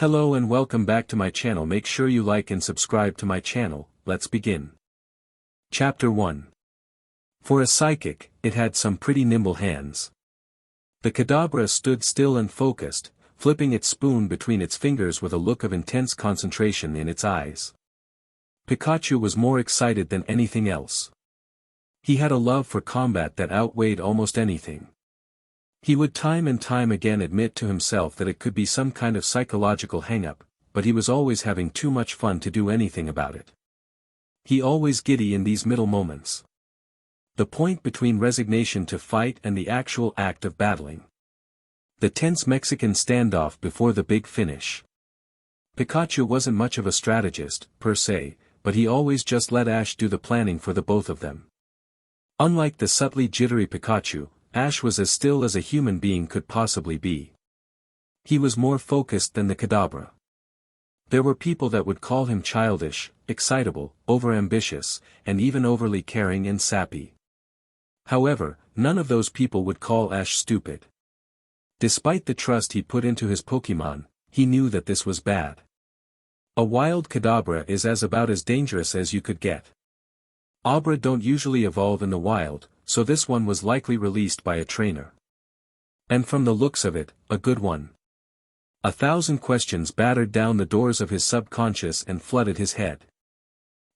Hello and welcome back to my channel. Make sure you like and subscribe to my channel. Let's begin. Chapter 1. For a psychic, it had some pretty nimble hands. The Kadabra stood still and focused, flipping its spoon between its fingers with a look of intense concentration in its eyes. Pikachu was more excited than anything else. He had a love for combat that outweighed almost anything. He would time and time again admit to himself that it could be some kind of psychological hang-up, but he was always having too much fun to do anything about it. He always giddy in these middle moments. The point between resignation to fight and the actual act of battling. The tense Mexican standoff before the big finish. Pikachu wasn't much of a strategist, per se, but he always just let Ash do the planning for the both of them. Unlike the subtly jittery Pikachu, Ash was as still as a human being could possibly be. He was more focused than the Kadabra. There were people that would call him childish, excitable, overambitious, and even overly caring and sappy. However, none of those people would call Ash stupid. Despite the trust he put into his Pokémon, he knew that this was bad. A wild Kadabra is about as dangerous as you could get. Abra don't usually evolve in the wild, so this one was likely released by a trainer. And from the looks of it, a good one. 1,000 questions battered down the doors of his subconscious and flooded his head.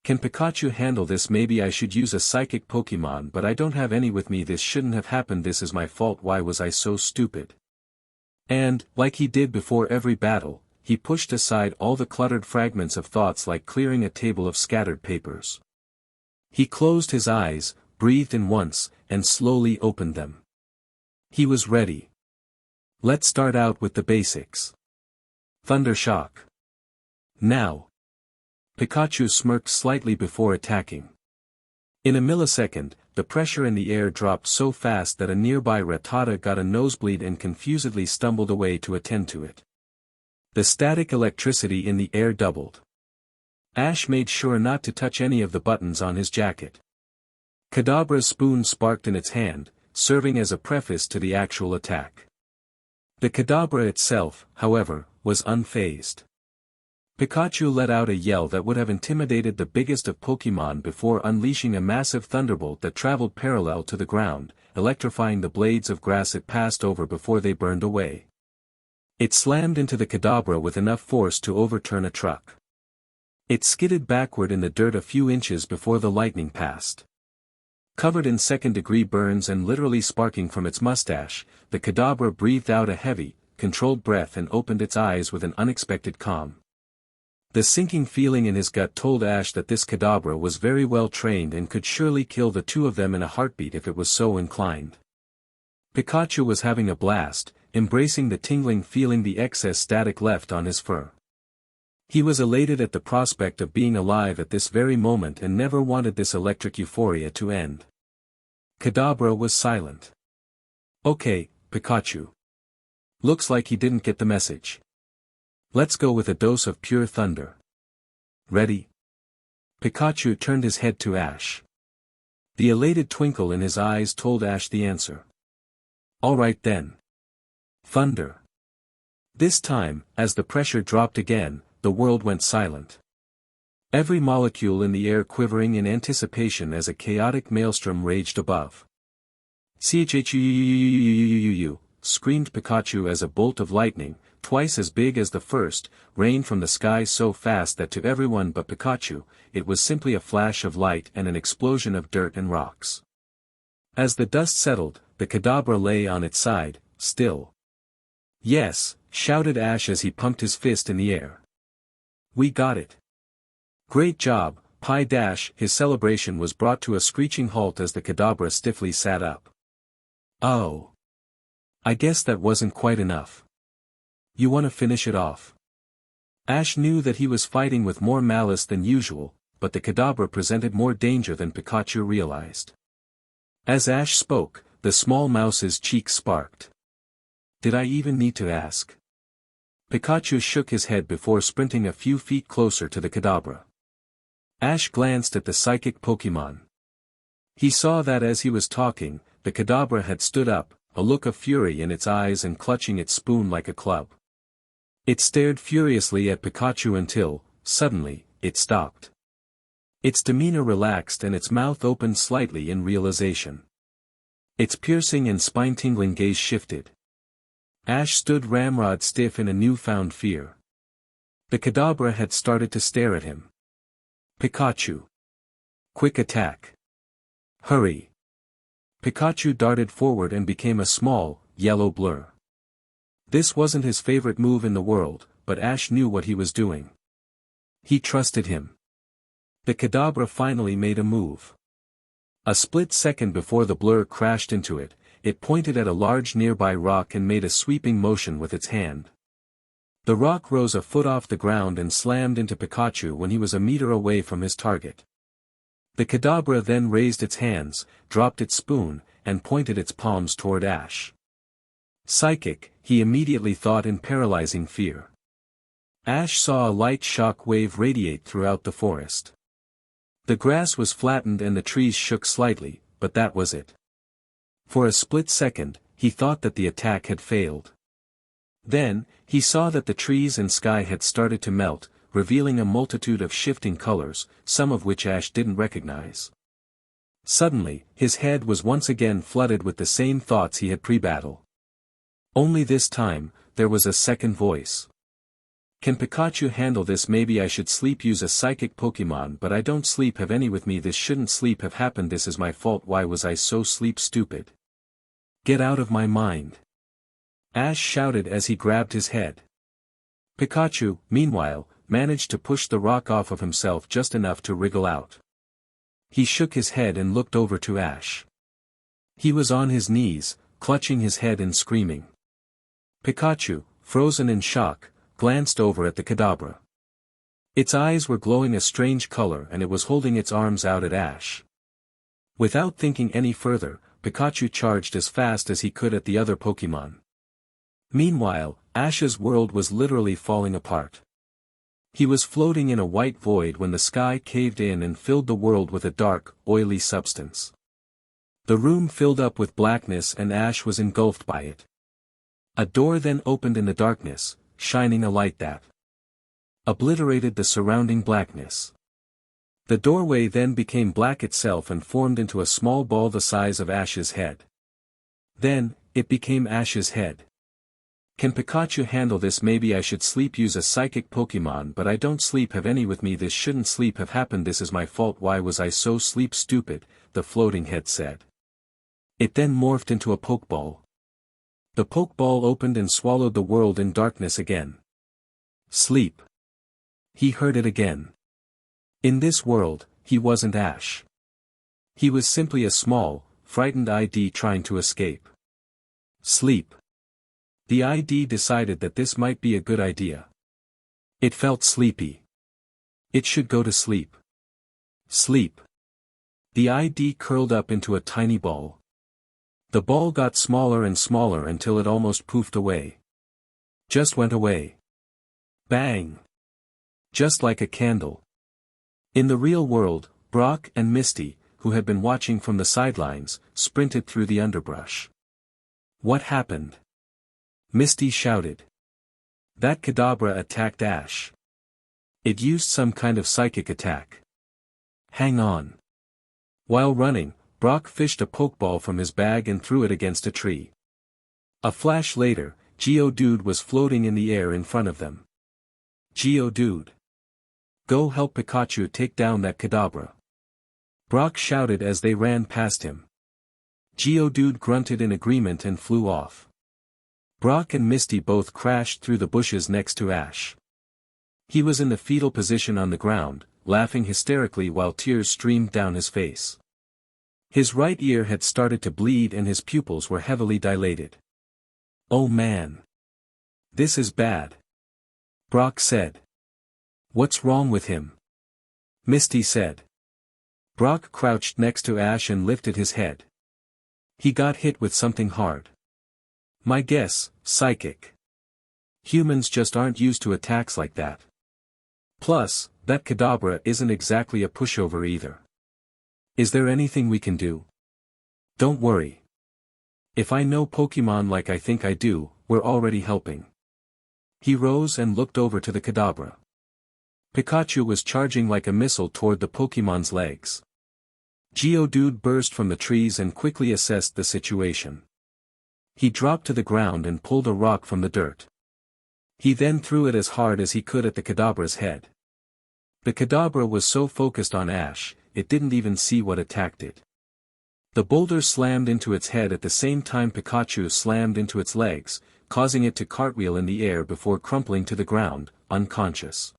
Can Pikachu handle this? Maybe I should use a psychic Pokémon, but I don't have any with me. This shouldn't have happened. This is my fault. Why was I so stupid? And, like he did before every battle, he pushed aside all the cluttered fragments of thoughts like clearing a table of scattered papers. He closed his eyes, breathed in once, and slowly opened them. He was ready. Let's start out with the basics. Thunder Shock. Now. Pikachu smirked slightly before attacking. In a millisecond, the pressure in the air dropped so fast that a nearby Rattata got a nosebleed and confusedly stumbled away to attend to it. The static electricity in the air doubled. Ash made sure not to touch any of the buttons on his jacket. Kadabra's spoon sparked in its hand, serving as a preface to the actual attack. The Kadabra itself, however, was unfazed. Pikachu let out a yell that would have intimidated the biggest of Pokémon before unleashing a massive thunderbolt that traveled parallel to the ground, electrifying the blades of grass it passed over before they burned away. It slammed into the Kadabra with enough force to overturn a truck. It skidded backward in the dirt a few inches before the lightning passed. Covered in second-degree burns and literally sparking from its mustache, the Kadabra breathed out a heavy, controlled breath and opened its eyes with an unexpected calm. The sinking feeling in his gut told Ash that this Kadabra was very well trained and could surely kill the two of them in a heartbeat if it was so inclined. Pikachu was having a blast, embracing the tingling feeling the excess static left on his fur. He was elated at the prospect of being alive at this very moment and never wanted this electric euphoria to end. Kadabra was silent. Okay, Pikachu. Looks like he didn't get the message. Let's go with a dose of pure thunder. Ready? Pikachu turned his head to Ash. The elated twinkle in his eyes told Ash the answer. Alright then. Thunder. This time, as the pressure dropped again, the world went silent. Every molecule in the air quivering in anticipation as a chaotic maelstrom raged above. Chuu, screamed Pikachu as a bolt of lightning, twice as big as the first, rained from the sky so fast that to everyone but Pikachu, it was simply a flash of light and an explosion of dirt and rocks. As the dust settled, the Kadabra lay on its side, still. Yes, shouted Ash as he pumped his fist in the air. We got it. Great job, Pi Dash. His celebration was brought to a screeching halt as the Kadabra stiffly sat up. Oh. I guess that wasn't quite enough. You want to finish it off? Ash knew that he was fighting with more malice than usual, but the Kadabra presented more danger than Pikachu realized. As Ash spoke, the small mouse's cheeks sparked. Did I even need to ask? Pikachu shook his head before sprinting a few feet closer to the Kadabra. Ash glanced at the psychic Pokémon. He saw that as he was talking, the Kadabra had stood up, a look of fury in its eyes and clutching its spoon like a club. It stared furiously at Pikachu until, suddenly, it stopped. Its demeanor relaxed and its mouth opened slightly in realization. Its piercing and spine-tingling gaze shifted. Ash stood ramrod stiff in a newfound fear. The Kadabra had started to stare at him. Pikachu. Quick attack. Hurry. Pikachu darted forward and became a small, yellow blur. This wasn't his favorite move in the world, but Ash knew what he was doing. He trusted him. The Kadabra finally made a move. A split second before the blur crashed into it, it pointed at a large nearby rock and made a sweeping motion with its hand. The rock rose a foot off the ground and slammed into Pikachu when he was a meter away from his target. The Kadabra then raised its hands, dropped its spoon, and pointed its palms toward Ash. Psychic, he immediately thought in paralyzing fear. Ash saw a light shock wave radiate throughout the forest. The grass was flattened and the trees shook slightly, but that was it. For a split second, he thought that the attack had failed. Then, he saw that the trees and sky had started to melt, revealing a multitude of shifting colors, some of which Ash didn't recognize. Suddenly, his head was once again flooded with the same thoughts he had pre-battle. Only this time, there was a second voice. Can Pikachu handle this? Maybe I should sleep. Use a psychic Pokémon, but I don't sleep. Have any with me? This shouldn't sleep have happened. This is my fault. Why was I so sleep stupid? Get out of my mind. Ash shouted as he grabbed his head. Pikachu, meanwhile, managed to push the rock off of himself just enough to wriggle out. He shook his head and looked over to Ash. He was on his knees, clutching his head and screaming. Pikachu, frozen in shock, glanced over at the Kadabra. Its eyes were glowing a strange color and it was holding its arms out at Ash. Without thinking any further, Pikachu charged as fast as he could at the other Pokémon. Meanwhile, Ash's world was literally falling apart. He was floating in a white void when the sky caved in and filled the world with a dark, oily substance. The room filled up with blackness and Ash was engulfed by it. A door then opened in the darkness, shining a light that obliterated the surrounding blackness. The doorway then became black itself and formed into a small ball the size of Ash's head. Then, it became Ash's head. Can Pikachu handle this? Maybe I should sleep. Use a psychic Pokémon, but I don't sleep. Have any with me? This shouldn't sleep have happened. This is my fault. Why was I so sleep stupid? The floating head said. It then morphed into a Pokeball. The Pokeball opened and swallowed the world in darkness again. Sleep. He heard it again. In this world, he wasn't Ash. He was simply a small, frightened ID trying to escape. Sleep. The ID decided that this might be a good idea. It felt sleepy. It should go to sleep. Sleep. The ID curled up into a tiny ball. The ball got smaller and smaller until it almost poofed away. Just went away. Bang! Just like a candle. In the real world, Brock and Misty, who had been watching from the sidelines, sprinted through the underbrush. What happened? Misty shouted. That Kadabra attacked Ash. It used some kind of psychic attack. Hang on. While running, Brock fished a Pokeball from his bag and threw it against a tree. A flash later, Geodude was floating in the air in front of them. Geodude. Go help Pikachu take down that Kadabra. Brock shouted as they ran past him. Geodude grunted in agreement and flew off. Brock and Misty both crashed through the bushes next to Ash. He was in the fetal position on the ground, laughing hysterically while tears streamed down his face. His right ear had started to bleed and his pupils were heavily dilated. Oh man! This is bad. Brock said. What's wrong with him? Misty said. Brock crouched next to Ash and lifted his head. He got hit with something hard. My guess, psychic. Humans just aren't used to attacks like that. Plus, that Kadabra isn't exactly a pushover either. Is there anything we can do? Don't worry. If I know Pokémon like I think I do, we're already helping. He rose and looked over to the Kadabra. Pikachu was charging like a missile toward the Pokémon's legs. Geodude burst from the trees and quickly assessed the situation. He dropped to the ground and pulled a rock from the dirt. He then threw it as hard as he could at the Kadabra's head. The Kadabra was so focused on Ash, it didn't even see what attacked it. The boulder slammed into its head at the same time Pikachu slammed into its legs, causing it to cartwheel in the air before crumpling to the ground, unconscious.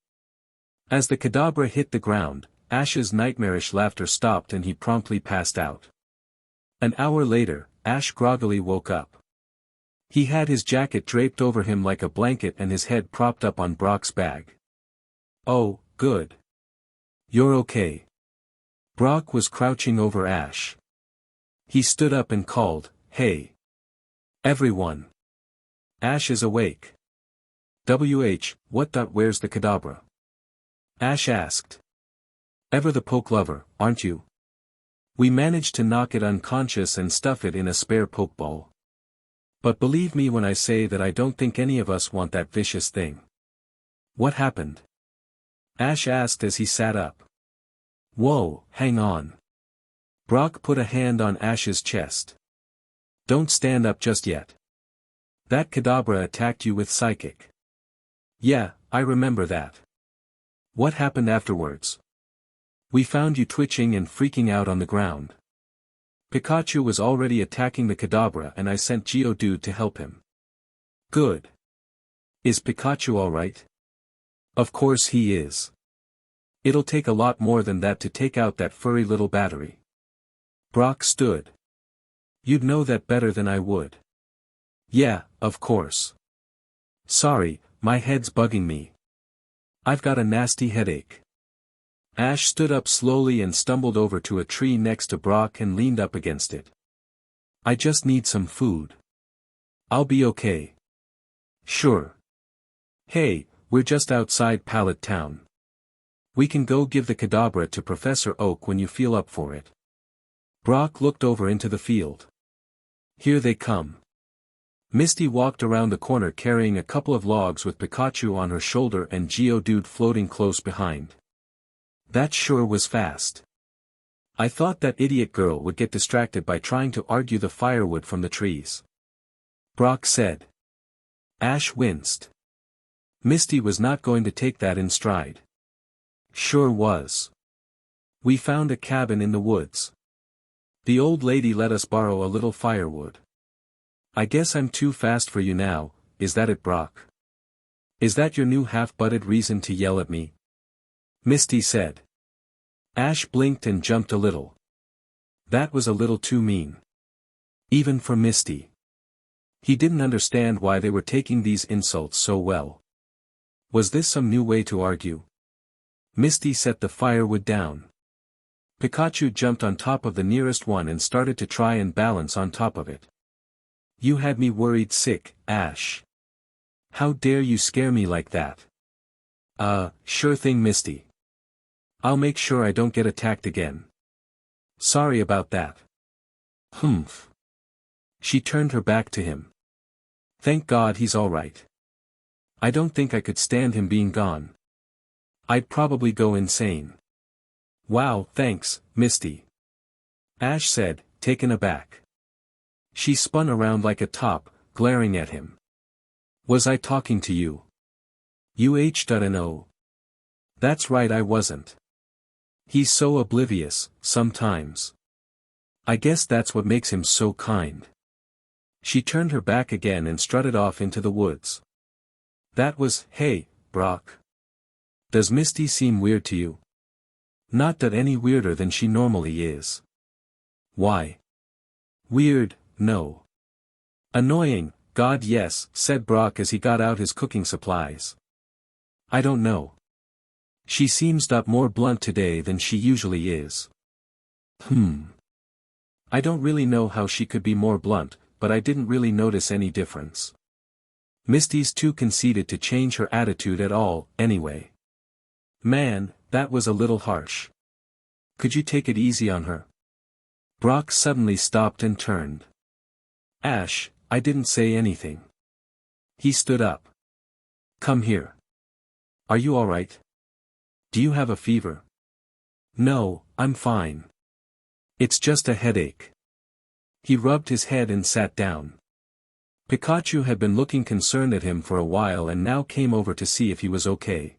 As the Kadabra hit the ground, Ash's nightmarish laughter stopped and he promptly passed out. An hour later, Ash groggily woke up. He had his jacket draped over him like a blanket and his head propped up on Brock's bag. "Oh, good. You're okay." Brock was crouching over Ash. He stood up and called, "Hey! Everyone! Ash is awake." Where's the Kadabra?" Ash asked. "Ever the poke lover, aren't you? We managed to knock it unconscious and stuff it in a spare pokeball. But believe me when I say that I don't think any of us want that vicious thing." "What happened?" Ash asked as he sat up. "Whoa, hang on." Brock put a hand on Ash's chest. "Don't stand up just yet. That Kadabra attacked you with psychic." "Yeah, I remember that. What happened afterwards?" "We found you twitching and freaking out on the ground. Pikachu was already attacking the Kadabra and I sent Geodude to help him." "Good. Is Pikachu alright?" "Of course he is. It'll take a lot more than that to take out that furry little battery." Brock stood. "You'd know that better than I would." "Yeah, of course. Sorry, my head's bugging me. I've got a nasty headache." Ash stood up slowly and stumbled over to a tree next to Brock and leaned up against it. "I just need some food. I'll be okay." "Sure. Hey, we're just outside Pallet Town. We can go give the Kadabra to Professor Oak when you feel up for it." Brock looked over into the field. "Here they come." Misty walked around the corner carrying a couple of logs with Pikachu on her shoulder and Geodude floating close behind. "That sure was fast. I thought that idiot girl would get distracted by trying to argue the firewood from the trees," Brock said. Ash winced. Misty was not going to take that in stride. "Sure was. We found a cabin in the woods. The old lady let us borrow a little firewood. I guess I'm too fast for you now, is that it, Brock? Is that your new half-butted reason to yell at me?" Misty said. Ash blinked and jumped a little. That was a little too mean. Even for Misty. He didn't understand why they were taking these insults so well. Was this some new way to argue? Misty set the firewood down. Pikachu jumped on top of the nearest one and started to try and balance on top of it. "You had me worried sick, Ash. How dare you scare me like that?" Sure thing, Misty. I'll make sure I don't get attacked again. Sorry about that." "Humph." She turned her back to him. "Thank God he's alright. I don't think I could stand him being gone. I'd probably go insane." "Wow, thanks, Misty," Ash said, taken aback. She spun around like a top, glaring at him. "Was I talking to you? No. That's right, I wasn't. He's so oblivious, sometimes. I guess that's what makes him so kind." She turned her back again and strutted off into the woods. That was, "Hey, Brock. Does Misty seem weird to you?" "Not that any weirder than she normally is." "Why?" "Weird, no. Annoying, God yes," said Brock as he got out his cooking supplies. "I don't know. She seems more blunt today than she usually is." I don't really know how she could be more blunt, but I didn't really notice any difference. Misty's too conceited to change her attitude at all, anyway." "Man, that was a little harsh. Could you take it easy on her?" Brock suddenly stopped and turned. "Ash, I didn't say anything." He stood up. Come here. Are you alright? Do you have a fever? No, I'm fine. It's just a headache. He rubbed his head and sat down. Pikachu had been looking concerned at him for a while and now came over to see if he was okay.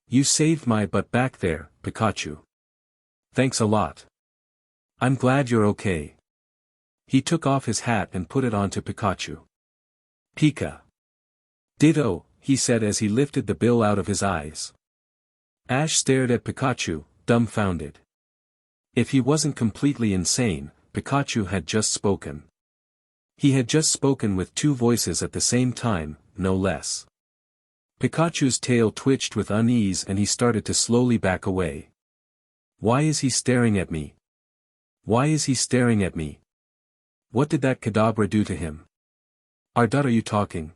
You saved my butt back there, Pikachu. Thanks a lot. I'm glad you're okay. He took off his hat and put it onto Pikachu. Pika. Ditto, he said as he lifted the bill out of his eyes. Ash stared at Pikachu, dumbfounded. If he wasn't completely insane, Pikachu had just spoken. He had just spoken with two voices at the same time, no less. Pikachu's tail twitched with unease and he started to slowly back away. Why is he staring at me? Why is he staring at me? What did that Kadabra do to him? Are you talking?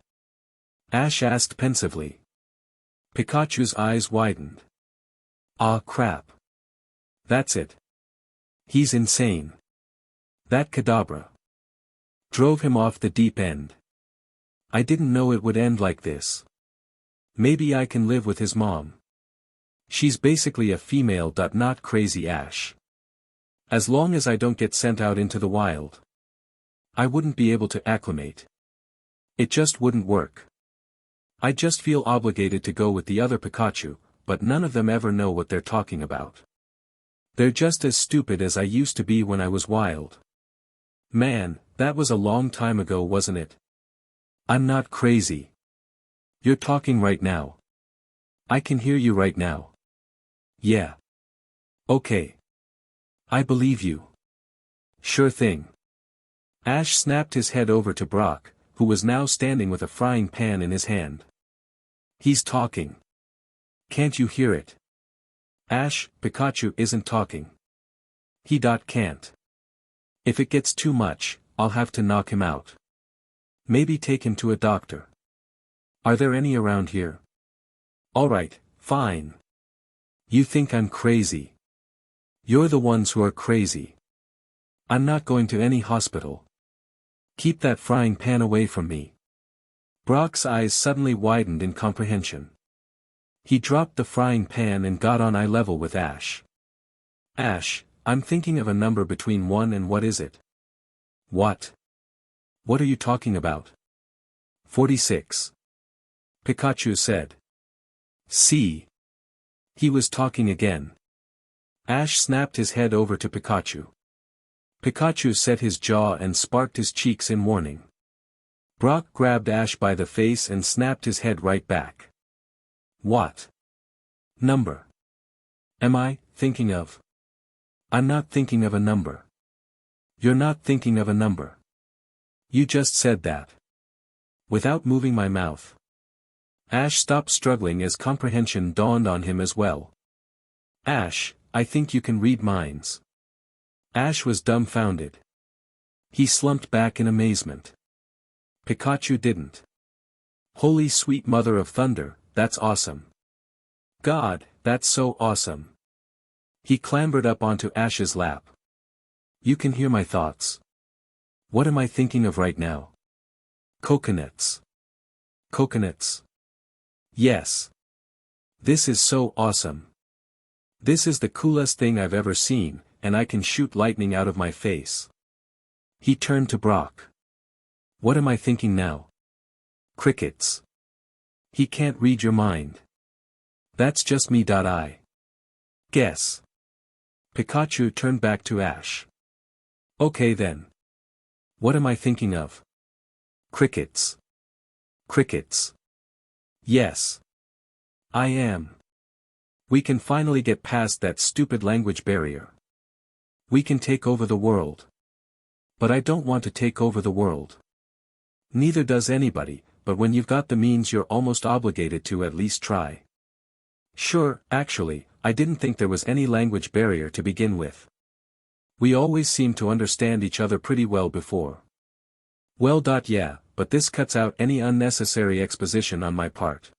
Ash asked pensively. Pikachu's eyes widened. Ah crap. That's it. He's insane. That Kadabra drove him off the deep end. I didn't know it would end like this. Maybe I can live with his mom. She's basically a female. Not crazy, Ash. As long as I don't get sent out into the wild. I wouldn't be able to acclimate. It just wouldn't work. I just feel obligated to go with the other Pikachu, but none of them ever know what they're talking about. They're just as stupid as I used to be when I was wild. Man, that was a long time ago, wasn't it? I'm not crazy. You're talking right now. I can hear you right now. Yeah. Okay. I believe you. Sure thing. Ash snapped his head over to Brock, who was now standing with a frying pan in his hand. He's talking. Can't you hear it? Ash, Pikachu isn't talking. He can't. If it gets too much, I'll have to knock him out. Maybe take him to a doctor. Are there any around here? Alright, fine. You think I'm crazy. You're the ones who are crazy. I'm not going to any hospital. Keep that frying pan away from me. Brock's eyes suddenly widened in comprehension. He dropped the frying pan and got on eye level with Ash. Ash, I'm thinking of a number between 1 and what is it? What? What are you talking about? 46. Pikachu said. See? He was talking again. Ash snapped his head over to Pikachu. Pikachu set his jaw and sparked his cheeks in warning. Brock grabbed Ash by the face and snapped his head right back. What? Number? Am I thinking of? I'm not thinking of a number. You're not thinking of a number. You just said that. Without moving my mouth. Ash stopped struggling as comprehension dawned on him as well. Ash, I think you can read minds. Ash was dumbfounded. He slumped back in amazement. Pikachu didn't. Holy sweet mother of thunder, that's awesome. God, that's so awesome. He clambered up onto Ash's lap. You can hear my thoughts. What am I thinking of right now? Coconuts. Coconuts. Yes. This is so awesome. This is the coolest thing I've ever seen, and I can shoot lightning out of my face. He turned to Brock. What am I thinking now? Crickets. He can't read your mind. That's just me. I guess. Pikachu turned back to Ash. Okay then. What am I thinking of? Crickets. Crickets. Yes. I am. We can finally get past that stupid language barrier. We can take over the world. But I don't want to take over the world. Neither does anybody, but when you've got the means you're almost obligated to at least try. Sure, actually, I didn't think there was any language barrier to begin with. We always seemed to understand each other pretty well before. Well, yeah, but this cuts out any unnecessary exposition on my part.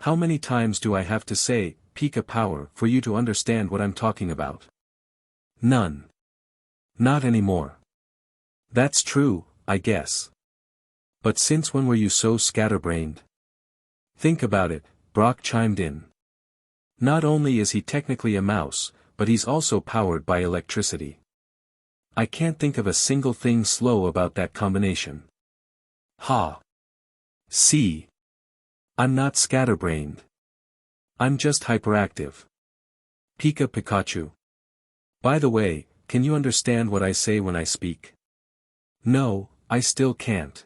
How many times do I have to say, Pika power, for you to understand what I'm talking about? None. Not anymore. That's true, I guess. But since when were you so scatterbrained? Think about it, Brock chimed in. Not only is he technically a mouse, but he's also powered by electricity. I can't think of a single thing slow about that combination. Ha. See. I'm not scatterbrained. I'm just hyperactive. Pikachu. By the way, can you understand what I say when I speak? No, I still can't.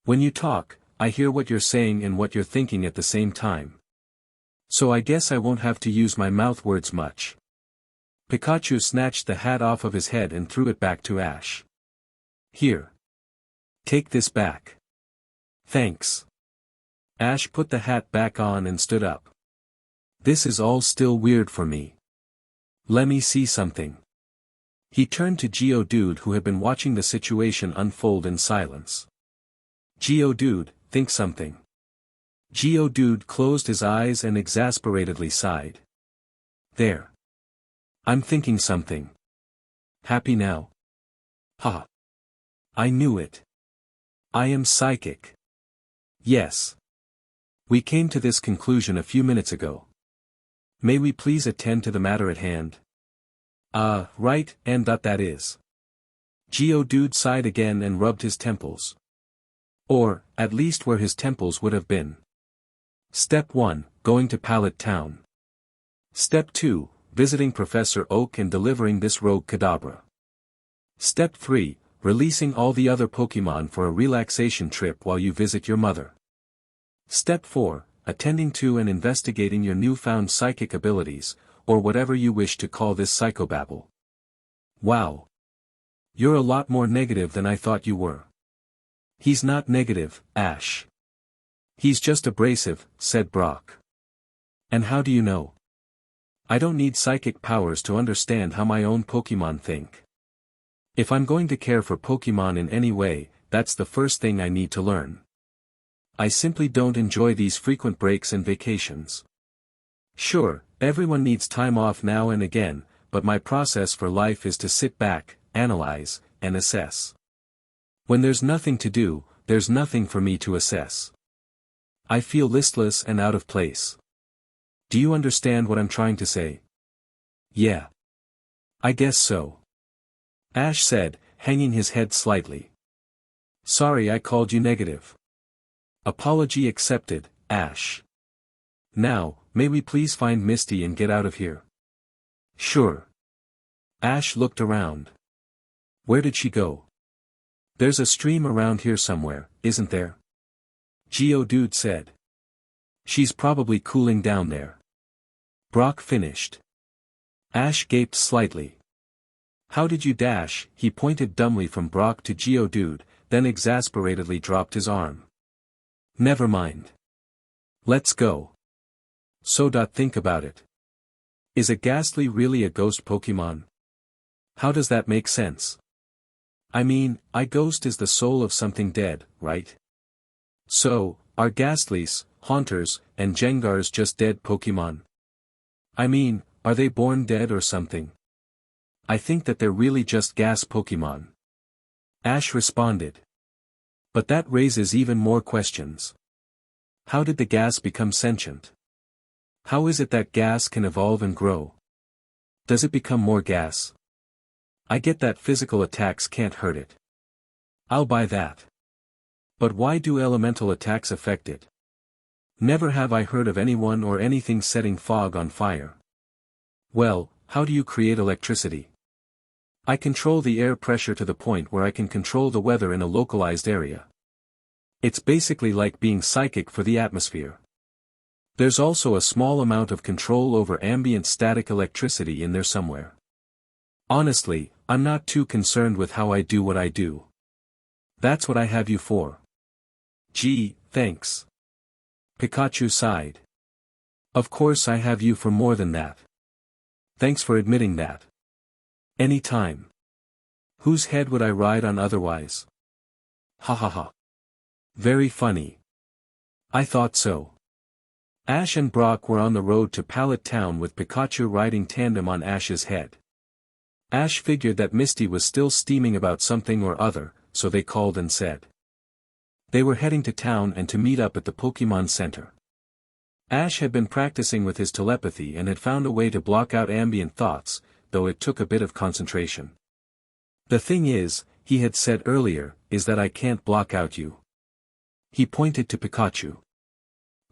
When you talk, I hear what you're saying and what you're thinking at the same time. So I guess I won't have to use my mouth words much. Pikachu snatched the hat off of his head and threw it back to Ash. Here. Take this back. Thanks. Ash put the hat back on and stood up. This is all still weird for me. Let me see something. He turned to Geodude, who had been watching the situation unfold in silence. Geodude, think something. Geodude closed his eyes and exasperatedly sighed. There. I'm thinking something. Happy now? Ha. I knew it. I am psychic. Yes. We came to this conclusion a few minutes ago. May we please attend to the matter at hand? Right, and that is. Geodude sighed again and rubbed his temples. Or, at least where his temples would have been. Step 1, going to Pallet Town. Step 2, visiting Professor Oak and delivering this rogue Kadabra. Step 3, releasing all the other Pokémon for a relaxation trip while you visit your mother. Step 4, attending to and investigating your newfound psychic abilities, or whatever you wish to call this psychobabble. Wow. You're a lot more negative than I thought you were. He's not negative, Ash. He's just abrasive, said Brock. And how do you know? I don't need psychic powers to understand how my own Pokémon think. If I'm going to care for Pokémon in any way, that's the first thing I need to learn. I simply don't enjoy these frequent breaks and vacations. Sure, everyone needs time off now and again, but my process for life is to sit back, analyze, and assess. When there's nothing to do, there's nothing for me to assess. I feel listless and out of place. Do you understand what I'm trying to say? Yeah. I guess so. Ash said, hanging his head slightly. Sorry I called you negative. Apology accepted, Ash. Now, may we please find Misty and get out of here? Sure. Ash looked around. Where did she go? There's a stream around here somewhere, isn't there? Geodude said. She's probably cooling down there. Brock finished. Ash gaped slightly. How did you dash? He pointed dumbly from Brock to Geodude, then exasperatedly dropped his arm. Never mind. Let's go. So think about it. Is a Ghastly really a ghost Pokémon? How does that make sense? I mean, a ghost is the soul of something dead, right? So, are Ghastlys, Haunters, and Jengars just dead Pokémon? I mean, are they born dead or something? I think that they're really just gas Pokémon. Ash responded. But that raises even more questions. How did the gas become sentient? How is it that gas can evolve and grow? Does it become more gas? I get that physical attacks can't hurt it. I'll buy that. But why do elemental attacks affect it? Never have I heard of anyone or anything setting fog on fire. Well, how do you create electricity? I control the air pressure to the point where I can control the weather in a localized area. It's basically like being psychic for the atmosphere. There's also a small amount of control over ambient static electricity in there somewhere. Honestly, I'm not too concerned with how I do what I do. That's what I have you for. Gee, thanks. Pikachu sighed. Of course I have you for more than that. Thanks for admitting that. Any time. Whose head would I ride on otherwise? Ha ha ha. Very funny. I thought so. Ash and Brock were on the road to Pallet Town with Pikachu riding tandem on Ash's head. Ash figured that Misty was still steaming about something or other, so they called and said. They were heading to town and to meet up at the Pokémon Center. Ash had been practicing with his telepathy and had found a way to block out ambient thoughts, though it took a bit of concentration. The thing is, he had said earlier, is that I can't block out you. He pointed to Pikachu.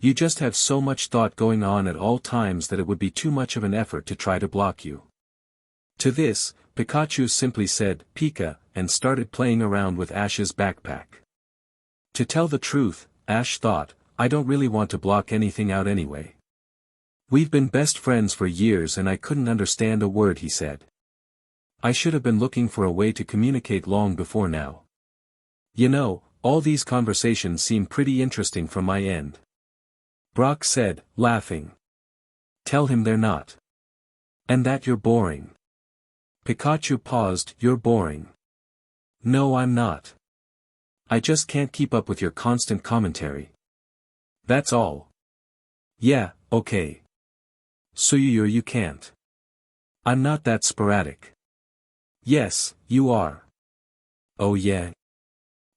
You just have so much thought going on at all times that it would be too much of an effort to try to block you. To this, Pikachu simply said, Pika, and started playing around with Ash's backpack. To tell the truth, Ash thought, I don't really want to block anything out anyway. We've been best friends for years and I couldn't understand a word he said. I should have been looking for a way to communicate long before now. You know, all these conversations seem pretty interesting from my end. Brock said, laughing. Tell him they're not. And that you're boring. Pikachu paused, you're boring. No, I'm not. I just can't keep up with your constant commentary. That's all. Yeah, okay. So you can't. I'm not that sporadic. Yes, you are. Oh yeah.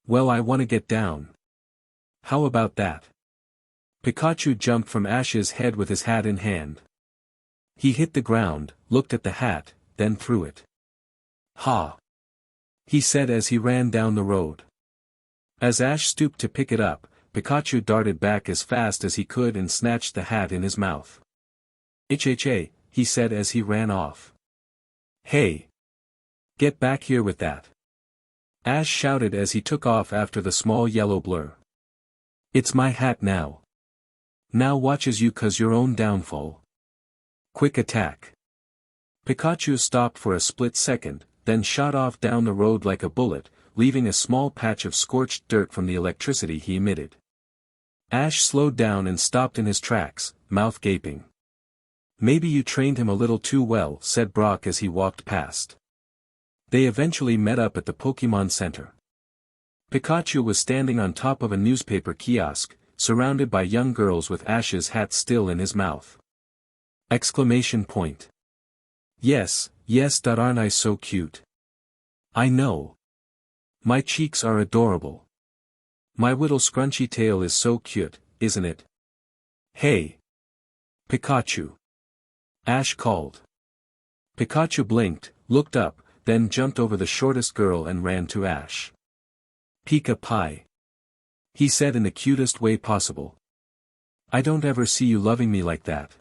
Well, I want to get down. How about that? Pikachu jumped from Ash's head with his hat in hand. He hit the ground, looked at the hat, then threw it. Ha! He said as he ran down the road. As Ash stooped to pick it up, Pikachu darted back as fast as he could and snatched the hat in his mouth. HHA, he said as he ran off. Hey! Get back here with that! Ash shouted as he took off after the small yellow blur. It's my hat now. Now watch as you cause your own downfall. Quick attack. Pikachu stopped for a split second, then shot off down the road like a bullet, leaving a small patch of scorched dirt from the electricity he emitted. Ash slowed down and stopped in his tracks, mouth gaping. Maybe you trained him a little too well, said Brock as he walked past. They eventually met up at the Pokémon Center. Pikachu was standing on top of a newspaper kiosk, surrounded by young girls with Ash's hat still in his mouth. Exclamation point. Yes, aren't I so cute? I know. My cheeks are adorable. My little scrunchy tail is so cute, isn't it? Hey! Pikachu! Ash called. Pikachu blinked, looked up, then jumped over the shortest girl and ran to Ash. Pika Pie! He said in the cutest way possible. I don't ever see you loving me like that.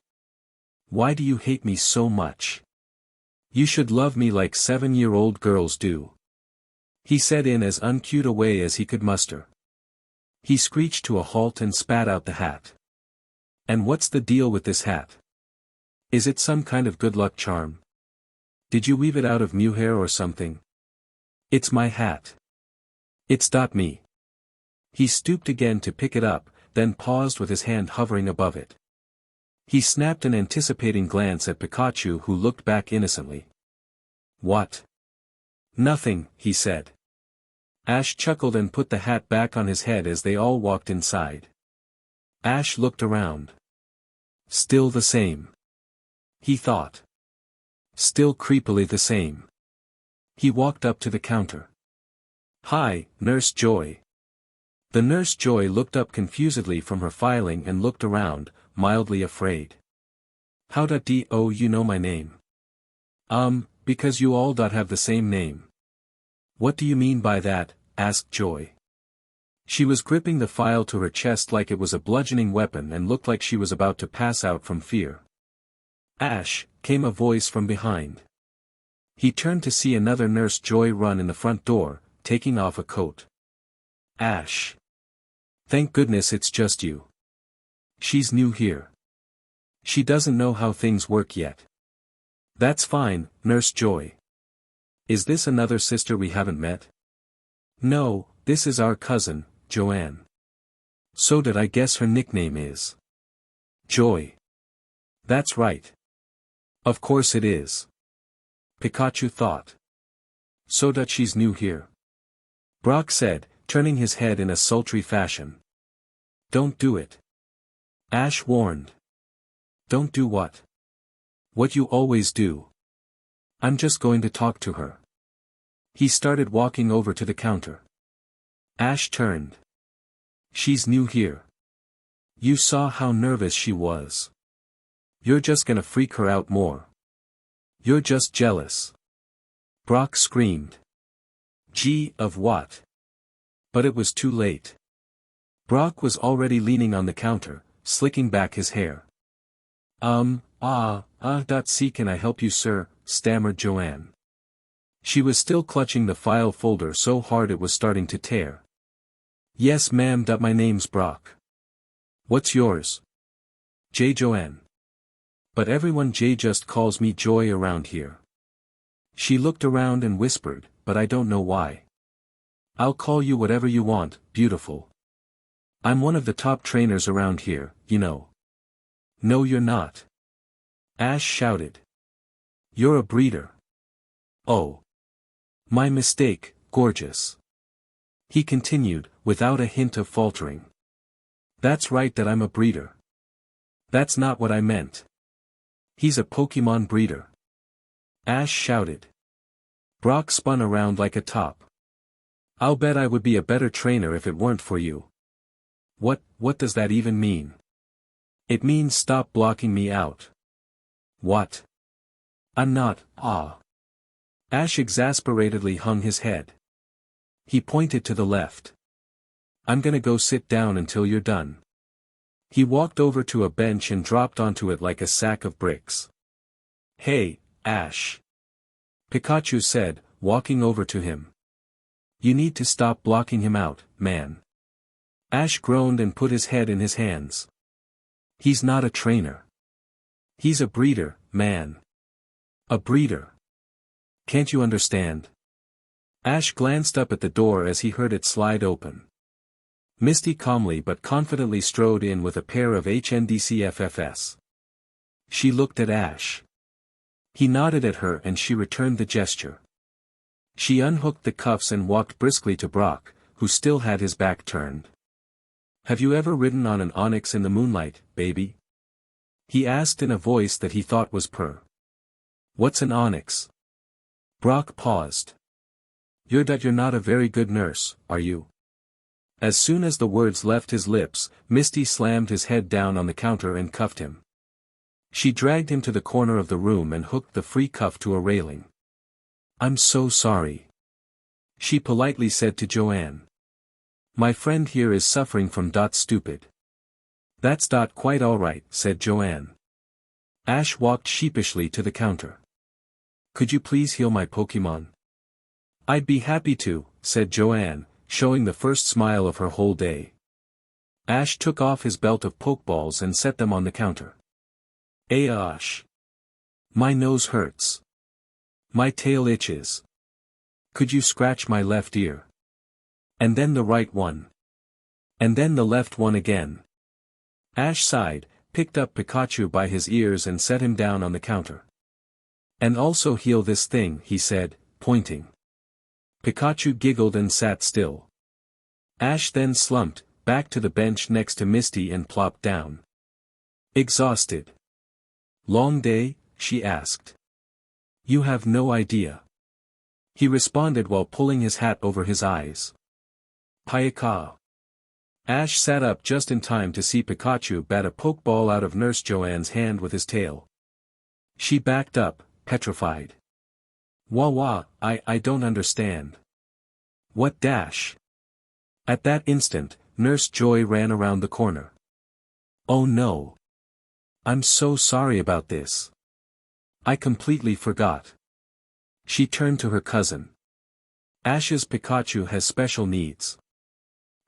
Why do you hate me so much? You should love me like 7-year-old girls do. He said in as uncute a way as he could muster. He screeched to a halt and spat out the hat. And what's the deal with this hat? Is it some kind of good luck charm? Did you weave it out of mohair or something? It's my hat. It's .me. He stooped again to pick it up, then paused with his hand hovering above it. He snapped an anticipating glance at Pikachu who looked back innocently. What? Nothing, he said. Ash chuckled and put the hat back on his head as they all walked inside. Ash looked around. Still the same. He thought. Still creepily the same. He walked up to the counter. Hi, Nurse Joy. The Nurse Joy looked up confusedly from her filing and looked around, mildly afraid. How do you know my name? Because you all have the same name. What do you mean by that? Asked Joy. She was gripping the file to her chest like it was a bludgeoning weapon and looked like she was about to pass out from fear. Ash, came a voice from behind. He turned to see another Nurse Joy run in the front door, taking off a coat. Ash. Thank goodness it's just you. She's new here. She doesn't know how things work yet. That's fine, Nurse Joy. Is this another sister we haven't met? No, this is our cousin, Joanne. So did I guess her nickname is Joy. That's right. Of course it is. Pikachu thought. So that she's new here. Brock said, turning his head in a sultry fashion. Don't do it. Ash warned. Don't do what? What you always do. I'm just going to talk to her. He started walking over to the counter. Ash turned. She's new here. You saw how nervous she was. You're just gonna freak her out more. You're just jealous. Brock screamed. Gee, of what? But it was too late. Brock was already leaning on the counter, slicking back his hair. See, can I help you, sir? Stammered Joanne. She was still clutching the file folder so hard it was starting to tear. Yes, ma'am. My name's Brock. What's yours? J. Joanne. But everyone J just calls me Joy around here. She looked around and whispered, but I don't know why. I'll call you whatever you want, beautiful. I'm one of the top trainers around here, you know. No, you're not. Ash shouted. You're a breeder. Oh. My mistake, gorgeous. He continued, without a hint of faltering. That's right that I'm a breeder. That's not what I meant. He's a Pokémon breeder. Ash shouted. Brock spun around like a top. I'll bet I would be a better trainer if it weren't for you. What does that even mean? It means stop blocking me out. What? I'm not, Ash exasperatedly hung his head. He pointed to the left. I'm gonna go sit down until you're done. He walked over to a bench and dropped onto it like a sack of bricks. Hey, Ash. Pikachu said, walking over to him. You need to stop blocking him out, man. Ash groaned and put his head in his hands. He's not a trainer. He's a breeder, man. A breeder. Can't you understand? Ash glanced up at the door as he heard it slide open. Misty calmly but confidently strode in with a pair of HNDCFFs. She looked at Ash. He nodded at her and she returned the gesture. She unhooked the cuffs and walked briskly to Brock, who still had his back turned. Have you ever ridden on an onyx in the moonlight, baby? He asked in a voice that he thought was purr. What's an onyx? Brock paused. You're not a very good nurse, are you? As soon as the words left his lips, Misty slammed his head down on the counter and cuffed him. She dragged him to the corner of the room and hooked the free cuff to a railing. I'm so sorry. She politely said to Joanne. My friend here is suffering from stupid. That's quite alright, said Joanne. Ash walked sheepishly to the counter. Could you please heal my Pokémon? I'd be happy to, said Joanne, showing the first smile of her whole day. Ash took off his belt of Pokeballs and set them on the counter. Ash. My nose hurts. My tail itches. Could you scratch my left ear? And then the right one. And then the left one again. Ash sighed, picked up Pikachu by his ears and set him down on the counter. And also heal this thing, he said, pointing. Pikachu giggled and sat still. Ash then slumped, back to the bench next to Misty and plopped down. Exhausted. Long day? She asked. You have no idea. He responded while pulling his hat over his eyes. Payaka. Ash sat up just in time to see Pikachu bat a Pokeball out of Nurse Joanne's hand with his tail. She backed up, petrified. Wah, I don't understand. What dash? At that instant, Nurse Joy ran around the corner. Oh no. I'm so sorry about this. I completely forgot. She turned to her cousin. Ash's Pikachu has special needs.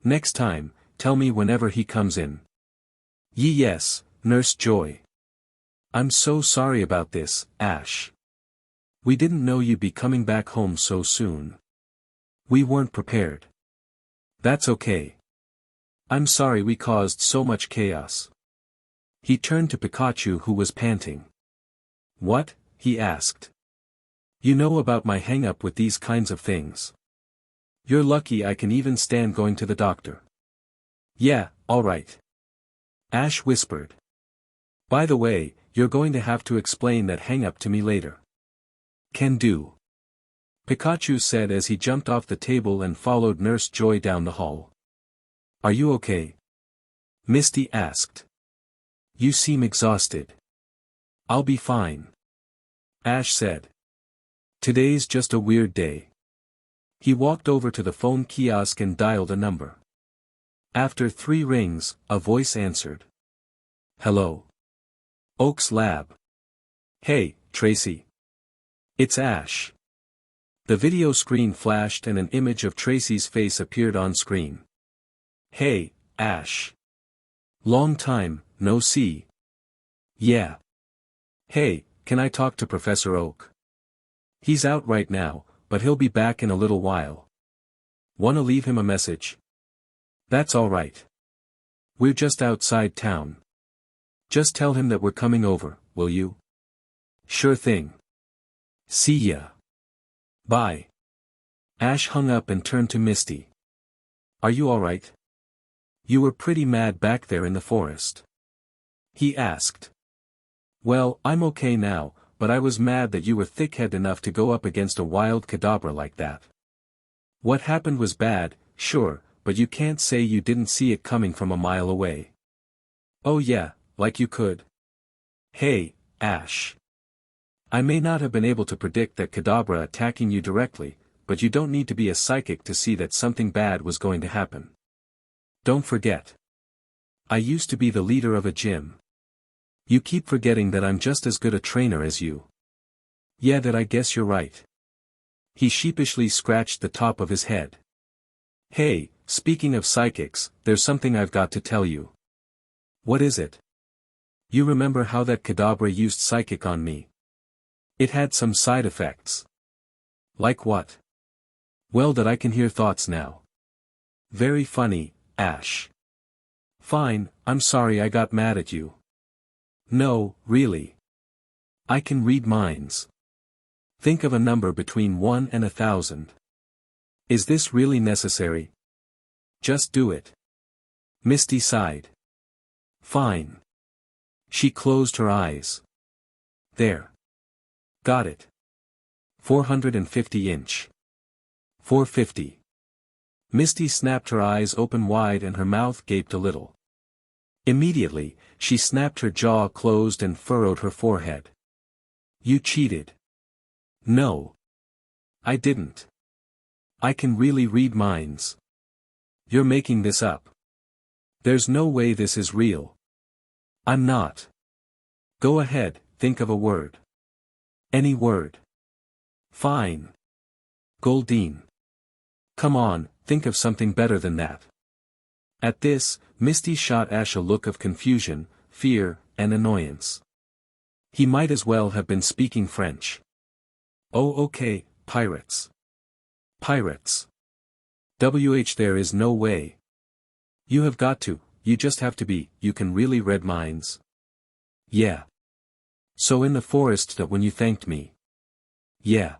Next time, tell me whenever he comes in. Yes, Nurse Joy. I'm so sorry about this, Ash. We didn't know you'd be coming back home so soon. We weren't prepared. That's okay. I'm sorry we caused so much chaos. He turned to Pikachu who was panting. What? He asked. You know about my hang-up with these kinds of things. You're lucky I can even stand going to the doctor. Yeah, alright. Ash whispered. By the way, you're going to have to explain that hang-up to me later. Can do. Pikachu said as he jumped off the table and followed Nurse Joy down the hall. Are you okay? Misty asked. You seem exhausted. I'll be fine. Ash said. Today's just a weird day. He walked over to the phone kiosk and dialed a number. After 3 rings, a voice answered. Hello. Oak's lab. Hey, Tracy. It's Ash. The video screen flashed and an image of Tracy's face appeared on screen. Hey, Ash. Long time, no see. Yeah. Hey, can I talk to Professor Oak? He's out right now, but he'll be back in a little while. Wanna leave him a message? That's alright. We're just outside town. Just tell him that we're coming over, will you? Sure thing. See ya. Bye. Ash hung up and turned to Misty. Are you alright? You were pretty mad back there in the forest. He asked. Well, I'm okay now, but I was mad that you were thick-headed enough to go up against a wild Kadabra like that. What happened was bad, sure, but you can't say you didn't see it coming from a mile away. Oh yeah, like you could. Hey, Ash. I may not have been able to predict that Kadabra attacking you directly, but you don't need to be a psychic to see that something bad was going to happen. Don't forget. I used to be the leader of a gym. You keep forgetting that I'm just as good a trainer as you. Yeah, that I guess you're right. He sheepishly scratched the top of his head. Hey, speaking of psychics, there's something I've got to tell you. What is it? You remember how that Kadabra used psychic on me? It had some side effects. Like what? Well, that I can hear thoughts now. Very funny, Ash. Fine, I'm sorry I got mad at you. No, really. I can read minds. Think of a number between 1 and 1,000. Is this really necessary? Just do it. Misty sighed. Fine. She closed her eyes. There. Got it. 450 inch. 450. Misty snapped her eyes open wide and her mouth gaped a little. Immediately, she snapped her jaw closed and furrowed her forehead. You cheated. No. I didn't. I can really read minds. You're making this up. There's no way this is real. I'm not. Go ahead, think of a word. Any word. Fine. Goldine. Come on, think of something better than that. At this, Misty shot Ash a look of confusion, fear, and annoyance. He might as well have been speaking French. Oh okay, pirates. Pirates. There is no way. You have got to, you just have to be, you can really read minds. Yeah. So in the forest that when you thanked me. Yeah.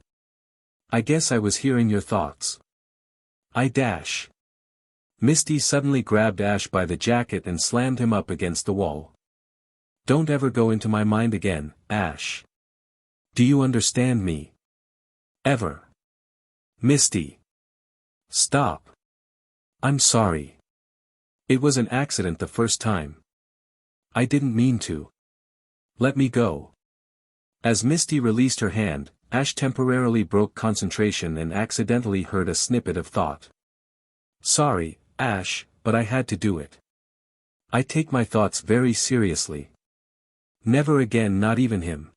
I guess I was hearing your thoughts. I dash. Misty suddenly grabbed Ash by the jacket and slammed him up against the wall. Don't ever go into my mind again, Ash. Do you understand me? Ever. Misty. Stop. I'm sorry. It was an accident the first time. I didn't mean to. Let me go. As Misty released her hand, Ash temporarily broke concentration and accidentally heard a snippet of thought. Sorry, Ash, but I had to do it. I take my thoughts very seriously. Never again, not even him.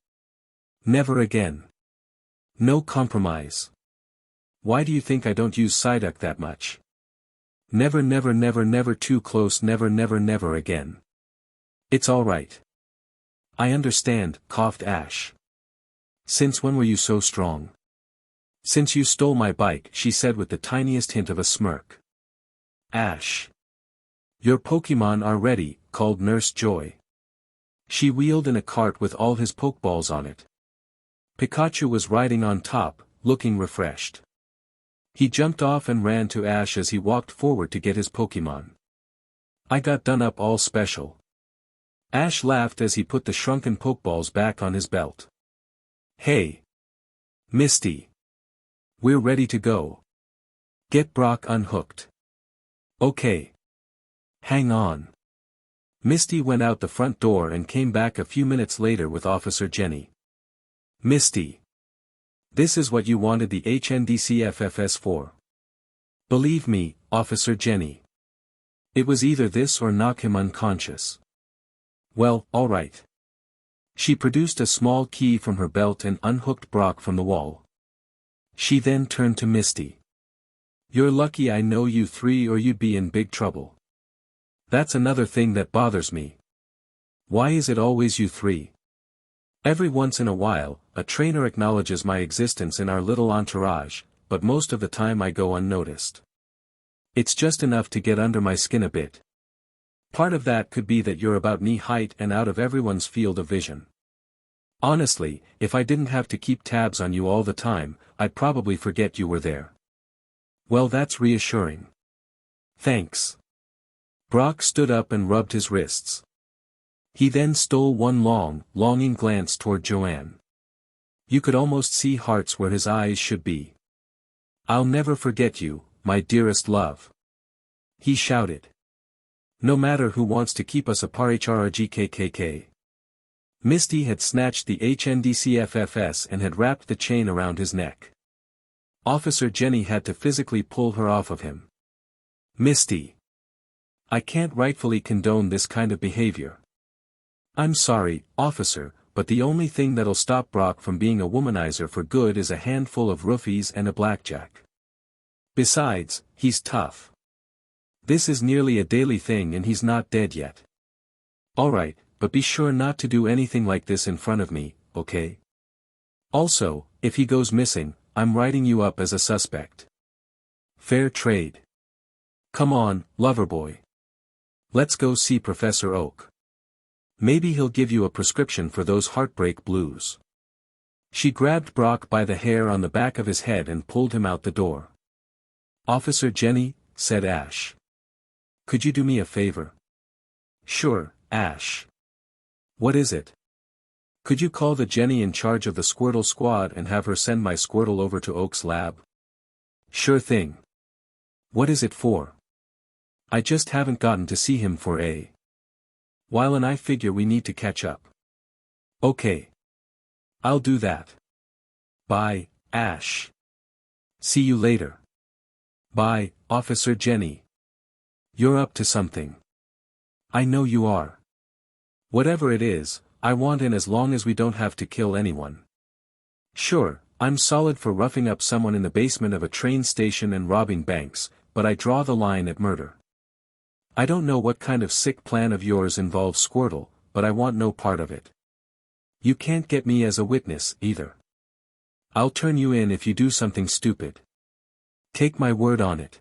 Never again. No compromise. Why do you think I don't use psychic that much? Never never never never too close, never never never again. It's alright. I understand, coughed Ash. Since when were you so strong? Since you stole my bike, she said with the tiniest hint of a smirk. Ash. Your Pokémon are ready, called Nurse Joy. She wheeled in a cart with all his Pokeballs on it. Pikachu was riding on top, looking refreshed. He jumped off and ran to Ash as he walked forward to get his Pokémon. I got done up all special. Ash laughed as he put the shrunken Pokeballs back on his belt. Hey. Misty. We're ready to go. Get Brock unhooked. Okay. Hang on. Misty went out the front door and came back a few minutes later with Officer Jenny. Misty. This is what you wanted the HNDCFFS for. Believe me, Officer Jenny. It was either this or knock him unconscious. Well, alright. She produced a small key from her belt and unhooked Brock from the wall. She then turned to Misty. You're lucky I know you three or you'd be in big trouble. That's another thing that bothers me. Why is it always you three? Every once in a while, a trainer acknowledges my existence in our little entourage, but most of the time I go unnoticed. It's just enough to get under my skin a bit. Part of that could be that you're about knee height and out of everyone's field of vision. Honestly, if I didn't have to keep tabs on you all the time, I'd probably forget you were there. Well, that's reassuring. Thanks. Brock stood up and rubbed his wrists. He then stole one longing glance toward Joanne. You could almost see hearts where his eyes should be. I'll never forget you, my dearest love. He shouted. No matter who wants to keep us apart HRGKKK. Misty had snatched the HNDCFFS and had wrapped the chain around his neck. Officer Jenny had to physically pull her off of him. Misty. I can't rightfully condone this kind of behavior. I'm sorry, officer, but the only thing that'll stop Brock from being a womanizer for good is a handful of roofies and a blackjack. Besides, he's tough. This is nearly a daily thing and he's not dead yet. Alright, but be sure not to do anything like this in front of me, okay? Also, if he goes missing, I'm writing you up as a suspect. Fair trade. Come on, Loverboy. Let's go see Professor Oak. Maybe he'll give you a prescription for those heartbreak blues. She grabbed Brock by the hair on the back of his head and pulled him out the door. Officer Jenny, said Ash. Could you do me a favor? Sure, Ash. What is it? Could you call the Jenny in charge of the Squirtle squad and have her send my Squirtle over to Oak's lab? Sure thing. What is it for? I just haven't gotten to see him for a while and I figure we need to catch up. Okay. I'll do that. Bye, Ash. See you later. Bye, Officer Jenny. You're up to something. I know you are. Whatever it is, I want in as long as we don't have to kill anyone. Sure, I'm solid for roughing up someone in the basement of a train station and robbing banks, but I draw the line at murder. I don't know what kind of sick plan of yours involves Squirtle, but I want no part of it. You can't get me as a witness, either. I'll turn you in if you do something stupid. Take my word on it.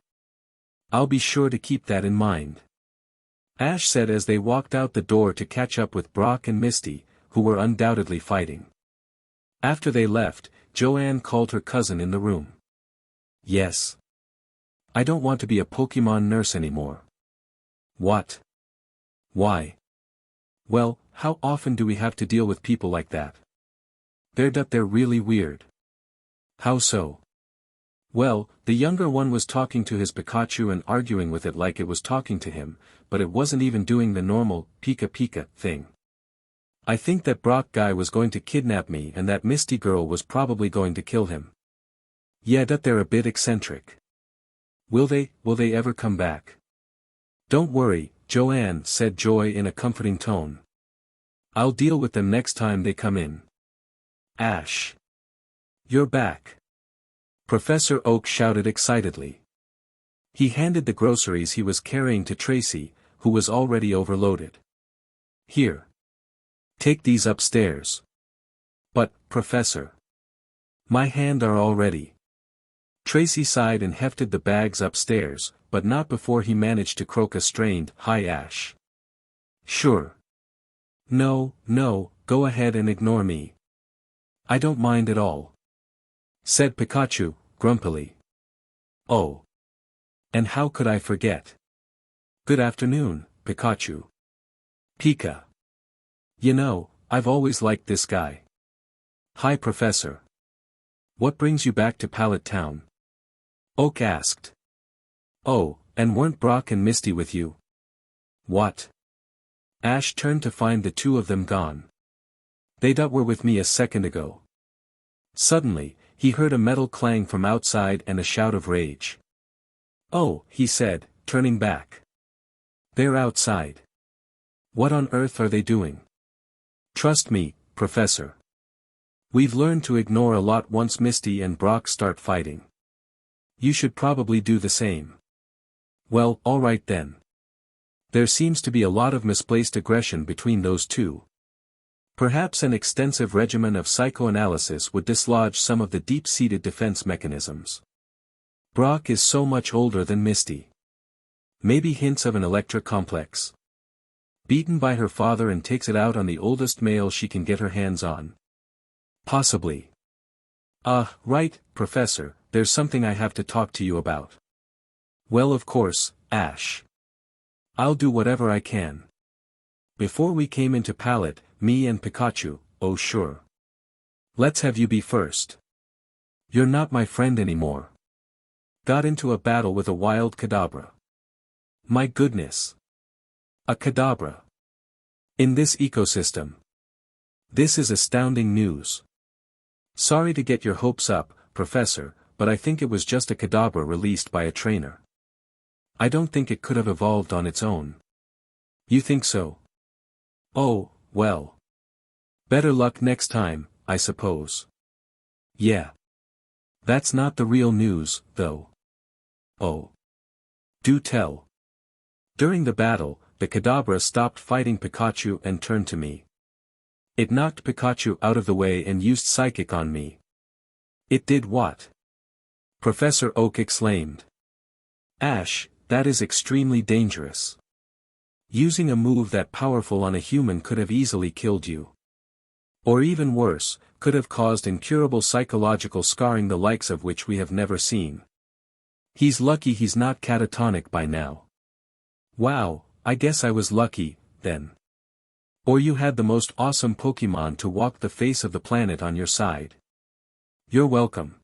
I'll be sure to keep that in mind. Ash said as they walked out the door to catch up with Brock and Misty, who were undoubtedly fighting. After they left, Joanne called her cousin in the room. Yes. I don't want to be a Pokémon nurse anymore. What? Why? Well, how often do we have to deal with people like that? They're really weird. How so? Well, the younger one was talking to his Pikachu and arguing with it like it was talking to him, but it wasn't even doing the normal, Pika Pika, thing. I think that Brock guy was going to kidnap me and that Misty girl was probably going to kill him. Yeah, that they're a bit eccentric. Will they ever come back? Don't worry, Joanne, said Joy in a comforting tone. I'll deal with them next time they come in. Ash. You're back. Professor Oak shouted excitedly. He handed the groceries he was carrying to Tracy, who was already overloaded. Here. Take these upstairs. But, Professor. My hand are all ready. Tracy sighed and hefted the bags upstairs, but not before he managed to croak a strained, "Hi Ash." Sure. No, go ahead and ignore me. I don't mind at all. Said Pikachu, grumpily. Oh. And how could I forget? Good afternoon, Pikachu. Pika. You know, I've always liked this guy. Hi Professor. What brings you back to Pallet Town? Oak asked. Oh, and weren't Brock and Misty with you? What? Ash turned to find the two of them gone. They were with me a second ago. Suddenly, he heard a metal clang from outside and a shout of rage. Oh, he said, turning back. They're outside. What on earth are they doing? Trust me, Professor. We've learned to ignore a lot once Misty and Brock start fighting. You should probably do the same. Well, alright then. There seems to be a lot of misplaced aggression between those two. Perhaps an extensive regimen of psychoanalysis would dislodge some of the deep-seated defense mechanisms. Brock is so much older than Misty. Maybe hints of an Electra complex. Beaten by her father and takes it out on the oldest male she can get her hands on. Possibly. Right, Professor, there's something I have to talk to you about. Well, of course, Ash. I'll do whatever I can. Before we came into Pallet, me and Pikachu, oh sure. Let's have you be first. You're not my friend anymore. Got into a battle with a wild Kadabra. My goodness. A Kadabra. In this ecosystem. This is astounding news. Sorry to get your hopes up, Professor, but I think it was just a Kadabra released by a trainer. I don't think it could have evolved on its own. You think so? Oh, well. Better luck next time, I suppose. Yeah. That's not the real news, though. Oh. Do tell. During the battle, the Kadabra stopped fighting Pikachu and turned to me. It knocked Pikachu out of the way and used Psychic on me. It did what? Professor Oak exclaimed. Ash, that is extremely dangerous. Using a move that powerful on a human could have easily killed you. Or even worse, could have caused incurable psychological scarring the likes of which we have never seen. He's lucky he's not catatonic by now. Wow, I guess I was lucky, then. Or you had the most awesome Pokémon to walk the face of the planet on your side. You're welcome.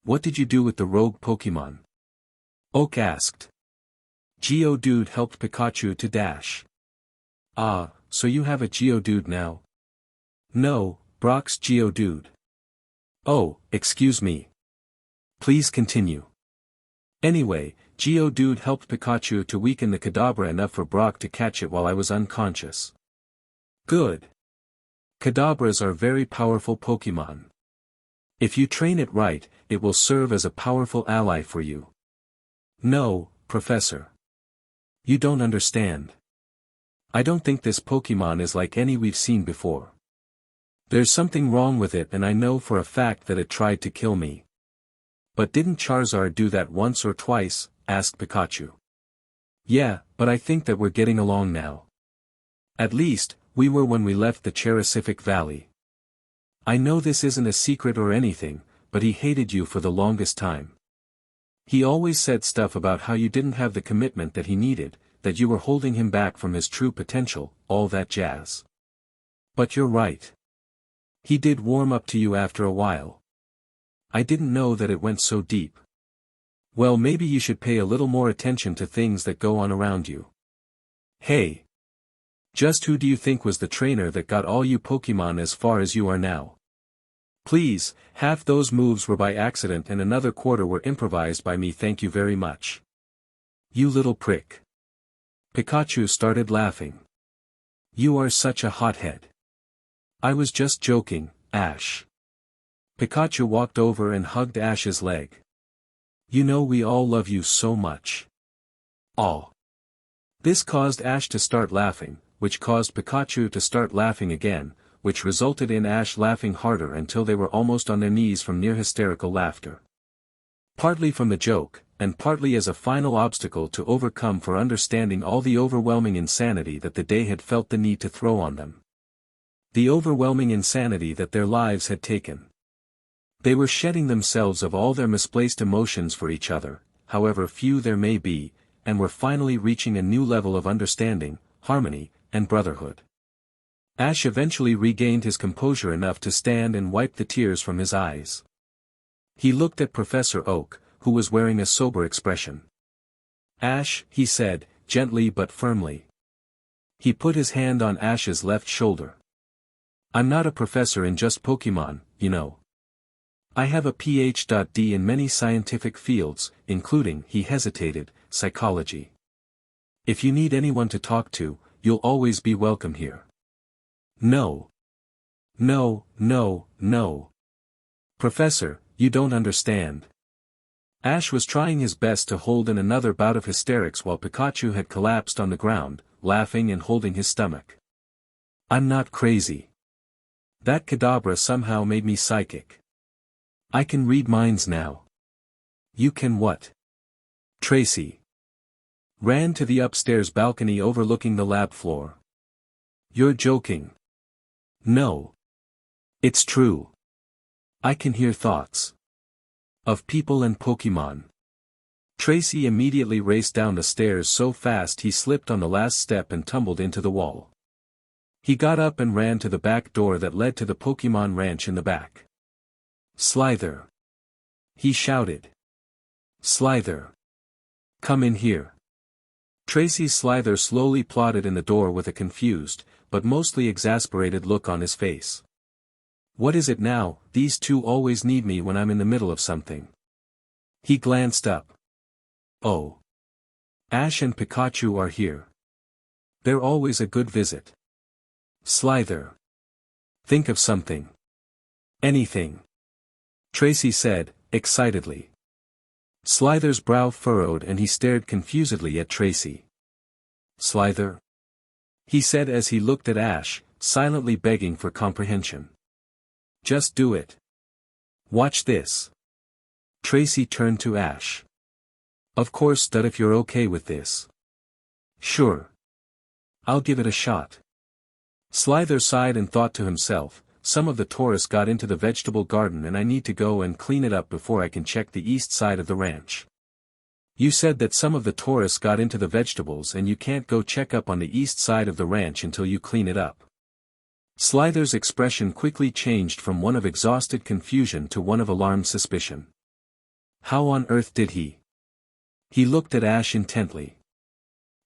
What did you do with the rogue Pokémon? Oak asked. Geodude helped Pikachu to dash. Ah, so you have a Geodude now? No, Brock's Geodude. Oh, excuse me. Please continue. Anyway, Geodude helped Pikachu to weaken the Kadabra enough for Brock to catch it while I was unconscious. Good. Kadabras are very powerful Pokémon. If you train it right, it will serve as a powerful ally for you. No, Professor. You don't understand. I don't think this Pokémon is like any we've seen before. There's something wrong with it and I know for a fact that it tried to kill me. But didn't Charizard do that once or twice? Asked Pikachu. Yeah, but I think that we're getting along now. At least, we were when we left the Cherisific Valley. I know this isn't a secret or anything, but he hated you for the longest time. He always said stuff about how you didn't have the commitment that he needed, that you were holding him back from his true potential, all that jazz. But you're right. He did warm up to you after a while. I didn't know that it went so deep. Well, maybe you should pay a little more attention to things that go on around you. Hey. Just who do you think was the trainer that got all you Pokémon as far as you are now? Please, half those moves were by accident and another quarter were improvised by me, thank you very much. You little prick. Pikachu started laughing. You are such a hothead. I was just joking, Ash. Pikachu walked over and hugged Ash's leg. You know we all love you so much. Aw. This caused Ash to start laughing, which caused Pikachu to start laughing again, which resulted in Ash laughing harder until they were almost on their knees from near hysterical laughter. Partly from the joke, and partly as a final obstacle to overcome for understanding all the overwhelming insanity that the day had felt the need to throw on them. The overwhelming insanity that their lives had taken. They were shedding themselves of all their misplaced emotions for each other, however few there may be, and were finally reaching a new level of understanding, harmony, and brotherhood. Ash eventually regained his composure enough to stand and wipe the tears from his eyes. He looked at Professor Oak, who was wearing a sober expression. Ash, he said, gently but firmly. He put his hand on Ash's left shoulder. I'm not a professor in just Pokémon, you know. I have a Ph.D. in many scientific fields, including, he hesitated, psychology. If you need anyone to talk to, you'll always be welcome here. No. No, no, no. Professor, you don't understand. Ash was trying his best to hold in another bout of hysterics while Pikachu had collapsed on the ground, laughing and holding his stomach. I'm not crazy. That Kadabra somehow made me psychic. I can read minds now. You can what? Tracy ran to the upstairs balcony overlooking the lab floor. You're joking. No. It's true. I can hear thoughts. Of people and Pokémon. Tracy immediately raced down the stairs so fast he slipped on the last step and tumbled into the wall. He got up and ran to the back door that led to the Pokémon ranch in the back. Slither! He shouted. Slither! Come in here. Tracy's Slither slowly plodded in the door with a confused, but mostly exasperated look on his face. What is it now? These two always need me when I'm in the middle of something. He glanced up. Oh. Ash and Pikachu are here. They're always a good visit. Slither. Think of something. Anything. Tracy said, excitedly. Slither's brow furrowed and he stared confusedly at Tracy. Slither? He said as he looked at Ash, silently begging for comprehension. Just do it. Watch this. Tracy turned to Ash. Of course, that if you're okay with this. Sure. I'll give it a shot. Slither sighed and thought to himself, some of the tourists got into the vegetable garden and I need to go and clean it up before I can check the east side of the ranch. You said that some of the tourists got into the vegetables and you can't go check up on the east side of the ranch until you clean it up. Slither's expression quickly changed from one of exhausted confusion to one of alarmed suspicion. How on earth did he? He looked at Ash intently.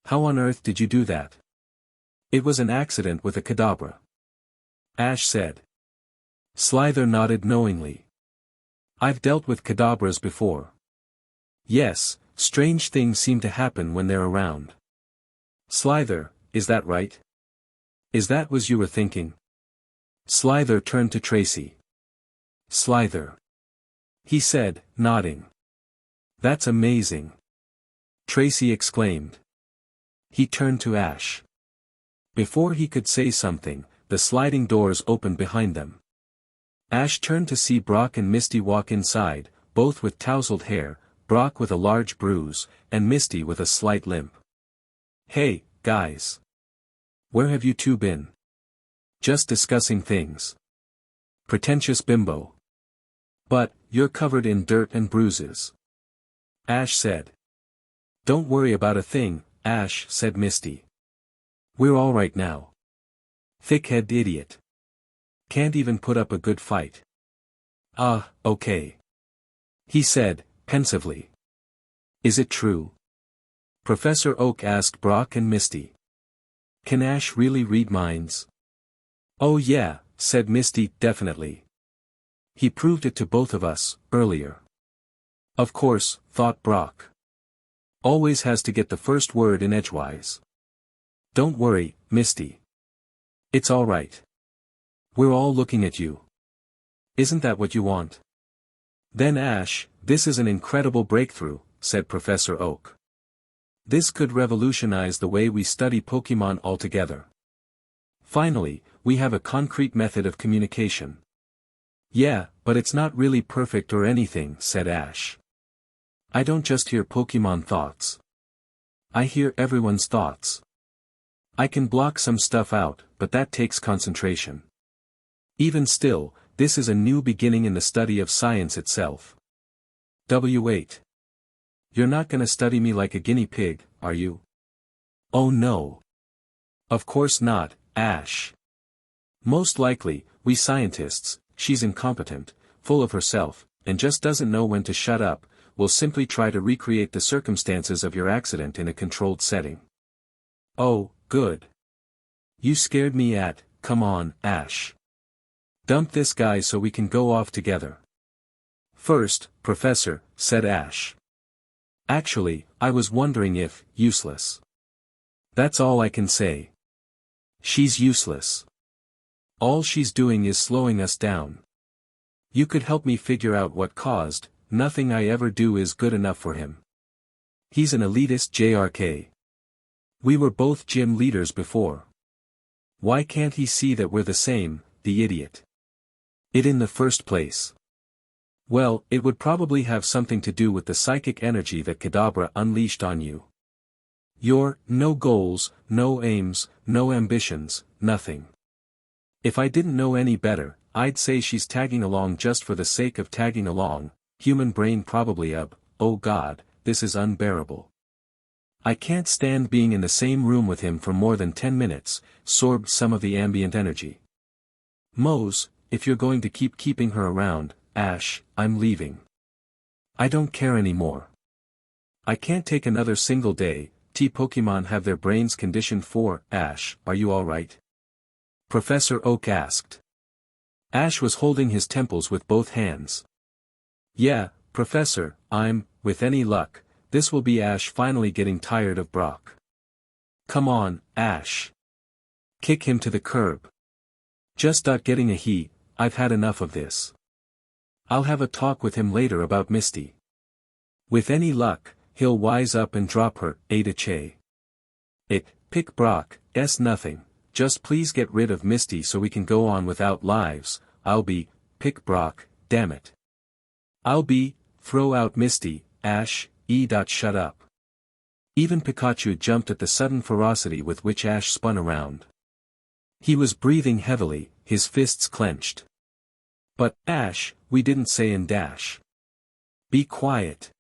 How on earth did you do that? It was an accident with a Kadabra. Ash said. Slither nodded knowingly. I've dealt with Kadabras before. Yes, strange things seem to happen when they're around. Slither, is that right? Is that what you were thinking? Slither turned to Tracy. Slither. He said, nodding. That's amazing. Tracy exclaimed. He turned to Ash. Before he could say something, the sliding doors opened behind them. Ash turned to see Brock and Misty walk inside, both with tousled hair, Brock with a large bruise, and Misty with a slight limp. Hey, guys. Where have you two been? Just discussing things. Pretentious bimbo. But, you're covered in dirt and bruises. Ash said. Don't worry about a thing, Ash, said Misty. We're all right now. Thick-head idiot. Can't even put up a good fight. Okay. He said, pensively. Is it true? Professor Oak asked Brock and Misty. Can Ash really read minds? Oh yeah, said Misty, definitely. He proved it to both of us, earlier. Of course, thought Brock. Always has to get the first word in edgewise. Don't worry, Misty. It's all right. We're all looking at you. Isn't that what you want? Then Ash, this is an incredible breakthrough, said Professor Oak. This could revolutionize the way we study Pokémon altogether. Finally, we have a concrete method of communication. Yeah, but it's not really perfect or anything, said Ash. I don't just hear Pokémon thoughts. I hear everyone's thoughts. I can block some stuff out, but that takes concentration. Even still, this is a new beginning in the study of science itself. W8. You're not gonna study me like a guinea pig, are you? Oh no. Of course not, Ash. Most likely, we scientists, she's incompetent, full of herself, and just doesn't know when to shut up, will simply try to recreate the circumstances of your accident in a controlled setting. Oh, good. You scared me come on, Ash. Dump this guy so we can go off together. First, Professor, said Ash. Actually, I was wondering if, useless. That's all I can say. She's useless. All she's doing is slowing us down. You could help me figure out what caused, nothing I ever do is good enough for him. He's an elitist JRK. We were both gym leaders before. Why can't he see that we're the same, the idiot? It in the first place. Well, it would probably have something to do with the psychic energy that Kadabra unleashed on you. You're, no goals, no aims, no ambitions, nothing. If I didn't know any better, I'd say she's tagging along just for the sake of tagging along, human brain probably oh god, this is unbearable. I can't stand being in the same room with him for more than 10 minutes, sorbed some of the ambient energy. Mose, if you're going to keeping her around, Ash, I'm leaving. I don't care anymore. I can't take another single day. Pokémon have their brains conditioned for, Ash, are you alright? Professor Oak asked. Ash was holding his temples with both hands. Yeah, Professor, with any luck, this will be Ash finally getting tired of Brock. Come on, Ash. Kick him to the curb. Just getting I've had enough of this. I'll have a talk with him later about Misty. With any luck, he'll wise up and drop her, Ada Che. Pick Brock, nothing, just please get rid of Misty so we can go on without lives, pick Brock, damn it. Throw out Misty, Ash, shut up. Even Pikachu jumped at the sudden ferocity with which Ash spun around. He was breathing heavily, his fists clenched. But, Ash, we didn't say in dash. Be quiet.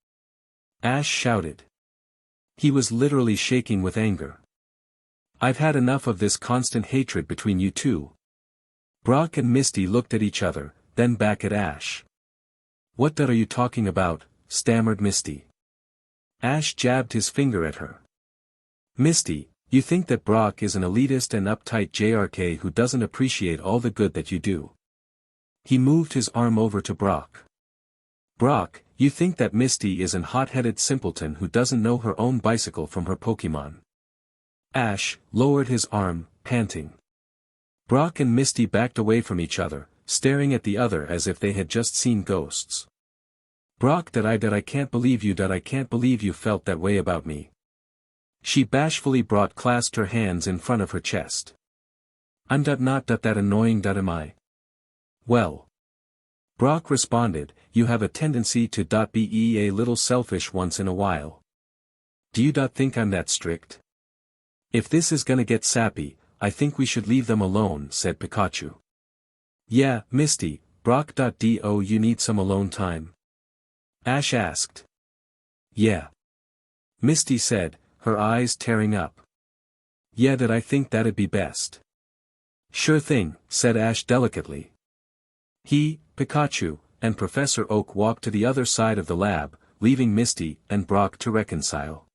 Ash shouted. He was literally shaking with anger. I've had enough of this constant hatred between you two. Brock and Misty looked at each other, then back at Ash. What are you talking about, stammered Misty. Ash jabbed his finger at her. Misty, you think that Brock is an elitist and uptight JRK who doesn't appreciate all the good that you do. He moved his arm over to Brock. Brock, you think that Misty is an hot-headed simpleton who doesn't know her own bicycle from her Pokémon. Ash lowered his arm, panting. Brock and Misty backed away from each other, staring at the other as if they had just seen ghosts. Brock, I can't believe you felt that way about me. She bashfully clasped her hands in front of her chest. I'm not that annoying, am I? Well. Brock responded, you have a tendency to be a little selfish once in a while. Do you think I'm that strict? If this is gonna get sappy, I think we should leave them alone, said Pikachu. Yeah, Misty, Brock. Do you need some alone time? Ash asked. Yeah. Misty said, her eyes tearing up. Yeah, I think that'd be best. Sure thing, said Ash delicately. He, Pikachu, and Professor Oak walked to the other side of the lab, leaving Misty and Brock to reconcile.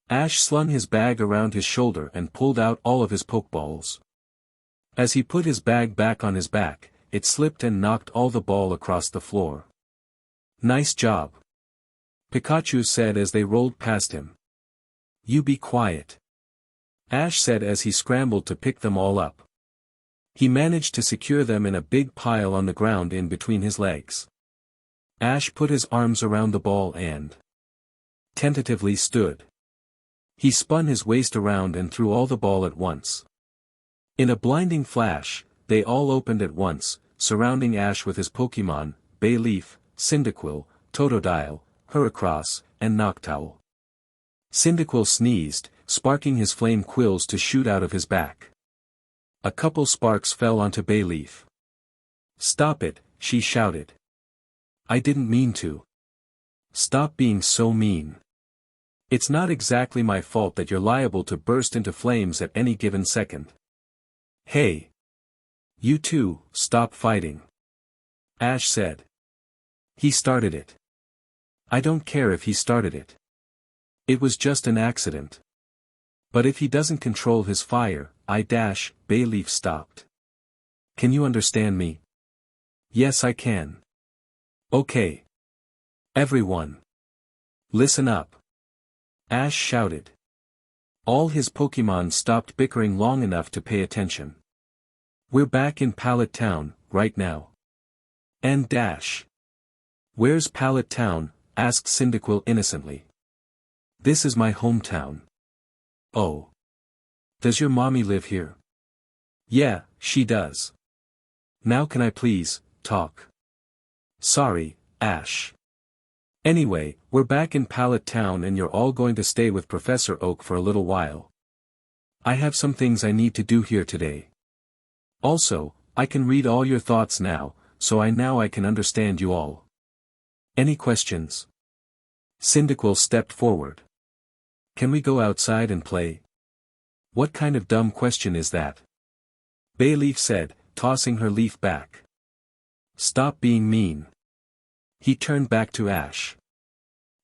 Ash slung his bag around his shoulder and pulled out all of his Pokeballs. As he put his bag back on his back, it slipped and knocked all the ball across the floor. Nice job. Pikachu said as they rolled past him. You be quiet. Ash said as he scrambled to pick them all up. He managed to secure them in a big pile on the ground in between his legs. Ash put his arms around the ball and tentatively stood. He spun his waist around and threw all the ball at once. In a blinding flash, they all opened at once, surrounding Ash with his Pokémon, Bayleaf, Cyndaquil, Totodile, Heracross, and Noctowl. Cyndaquil sneezed, sparking his flame quills to shoot out of his back. A couple sparks fell onto Bayleaf. Stop it, she shouted. I didn't mean to. Stop being so mean. It's not exactly my fault that you're liable to burst into flames at any given second. Hey. You two, stop fighting. Ash said. He started it. I don't care if he started it. It was just an accident. But if he doesn't control his fire, Bayleaf stopped. Can you understand me? Yes, I can. Okay. Everyone. Listen up. Ash shouted. All his Pokémon stopped bickering long enough to pay attention. We're back in Pallet Town, right now. And dash. Where's Pallet Town? Asked Cyndaquil innocently. This is my hometown. Oh. Does your mommy live here? Yeah, she does. Now can I please, talk? Sorry, Ash. Anyway, we're back in Pallet Town and you're all going to stay with Professor Oak for a little while. I have some things I need to do here today. Also, I can read all your thoughts now, so I can understand you all. Any questions? Cyndaquil stepped forward. Can we go outside and play? What kind of dumb question is that? Bayleaf said, tossing her leaf back. Stop being mean. He turned back to Ash.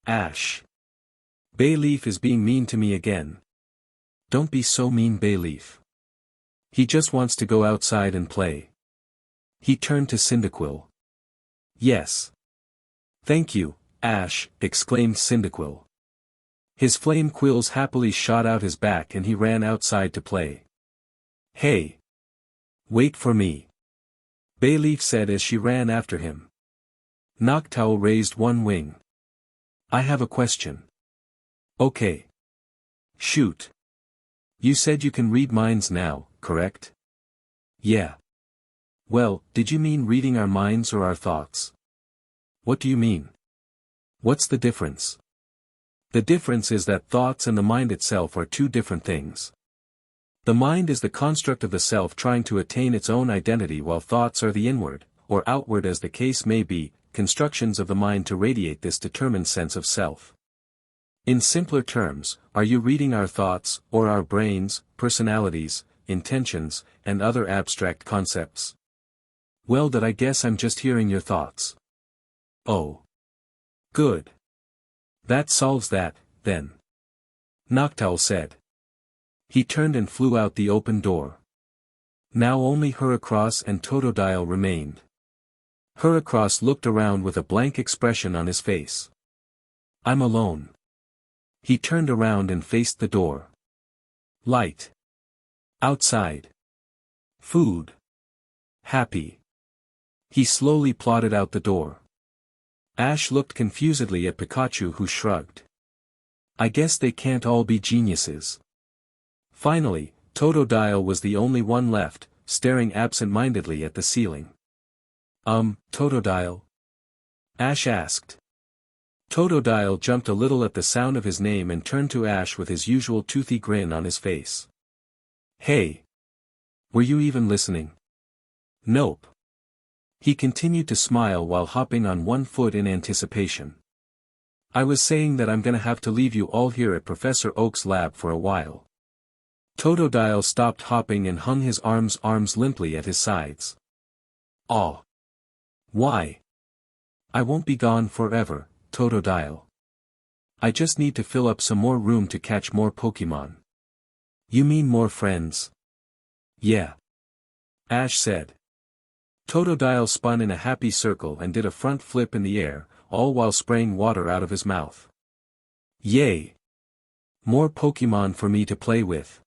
Ash. Bayleaf is being mean to me again. Don't be so mean, Bayleaf. He just wants to go outside and play. He turned to Cyndaquil. Yes. Thank you, Ash, exclaimed Cyndaquil. His flame quills happily shot out his back and he ran outside to play. Hey. Wait for me. Bayleaf said as she ran after him. Noctowl raised one wing. I have a question. Okay. Shoot. You said you can read minds now, correct? Yeah. Well, did you mean reading our minds or our thoughts? What do you mean? What's the difference? The difference is that thoughts and the mind itself are two different things. The mind is the construct of the self trying to attain its own identity while thoughts are the inward, or outward as the case may be, constructions of the mind to radiate this determined sense of self. In simpler terms, are you reading our thoughts, or our brains, personalities, intentions, and other abstract concepts? Well, I guess I'm just hearing your thoughts. Oh. Good. That solves that, then. Noctowl said. He turned and flew out the open door. Now only Heracross and Totodile remained. Heracross looked around with a blank expression on his face. I'm alone. He turned around and faced the door. Light. Outside. Food. Happy. He slowly plodded out the door. Ash looked confusedly at Pikachu, who shrugged. I guess they can't all be geniuses. Finally, Totodile was the only one left, staring absent-mindedly at the ceiling. Totodile? Ash asked. Totodile jumped a little at the sound of his name and turned to Ash with his usual toothy grin on his face. Hey! Were you even listening? Nope. He continued to smile while hopping on one foot in anticipation. I was saying that I'm gonna have to leave you all here at Professor Oak's lab for a while. Totodile stopped hopping and hung his arms limply at his sides. Aw. Why? I won't be gone forever, Totodile. I just need to fill up some more room to catch more Pokémon. You mean more friends? Yeah. Ash said. Totodile spun in a happy circle and did a front flip in the air, all while spraying water out of his mouth. Yay! More Pokémon for me to play with.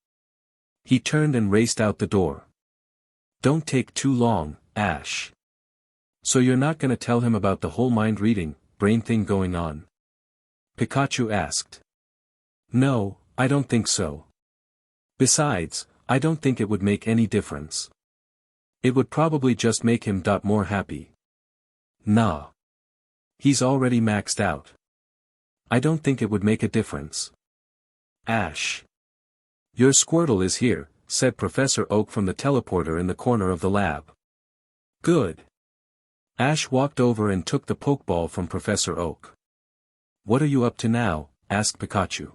He turned and raced out the door. Don't take too long, Ash. So you're not gonna tell him about the whole mind-reading, brain thing going on? Pikachu asked. No, I don't think so. Besides, I don't think it would make any difference. It would probably just make him more happy. Nah. He's already maxed out. I don't think it would make a difference. Ash. Your Squirtle is here, said Professor Oak from the teleporter in the corner of the lab. Good. Ash walked over and took the Pokeball from Professor Oak. What are you up to now? Asked Pikachu.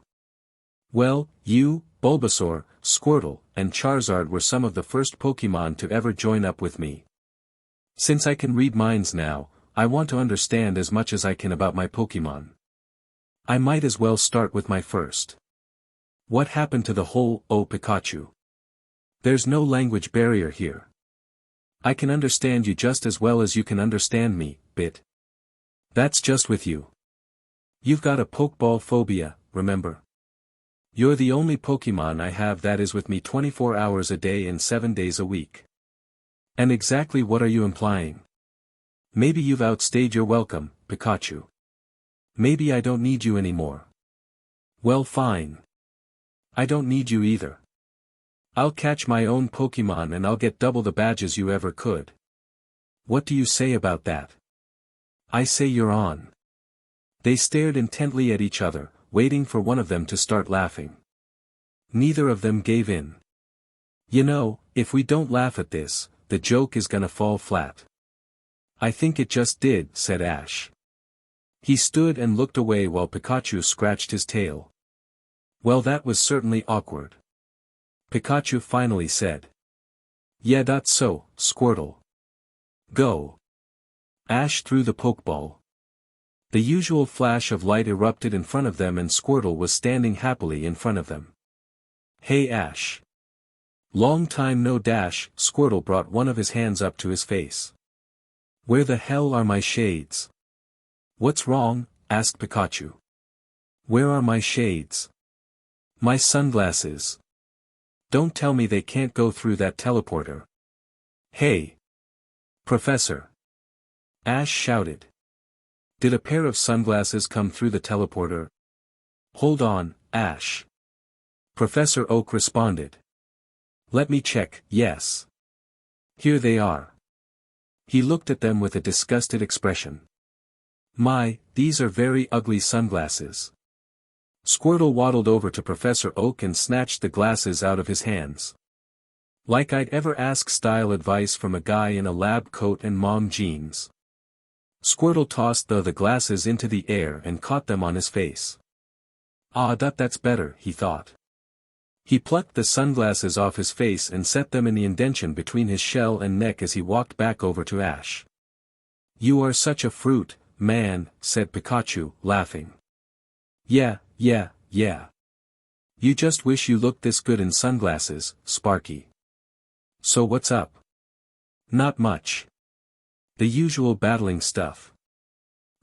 Well, you, Bulbasaur, Squirtle, and Charizard were some of the first Pokémon to ever join up with me. Since I can read minds now, I want to understand as much as I can about my Pokémon. I might as well start with my first. What happened to the whole, oh Pikachu? There's no language barrier here. I can understand you just as well as you can understand me, Bit. That's just with you. You've got a Pokeball phobia, remember? You're the only Pokemon I have that is with me 24 hours a day and 7 days a week. And exactly what are you implying? Maybe you've outstayed your welcome, Pikachu. Maybe I don't need you anymore. Well, fine. I don't need you either. I'll catch my own Pokemon and I'll get double the badges you ever could. What do you say about that? I say you're on. They stared intently at each other, waiting for one of them to start laughing. Neither of them gave in. You know, if we don't laugh at this, the joke is gonna fall flat. I think it just did, said Ash. He stood and looked away while Pikachu scratched his tail. Well, that was certainly awkward. Pikachu finally said. Yeah, that's so, Squirtle. Go. Ash threw the Pokeball. The usual flash of light erupted in front of them and Squirtle was standing happily in front of them. Hey Ash. Long time no dash, Squirtle brought one of his hands up to his face. Where the hell are my shades? What's wrong? Asked Pikachu. Where are my shades? My sunglasses. Don't tell me they can't go through that teleporter. Hey! Professor! Ash shouted. Did a pair of sunglasses come through the teleporter? Hold on, Ash. Professor Oak responded. Let me check, yes. Here they are. He looked at them with a disgusted expression. My, these are very ugly sunglasses. Squirtle waddled over to Professor Oak and snatched the glasses out of his hands. Like I'd ever ask style advice from a guy in a lab coat and mom jeans. Squirtle tossed the glasses into the air and caught them on his face. Ah, that's better, he thought. He plucked the sunglasses off his face and set them in the indentation between his shell and neck as he walked back over to Ash. You are such a fruit, man, said Pikachu, laughing. Yeah. You just wish you looked this good in sunglasses, Sparky. So what's up? Not much. The usual battling stuff.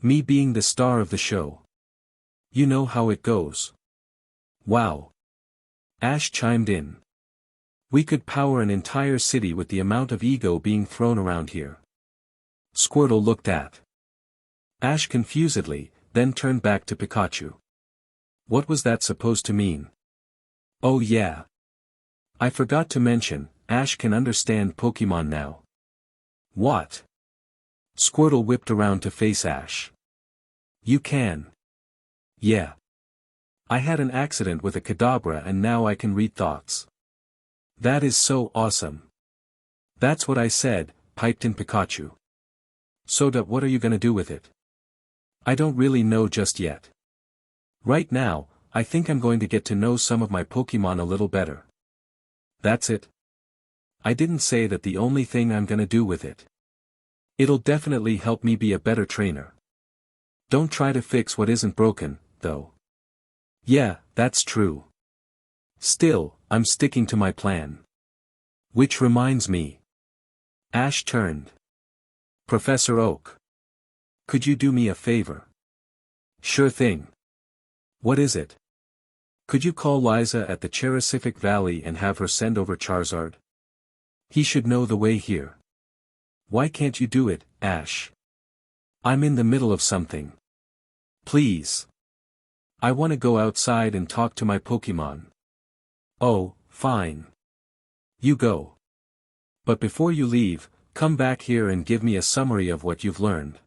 Me being the star of the show. You know how it goes. Wow. Ash chimed in. We could power an entire city with the amount of ego being thrown around here. Squirtle looked at Ash confusedly, then turned back to Pikachu. What was that supposed to mean? Oh yeah. I forgot to mention, Ash can understand Pokémon now. What? Squirtle whipped around to face Ash. You can. Yeah. I had an accident with a Kadabra and now I can read thoughts. That is so awesome. That's what I said, piped in Pikachu. So what are you gonna do with it? I don't really know just yet. Right now, I think I'm going to get to know some of my Pokémon a little better. That's it. I didn't say that the only thing I'm gonna do with it. It'll definitely help me be a better trainer. Don't try to fix what isn't broken, though. Yeah, that's true. Still, I'm sticking to my plan. Which reminds me. Ash turned. Professor Oak. Could you do me a favor? Sure thing. What is it? Could you call Liza at the Charizard Valley and have her send over Charizard? He should know the way here. Why can't you do it, Ash? I'm in the middle of something. Please. I want to go outside and talk to my Pokémon. Oh, fine. You go. But before you leave, come back here and give me a summary of what you've learned.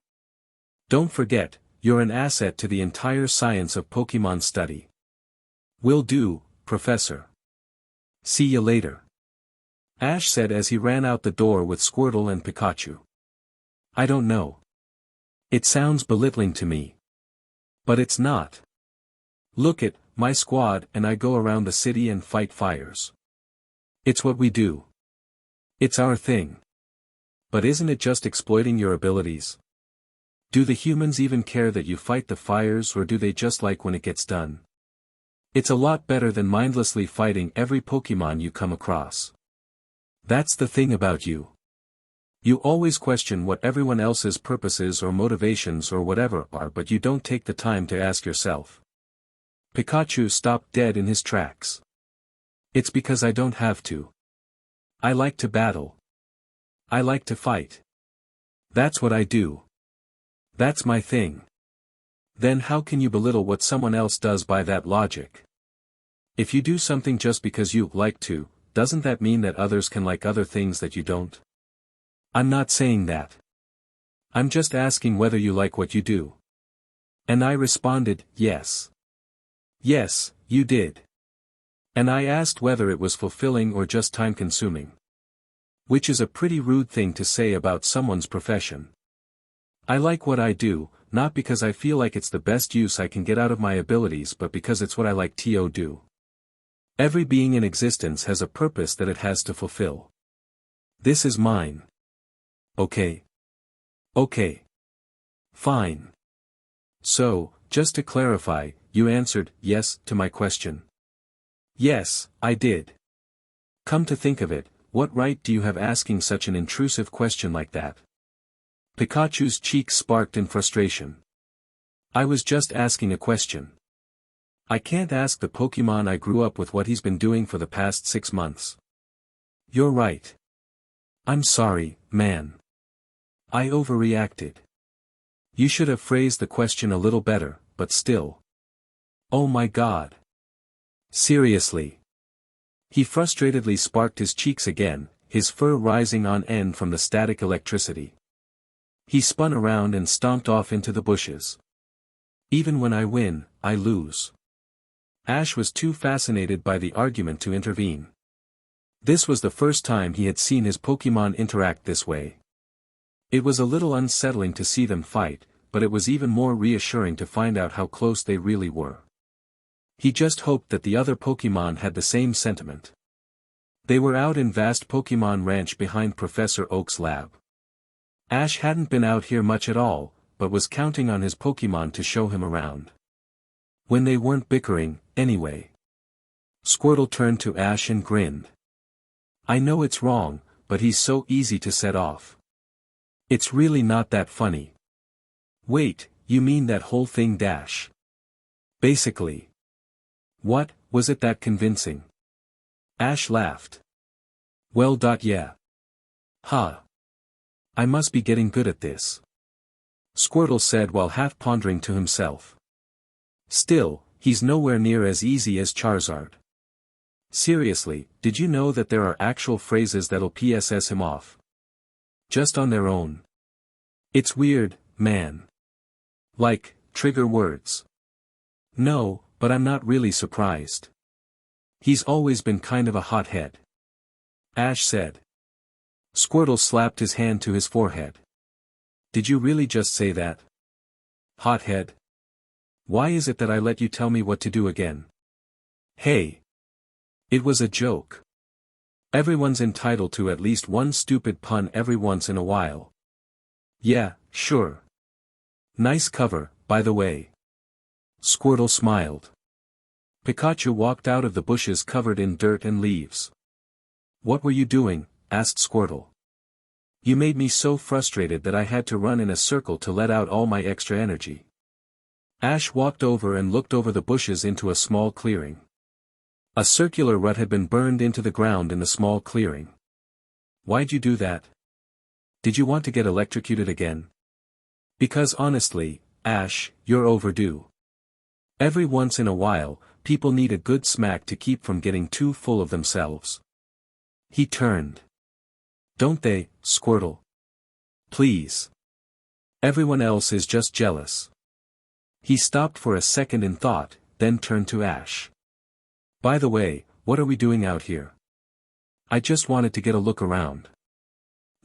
Don't forget, you're an asset to the entire science of Pokémon study. Will do, Professor. See you later. Ash said as he ran out the door with Squirtle and Pikachu. I don't know. It sounds belittling to me. But it's not. Look it, my squad and I go around the city and fight fires. It's what we do. It's our thing. But isn't it just exploiting your abilities? Do the humans even care that you fight the fires or do they just like when it gets done? It's a lot better than mindlessly fighting every Pokémon you come across. That's the thing about you. You always question what everyone else's purposes or motivations or whatever are, but you don't take the time to ask yourself. Pikachu stopped dead in his tracks. It's because I don't have to. I like to battle. I like to fight. That's what I do. That's my thing. Then how can you belittle what someone else does by that logic? If you do something just because you like to, doesn't that mean that others can like other things that you don't? I'm not saying that. I'm just asking whether you like what you do. And I responded, yes. Yes, you did. And I asked whether it was fulfilling or just time-consuming. Which is a pretty rude thing to say about someone's profession. I like what I do, not because I feel like it's the best use I can get out of my abilities, but because it's what I like to do. Every being in existence has a purpose that it has to fulfill. This is mine. Okay. Okay. Fine. So, just to clarify, you answered yes to my question. Yes, I did. Come to think of it, what right do you have asking such an intrusive question like that? Pikachu's cheeks sparked in frustration. I was just asking a question. I can't ask the Pokémon I grew up with what he's been doing for the past 6 months. You're right. I'm sorry, man. I overreacted. You should have phrased the question a little better, but still. Oh my God. Seriously. He frustratedly sparked his cheeks again, his fur rising on end from the static electricity. He spun around and stomped off into the bushes. Even when I win, I lose. Ash was too fascinated by the argument to intervene. This was the first time he had seen his Pokémon interact this way. It was a little unsettling to see them fight, but it was even more reassuring to find out how close they really were. He just hoped that the other Pokémon had the same sentiment. They were out in vast Pokémon Ranch behind Professor Oak's lab. Ash hadn't been out here much at all, but was counting on his Pokémon to show him around. When they weren't bickering, anyway. Squirtle turned to Ash and grinned. I know it's wrong, but he's so easy to set off. It's really not that funny. Wait, you mean that whole thing dash? Basically. What, was it that convincing? Ash laughed. Well, yeah. Huh. I must be getting good at this. Squirtle said while half pondering to himself. Still, he's nowhere near as easy as Charizard. Seriously, did you know that there are actual phrases that'll PSS him off? Just on their own. It's weird, man. Like, trigger words. No, but I'm not really surprised. He's always been kind of a hothead. Ash said. Squirtle slapped his hand to his forehead. Did you really just say that? Hothead. Why is it that I let you tell me what to do again? Hey. It was a joke. Everyone's entitled to at least one stupid pun every once in a while. Yeah, sure. Nice cover, by the way. Squirtle smiled. Pikachu walked out of the bushes covered in dirt and leaves. What were you doing? Asked Squirtle. You made me so frustrated that I had to run in a circle to let out all my extra energy. Ash walked over and looked over the bushes into a small clearing. A circular rut had been burned into the ground in the small clearing. Why'd you do that? Did you want to get electrocuted again? Because honestly, Ash, you're overdue. Every once in a while, people need a good smack to keep from getting too full of themselves. He turned. Don't they, Squirtle? Please. Everyone else is just jealous. He stopped for a second in thought, then turned to Ash. By the way, what are we doing out here? I just wanted to get a look around.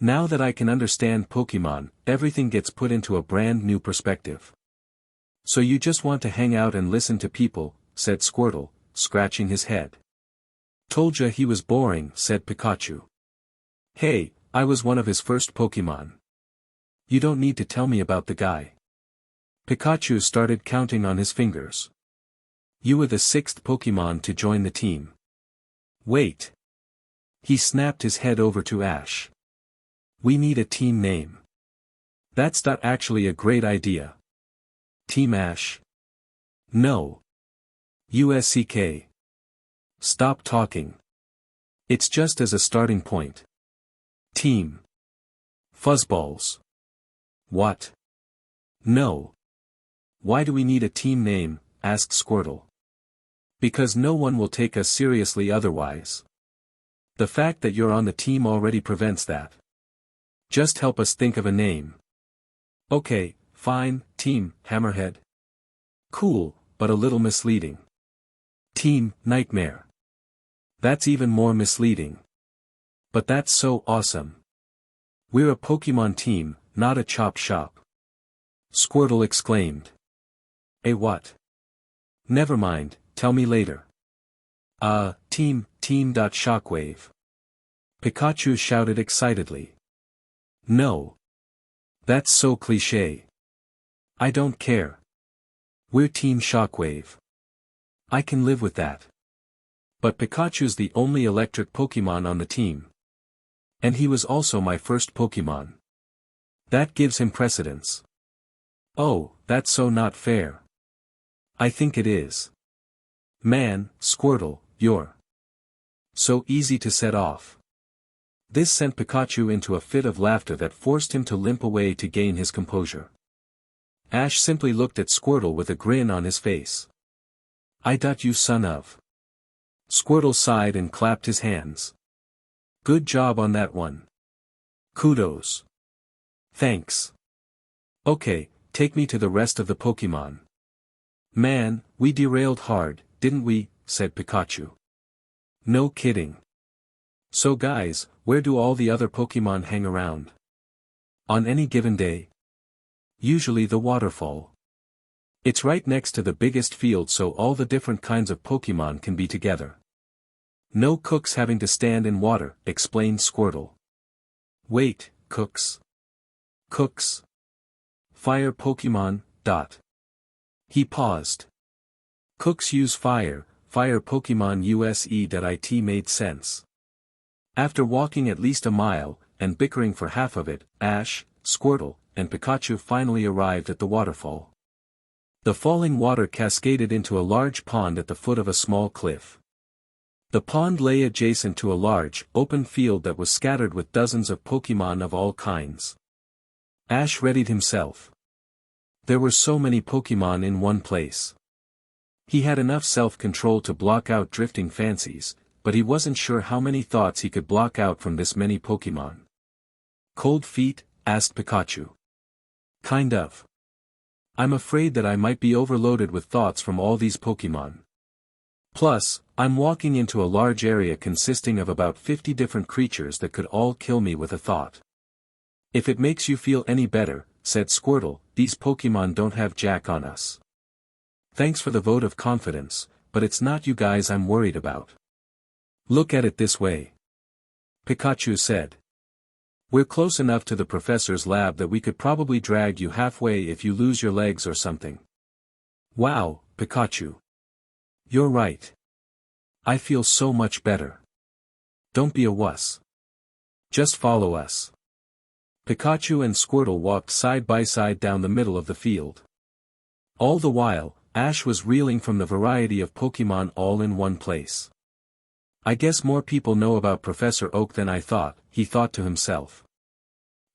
Now that I can understand Pokémon, everything gets put into a brand new perspective. So you just want to hang out and listen to people, said Squirtle, scratching his head. Told ya he was boring, said Pikachu. Hey, I was one of his first Pokémon. You don't need to tell me about the guy. Pikachu started counting on his fingers. You were the sixth Pokémon to join the team. Wait. He snapped his head over to Ash. We need a team name. That's not actually a great idea. Team Ash? No. USCK. Stop talking. It's just as a starting point. Team. Fuzzballs. What? No. Why do we need a team name? Asked Squirtle. Because no one will take us seriously otherwise. The fact that you're on the team already prevents that. Just help us think of a name. Okay, fine, Team Hammerhead. Cool, but a little misleading. Team Nightmare. That's even more misleading. But that's so awesome. We're a Pokémon team, not a chop shop. Squirtle exclaimed. A what? Never mind, tell me later. Team Shockwave. Pikachu shouted excitedly. No. That's so cliché. I don't care. We're Team Shockwave. I can live with that. But Pikachu's the only electric Pokémon on the team. And he was also my first Pokémon. That gives him precedence. Oh, that's so not fair. I think it is. Man, Squirtle, you're so easy to set off. This sent Pikachu into a fit of laughter that forced him to limp away to gain his composure. Ash simply looked at Squirtle with a grin on his face. You son of. Squirtle sighed and clapped his hands. Good job on that one. Kudos. Thanks. Okay, take me to the rest of the Pokémon. Man, we derailed hard, didn't we? Said Pikachu. No kidding. So guys, where do all the other Pokémon hang around? On any given day? Usually the waterfall. It's right next to the biggest field so all the different kinds of Pokémon can be together. No cooks having to stand in water, explained Squirtle. Wait, cooks? Cooks? Fire Pokémon, ... He paused. Cooks use fire Pokémon it made sense. After walking at least a mile, and bickering for half of it, Ash, Squirtle, and Pikachu finally arrived at the waterfall. The falling water cascaded into a large pond at the foot of a small cliff. The pond lay adjacent to a large, open field that was scattered with dozens of Pokémon of all kinds. Ash readied himself. There were so many Pokémon in one place. He had enough self-control to block out drifting fancies, but he wasn't sure how many thoughts he could block out from this many Pokémon. Cold feet? Asked Pikachu. Kind of. I'm afraid that I might be overloaded with thoughts from all these Pokémon. Plus, I'm walking into a large area consisting of about 50 different creatures that could all kill me with a thought. If it makes you feel any better, said Squirtle, these Pokémon don't have jack on us. Thanks for the vote of confidence, but it's not you guys I'm worried about. Look at it this way. Pikachu said. We're close enough to the professor's lab that we could probably drag you halfway if you lose your legs or something. Wow, Pikachu. You're right. I feel so much better. Don't be a wuss. Just follow us. Pikachu and Squirtle walked side by side down the middle of the field. All the while, Ash was reeling from the variety of Pokémon all in one place. I guess more people know about Professor Oak than I thought, he thought to himself.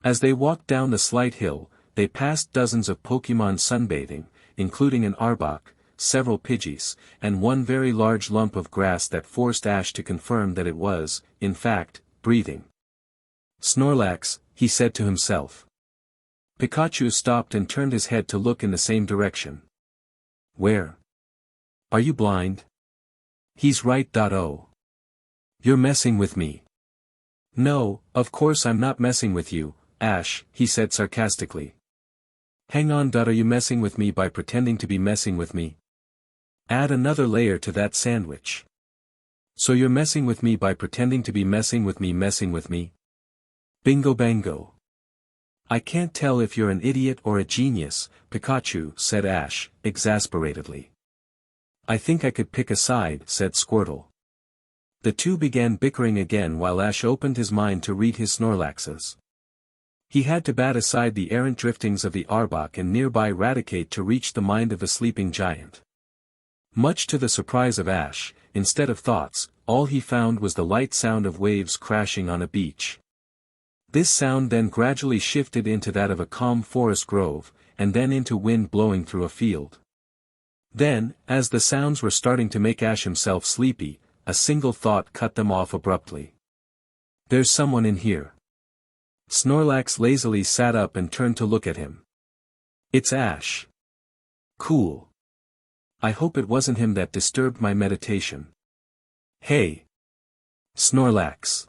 As they walked down the slight hill, they passed dozens of Pokémon sunbathing, including an Arbok, several Pidgeys, and one very large lump of grass that forced Ash to confirm that it was, in fact, breathing. Snorlax, he said to himself. Pikachu stopped and turned his head to look in the same direction. Where? Are you blind? He's right. Oh. You're messing with me. No, of course I'm not messing with you, Ash, he said sarcastically. Hang on. Are you messing with me by pretending to be messing with me? Add another layer to that sandwich. So you're messing with me by pretending to be messing with me? Bingo bango. I can't tell if you're an idiot or a genius, Pikachu, said Ash, exasperatedly. I think I could pick a side, said Squirtle. The two began bickering again while Ash opened his mind to read his Snorlaxes. He had to bat aside the errant driftings of the Arbok and nearby Raticate to reach the mind of the sleeping giant. Much to the surprise of Ash, instead of thoughts, all he found was the light sound of waves crashing on a beach. This sound then gradually shifted into that of a calm forest grove, and then into wind blowing through a field. Then, as the sounds were starting to make Ash himself sleepy, a single thought cut them off abruptly. There's someone in here. Snorlax lazily sat up and turned to look at him. It's Ash. Cool. I hope it wasn't him that disturbed my meditation. Hey. Snorlax.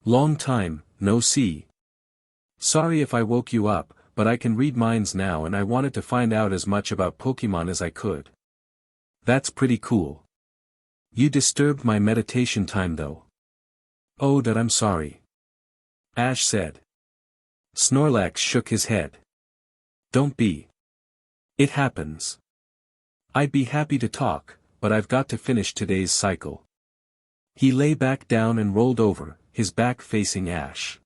Long time, no see. Sorry if I woke you up, but I can read minds now and I wanted to find out as much about Pokémon as I could. That's pretty cool. You disturbed my meditation time though. Oh, that I'm sorry. Ash said. Snorlax shook his head. Don't be. It happens. I'd be happy to talk, but I've got to finish today's cycle. He lay back down and rolled over, his back facing Ash.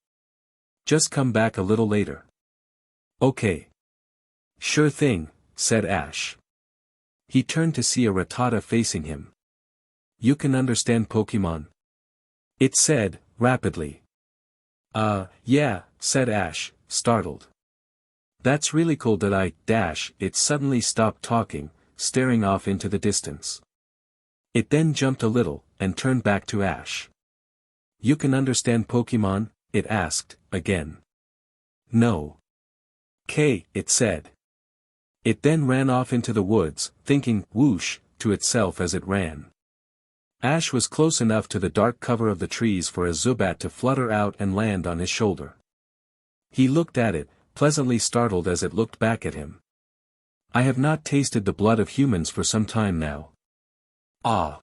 Just come back a little later. Okay. Sure thing, said Ash. He turned to see a Rattata facing him. You can understand Pokémon? It said, rapidly. Yeah, said Ash, startled. That's really cool that it suddenly stopped talking, staring off into the distance. It then jumped a little, and turned back to Ash. You can understand Pokémon? It asked, again. No. K, it said. It then ran off into the woods, thinking, whoosh, to itself as it ran. Ash was close enough to the dark cover of the trees for a Zubat to flutter out and land on his shoulder. He looked at it, pleasantly startled as it looked back at him. I have not tasted the blood of humans for some time now. Ah!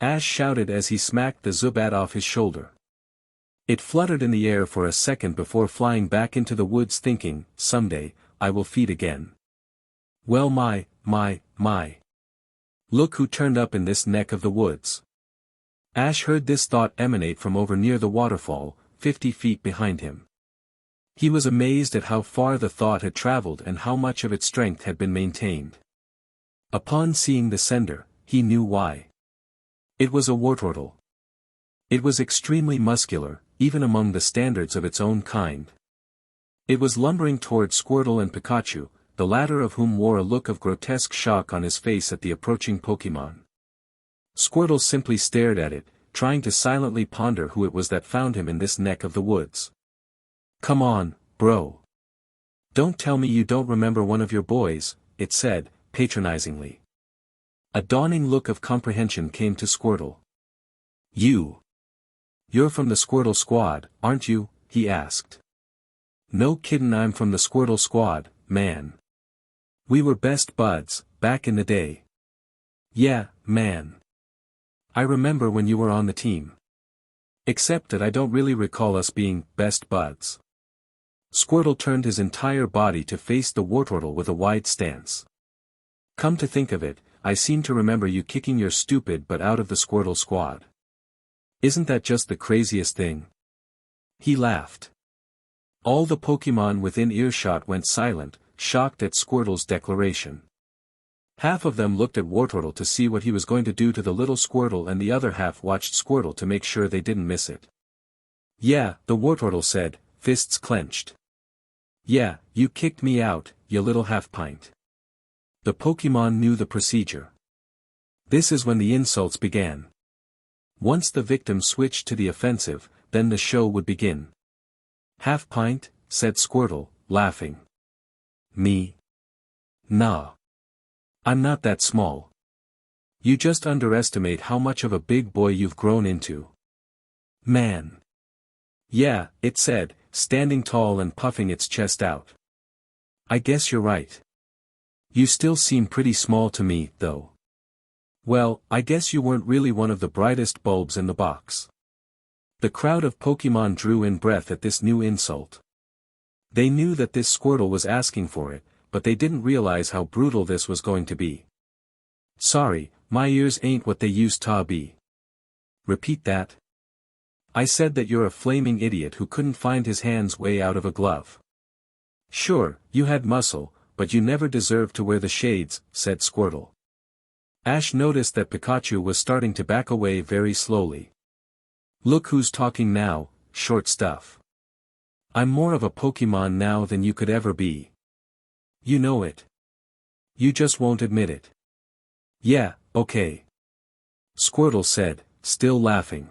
Ash shouted as he smacked the Zubat off his shoulder. It fluttered in the air for a second before flying back into the woods thinking, someday, I will feed again. Well my. Look who turned up in this neck of the woods. Ash heard this thought emanate from over near the waterfall, 50 feet behind him. He was amazed at how far the thought had traveled and how much of its strength had been maintained. Upon seeing the sender, he knew why. It was a Wartortle. It was extremely muscular, even among the standards of its own kind. It was lumbering toward Squirtle and Pikachu, the latter of whom wore a look of grotesque shock on his face at the approaching Pokémon. Squirtle simply stared at it, trying to silently ponder who it was that found him in this neck of the woods. Come on, bro. Don't tell me you don't remember one of your boys, it said, patronizingly. A dawning look of comprehension came to Squirtle. You're from the Squirtle Squad, aren't you? He asked. No kiddin', I'm from the Squirtle Squad, man. We were best buds, back in the day. Yeah, man. I remember when you were on the team. Except that I don't really recall us being best buds. Squirtle turned his entire body to face the Wartortle with a wide stance. Come to think of it, I seem to remember you kicking your stupid butt out of the Squirtle Squad. Isn't that just the craziest thing? He laughed. All the Pokémon within earshot went silent, shocked at Squirtle's declaration. Half of them looked at Wartortle to see what he was going to do to the little Squirtle and the other half watched Squirtle to make sure they didn't miss it. Yeah, the Wartortle said, fists clenched. Yeah, you kicked me out, you little half-pint. The Pokémon knew the procedure. This is when the insults began. Once the victim switched to the offensive, then the show would begin. Half-pint, said Squirtle, laughing. Me? Nah. I'm not that small. You just underestimate how much of a big boy you've grown into. Man. Yeah, it said, standing tall and puffing its chest out. I guess you're right. You still seem pretty small to me, though. Well, I guess you weren't really one of the brightest bulbs in the box. The crowd of Pokémon drew in breath at this new insult. They knew that this Squirtle was asking for it, but they didn't realize how brutal this was going to be. Sorry, my ears ain't what they used to be. Repeat that. I said that you're a flaming idiot who couldn't find his hands way out of a glove. Sure, you had muscle, but you never deserved to wear the shades, said Squirtle. Ash noticed that Pikachu was starting to back away very slowly. Look who's talking now, short stuff. I'm more of a Pokémon now than you could ever be. You know it. You just won't admit it. Yeah, okay. Squirtle said, still laughing.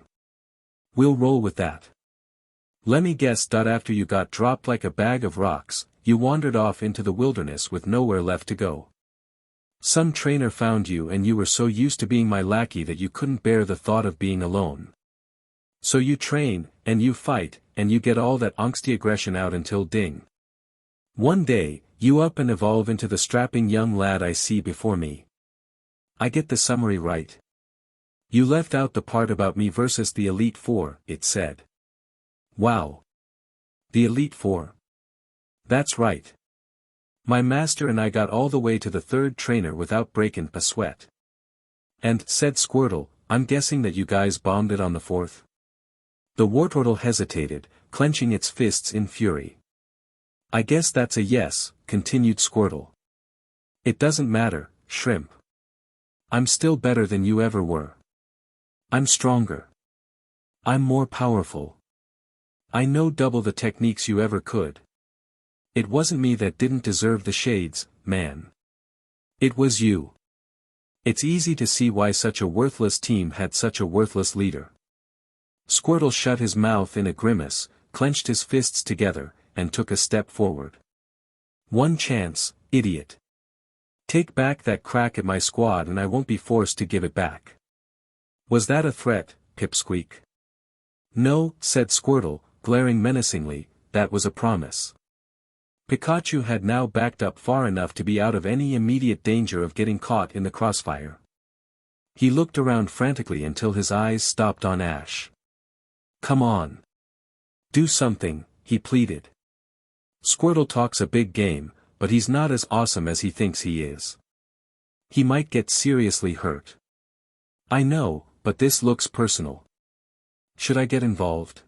We'll roll with that. Let me guess. After you got dropped like a bag of rocks, you wandered off into the wilderness with nowhere left to go. Some trainer found you and you were so used to being my lackey that you couldn't bear the thought of being alone. So you train, and you fight, and you get all that angsty aggression out until ding. One day, you up and evolve into the strapping young lad I see before me. I get the summary right. You left out the part about me versus the Elite Four, it said. Wow. The Elite Four. That's right. My master and I got all the way to the third trainer without breaking a sweat. And, said Squirtle, I'm guessing that you guys bombed it on the fourth? The Wartortle hesitated, clenching its fists in fury. I guess that's a yes, continued Squirtle. It doesn't matter, Shrimp. I'm still better than you ever were. I'm stronger. I'm more powerful. I know double the techniques you ever could. It wasn't me that didn't deserve the shades, man. It was you. It's easy to see why such a worthless team had such a worthless leader. Squirtle shut his mouth in a grimace, clenched his fists together, and took a step forward. One chance, idiot. Take back that crack at my squad and I won't be forced to give it back. Was that a threat, Pipsqueak? No, said Squirtle, glaring menacingly, that was a promise. Pikachu had now backed up far enough to be out of any immediate danger of getting caught in the crossfire. He looked around frantically until his eyes stopped on Ash. Come on. Do something, he pleaded. Squirtle talks a big game, but he's not as awesome as he thinks he is. He might get seriously hurt. I know, but this looks personal. Should I get involved?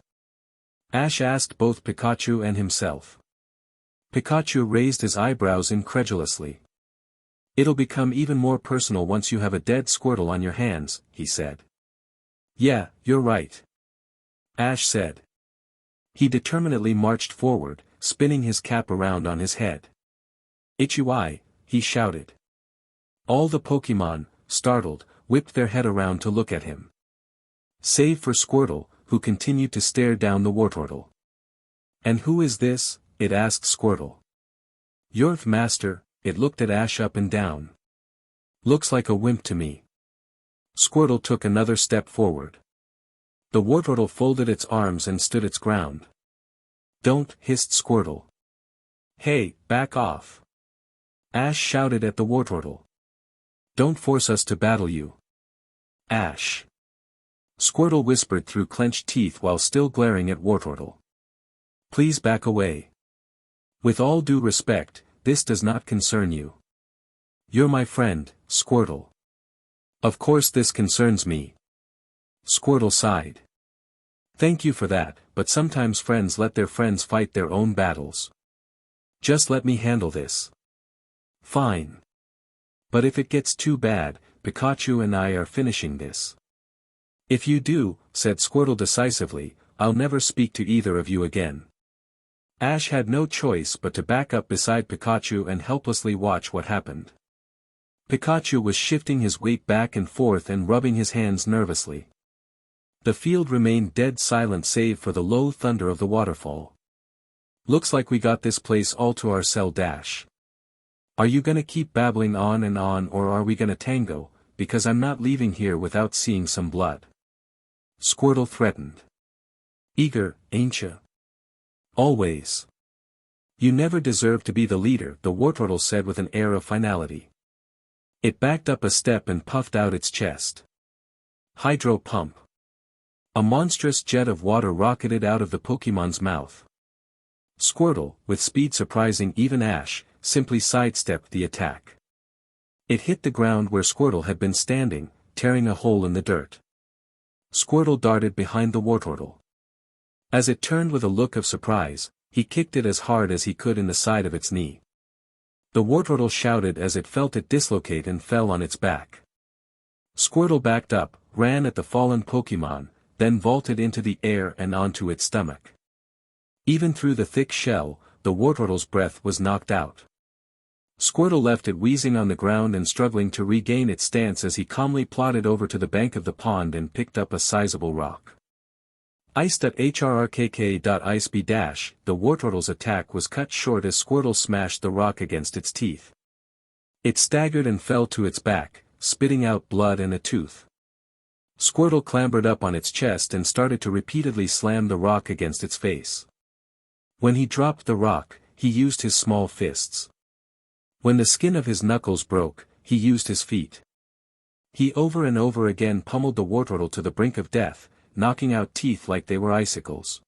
Ash asked both Pikachu and himself. Pikachu raised his eyebrows incredulously. It'll become even more personal once you have a dead Squirtle on your hands, he said. Yeah, you're right. Ash said. He determinedly marched forward, spinning his cap around on his head. Itchy, he shouted. All the Pokémon, startled, whipped their head around to look at him. Save for Squirtle, who continued to stare down the Wartortle. And who is this? It asked Squirtle. Your master, it looked at Ash up and down. Looks like a wimp to me. Squirtle took another step forward. The Wartortle folded its arms and stood its ground. Don't, hissed Squirtle. Hey, back off. Ash shouted at the Wartortle. Don't force us to battle you. Ash. Squirtle whispered through clenched teeth while still glaring at Wartortle. Please back away. With all due respect, this does not concern you. You're my friend, Squirtle. Of course this concerns me. Squirtle sighed. Thank you for that, but sometimes friends let their friends fight their own battles. Just let me handle this. Fine. But if it gets too bad, Pikachu and I are finishing this. If you do, said Squirtle decisively, I'll never speak to either of you again. Ash had no choice but to back up beside Pikachu and helplessly watch what happened. Pikachu was shifting his weight back and forth and rubbing his hands nervously. The field remained dead silent save for the low thunder of the waterfall. Looks like we got this place all to ourselves dash. Are you gonna keep babbling on or are we gonna tango, because I'm not leaving here without seeing some blood. Squirtle threatened. Eager, ain't ya? Always. You never deserved to be the leader, the Wartortle said with an air of finality. It backed up a step and puffed out its chest. Hydro pump. A monstrous jet of water rocketed out of the Pokémon's mouth. Squirtle, with speed surprising even Ash, simply sidestepped the attack. It hit the ground where Squirtle had been standing, tearing a hole in the dirt. Squirtle darted behind the Wartortle. As it turned with a look of surprise, he kicked it as hard as he could in the side of its knee. The Wartortle shouted as it felt it dislocate and fell on its back. Squirtle backed up, ran at the fallen Pokémon, then vaulted into the air and onto its stomach. Even through the thick shell, the Wartortle's breath was knocked out. Squirtle left it wheezing on the ground and struggling to regain its stance as he calmly plodded over to the bank of the pond and picked up a sizable rock. Ice.hrrkk.iceb- the Wartortle's attack was cut short as Squirtle smashed the rock against its teeth. It staggered and fell to its back, spitting out blood and a tooth. Squirtle clambered up on its chest and started to repeatedly slam the rock against its face. When he dropped the rock, he used his small fists. When the skin of his knuckles broke, he used his feet. He over and over again pummeled the Wartortle to the brink of death, knocking out teeth like they were icicles.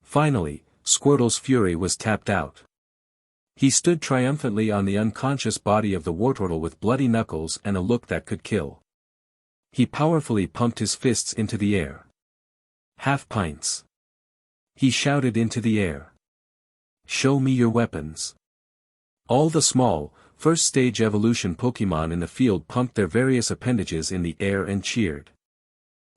Finally, Squirtle's fury was tapped out. He stood triumphantly on the unconscious body of the Wartortle with bloody knuckles and a look that could kill. He powerfully pumped his fists into the air. "Half pints!" he shouted into the air. "Show me your weapons." All the small, first-stage evolution Pokémon in the field pumped their various appendages in the air and cheered.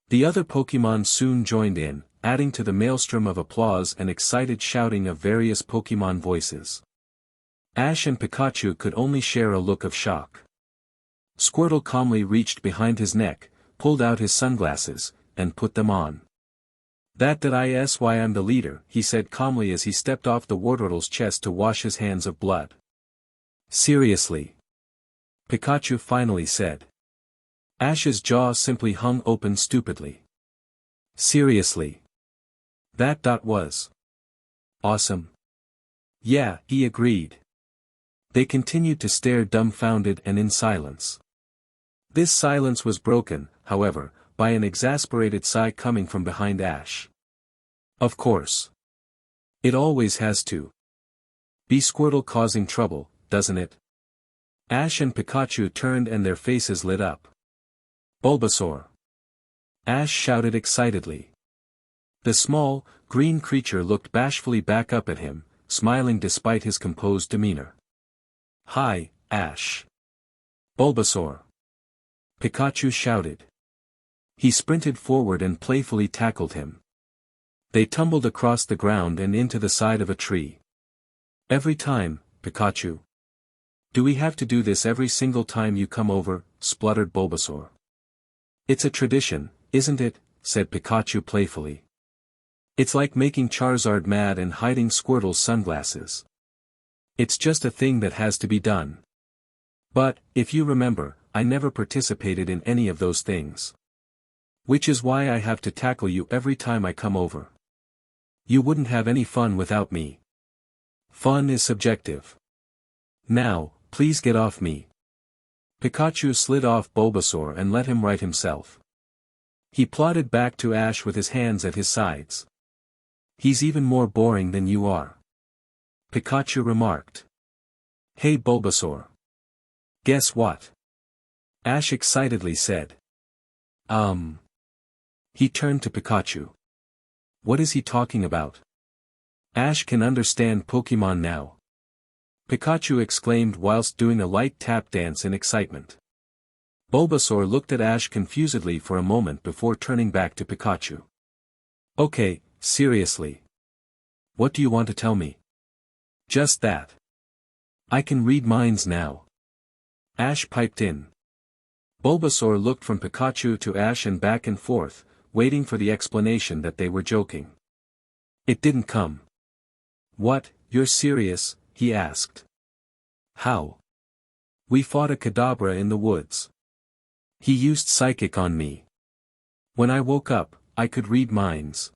The other Pokémon soon joined in, adding to the maelstrom of applause and excited shouting of various Pokémon voices. Ash and Pikachu could only share a look of shock. Squirtle calmly reached behind his neck, pulled out his sunglasses, and put them on. That is why I'm the leader," he said calmly as he stepped off the Wartortle's chest to wash his hands of blood. "Seriously?" Pikachu finally said. Ash's jaw simply hung open stupidly. "Seriously? That was awesome." "Yeah," he agreed. They continued to stare dumbfounded and in silence. This silence was broken, however, by an exasperated sigh coming from behind Ash. "Of course. It always has to be Squirtle causing trouble, doesn't it?" Ash and Pikachu turned and their faces lit up. "Bulbasaur!" Ash shouted excitedly. The small, green creature looked bashfully back up at him, smiling despite his composed demeanor. "Hi, Ash." "Bulbasaur!" Pikachu shouted. He sprinted forward and playfully tackled him. They tumbled across the ground and into the side of a tree. "Every time, Pikachu. Do we have to do this every single time you come over?" spluttered Bulbasaur. "It's a tradition, isn't it?" said Pikachu playfully. "It's like making Charizard mad and hiding Squirtle's sunglasses. It's just a thing that has to be done. But, if you remember, I never participated in any of those things. Which is why I have to tackle you every time I come over. You wouldn't have any fun without me. Fun is subjective. Now, please get off me." Pikachu slid off Bulbasaur and let him right himself. He plodded back to Ash with his hands at his sides. "He's even more boring than you are," Pikachu remarked. "Hey Bulbasaur. Guess what?" Ash excitedly said. He turned to Pikachu. "What is he talking about?" Ash can understand Pokémon now, Pikachu exclaimed whilst doing a light tap dance in excitement. Bulbasaur looked at Ash confusedly for a moment before turning back to Pikachu. "Okay, seriously. What do you want to tell me?" "Just that. I can read minds now." Ash piped in. Bulbasaur looked from Pikachu to Ash and back and forth, waiting for the explanation that they were joking. It didn't come. "What, you're serious?" he asked. "How?" "We fought a Kadabra in the woods. He used psychic on me. When I woke up, I could read minds.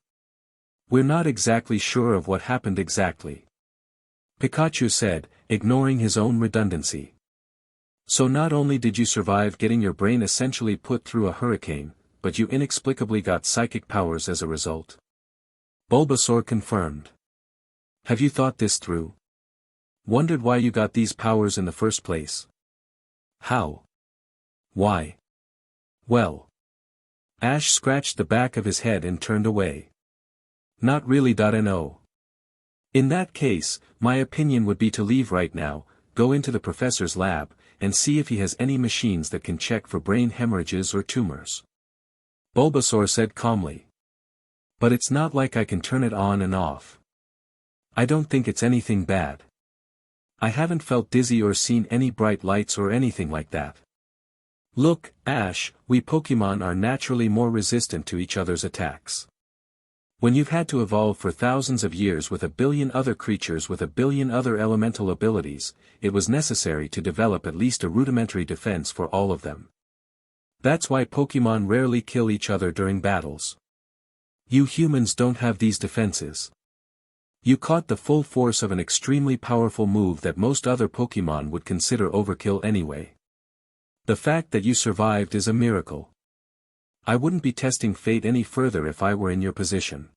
We're not exactly sure of what happened exactly," Pikachu said, ignoring his own redundancy. "So not only did you survive getting your brain essentially put through a hurricane, but you inexplicably got psychic powers as a result?" Bulbasaur confirmed. "Have you thought this through? Wondered why you got these powers in the first place?" How? Why? Well. Ash scratched the back of his head and turned away. Not really. No. In that case, my opinion would be to leave right now, go into the professor's lab, and see if he has any machines that can check for brain hemorrhages or tumors. Bulbasaur said calmly. But it's not like I can turn it on and off. I don't think it's anything bad. I haven't felt dizzy or seen any bright lights or anything like that. Look, Ash, we Pokémon are naturally more resistant to each other's attacks. When you've had to evolve for thousands of years with a billion other creatures with a billion other elemental abilities, it was necessary to develop at least a rudimentary defense for all of them. That's why Pokémon rarely kill each other during battles. You humans don't have these defenses. You caught the full force of an extremely powerful move that most other Pokémon would consider overkill anyway. The fact that you survived is a miracle. I wouldn't be testing fate any further if I were in your position.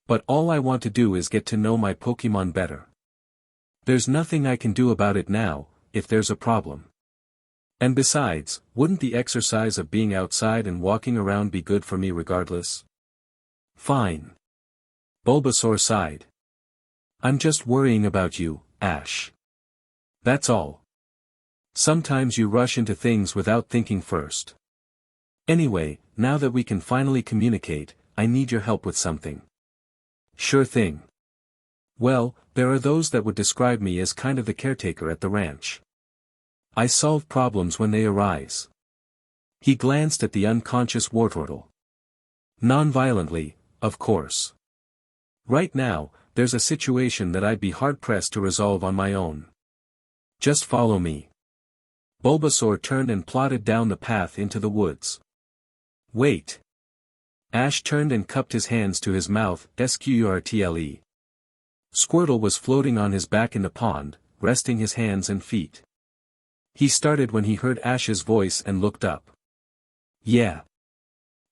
But all I want to do is get to know my Pokémon better. There's nothing I can do about it now, if there's a problem. And besides, wouldn't the exercise of being outside and walking around be good for me regardless? Fine. Bulbasaur sighed. I'm just worrying about you, Ash. That's all. Sometimes you rush into things without thinking first. Anyway, now that we can finally communicate, I need your help with something. Sure thing. Well, there are those that would describe me as kind of the caretaker at the ranch. I solve problems when they arise. He glanced at the unconscious Wartortle. Non-violently, of course. Right now, there's a situation that I'd be hard-pressed to resolve on my own. Just follow me. Bulbasaur turned and plodded down the path into the woods. Wait. Ash turned and cupped his hands to his mouth, squirtle. Squirtle was floating on his back in the pond, resting his hands and feet. He started when he heard Ash's voice and looked up. Yeah.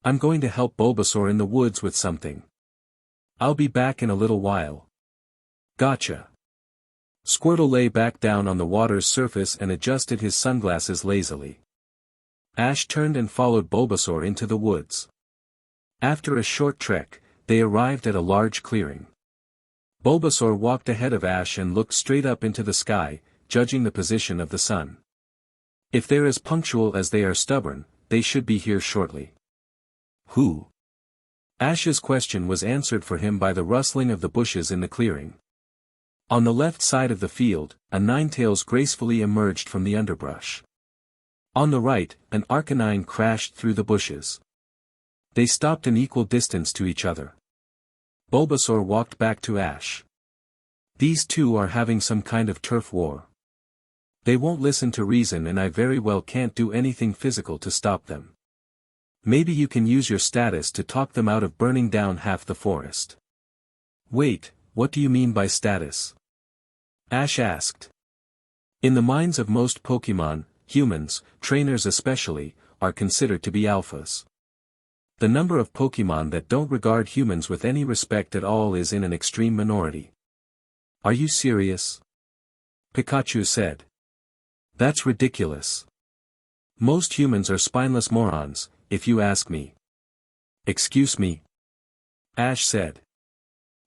I'm going to help Bulbasaur in the woods with something. I'll be back in a little while. Gotcha. Squirtle lay back down on the water's surface and adjusted his sunglasses lazily. Ash turned and followed Bulbasaur into the woods. After a short trek, they arrived at a large clearing. Bulbasaur walked ahead of Ash and looked straight up into the sky, judging the position of the sun. If they're as punctual as they are stubborn, they should be here shortly. Who? Ash's question was answered for him by the rustling of the bushes in the clearing. On the left side of the field, a Ninetales gracefully emerged from the underbrush. On the right, an Arcanine crashed through the bushes. They stopped an equal distance to each other. Bulbasaur walked back to Ash. These two are having some kind of turf war. They won't listen to reason and I very well can't do anything physical to stop them. Maybe you can use your status to talk them out of burning down half the forest. Wait, what do you mean by status? Ash asked. In the minds of most Pokémon, humans, trainers especially, are considered to be alphas. The number of Pokémon that don't regard humans with any respect at all is in an extreme minority. Are you serious? Pikachu said. That's ridiculous. Most humans are spineless morons, if you ask me. Excuse me? Ash said.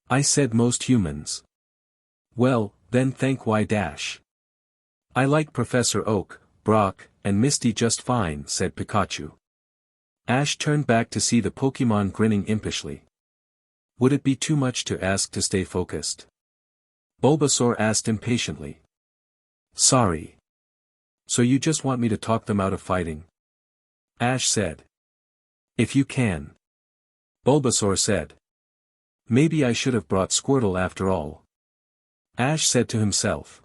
I said most humans. Well, then thank Y dash. I like Professor Oak, Brock, and Misty just fine, said Pikachu. Ash turned back to see the Pokémon grinning impishly. Would it be too much to ask to stay focused? Bulbasaur asked impatiently. Sorry. So you just want me to talk them out of fighting? Ash said. If you can. Bulbasaur said. Maybe I should have brought Squirtle after all. Ash said to himself.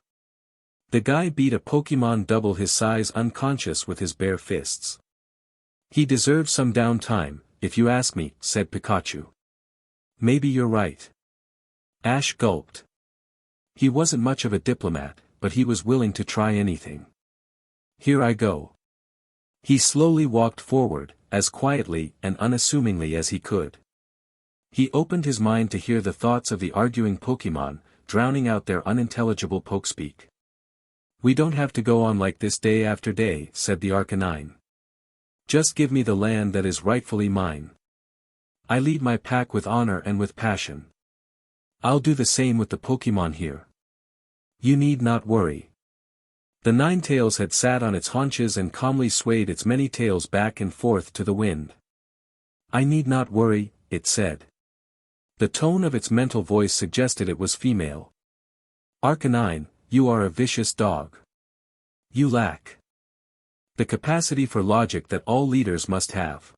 The guy beat a Pokémon double his size unconscious with his bare fists. He deserves some downtime, if you ask me, said Pikachu. Maybe you're right. Ash gulped. He wasn't much of a diplomat, but he was willing to try anything. Here I go. He slowly walked forward, as quietly and unassumingly as he could. He opened his mind to hear the thoughts of the arguing Pokémon, drowning out their unintelligible pokespeak. We don't have to go on like this day after day, said the Arcanine. Just give me the land that is rightfully mine. I lead my pack with honor and with passion. I'll do the same with the Pokémon here. You need not worry. The Ninetales had sat on its haunches and calmly swayed its many tails back and forth to the wind. I need not worry, it said. The tone of its mental voice suggested it was female. Arcanine, you are a vicious dog. You lack the capacity for logic that all leaders must have.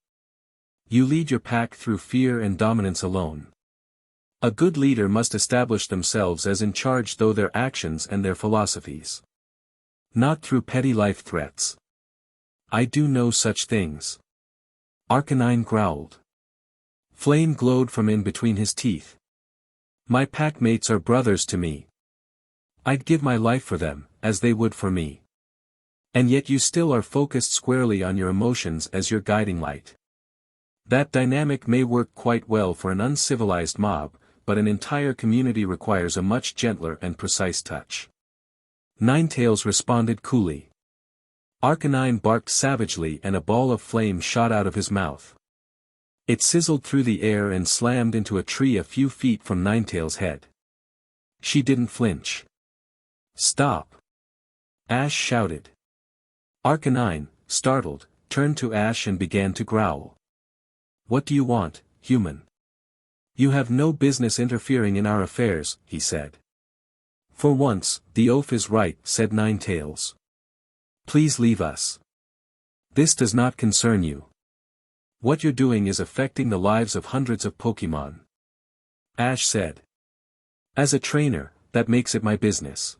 You lead your pack through fear and dominance alone. A good leader must establish themselves as in charge through their actions and their philosophies. Not through petty life threats. I do no such things. Arcanine growled. Flame glowed from in between his teeth. My pack mates are brothers to me. I'd give my life for them, as they would for me. And yet you still are focused squarely on your emotions as your guiding light. That dynamic may work quite well for an uncivilized mob, but an entire community requires a much gentler and precise touch. Ninetales responded coolly. Arcanine barked savagely and a ball of flame shot out of his mouth. It sizzled through the air and slammed into a tree a few feet from Ninetales' head. She didn't flinch. Stop! Ash shouted. Arcanine, startled, turned to Ash and began to growl. What do you want, human? You have no business interfering in our affairs, he said. For once, the oaf is right, said Ninetales. Please leave us. This does not concern you. What you're doing is affecting the lives of hundreds of Pokémon. Ash said. As a trainer, that makes it my business.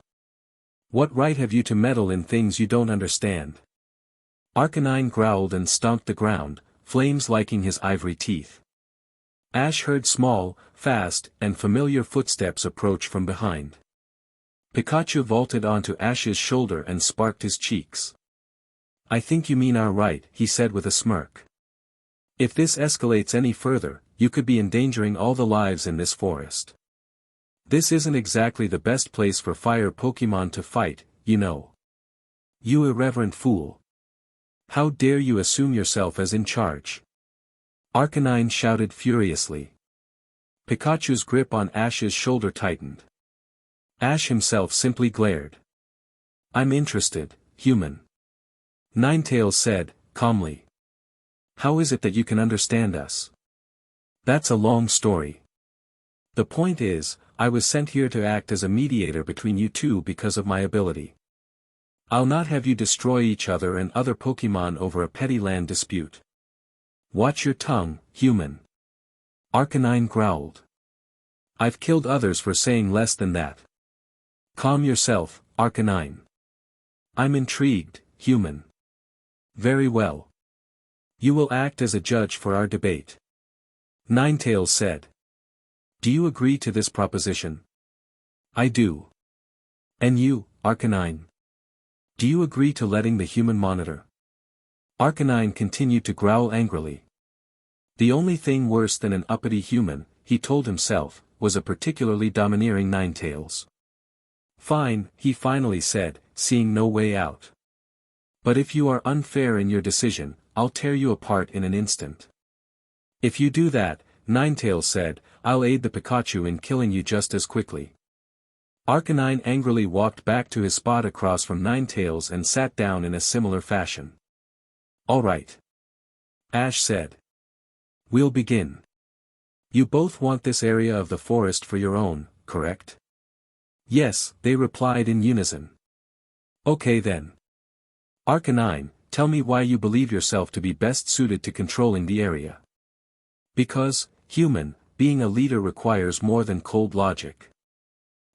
What right have you to meddle in things you don't understand? Arcanine growled and stomped the ground, flames liking his ivory teeth. Ash heard small, fast, and familiar footsteps approach from behind. Pikachu vaulted onto Ash's shoulder and sparked his cheeks. I think you mean our right, he said with a smirk. If this escalates any further, you could be endangering all the lives in this forest. This isn't exactly the best place for fire Pokémon to fight, you know. You irreverent fool. How dare you assume yourself as in charge? Arcanine shouted furiously. Pikachu's grip on Ash's shoulder tightened. Ash himself simply glared. I'm interested, human. Ninetales said, calmly. How is it that you can understand us? That's a long story. The point is, I was sent here to act as a mediator between you two because of my ability. I'll not have you destroy each other and other Pokémon over a petty land dispute. Watch your tongue, human. Arcanine growled. I've killed others for saying less than that. Calm yourself, Arcanine. I'm intrigued, human. Very well. You will act as a judge for our debate. Ninetales said. Do you agree to this proposition? I do. And you, Arcanine? Do you agree to letting the human monitor? Arcanine continued to growl angrily. The only thing worse than an uppity human, he told himself, was a particularly domineering Ninetales. Fine, he finally said, seeing no way out. But if you are unfair in your decision, I'll tear you apart in an instant. If you do that, Ninetales said, I'll aid the Pikachu in killing you just as quickly. Arcanine angrily walked back to his spot across from Ninetales and sat down in a similar fashion. All right. Ash said. We'll begin. You both want this area of the forest for your own, correct? Yes, they replied in unison. Okay then. Arcanine, tell me why you believe yourself to be best suited to controlling the area. Because, human, being a leader requires more than cold logic.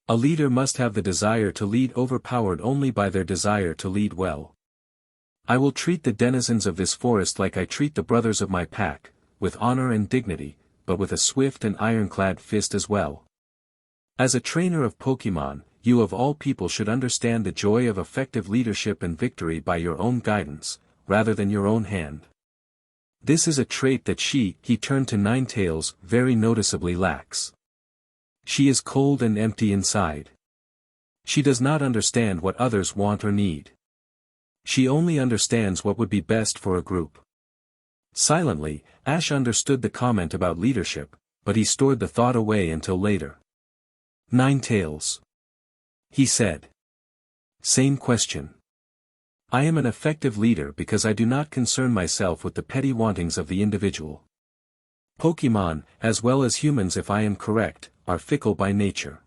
A leader must have the desire to lead overpowered only by their desire to lead well. I will treat the denizens of this forest like I treat the brothers of my pack, with honor and dignity, but with a swift and ironclad fist as well. As a trainer of Pokémon, you of all people should understand the joy of effective leadership and victory by your own guidance, rather than your own hand. This is a trait that he turned to Ninetales, very noticeably lacks. She is cold and empty inside. She does not understand what others want or need. She only understands what would be best for a group. Silently, Ash understood the comment about leadership, but he stored the thought away until later. Ninetales. He said. Same question. I am an effective leader because I do not concern myself with the petty wantings of the individual. Pokémon, as well as humans if I am correct, are fickle by nature.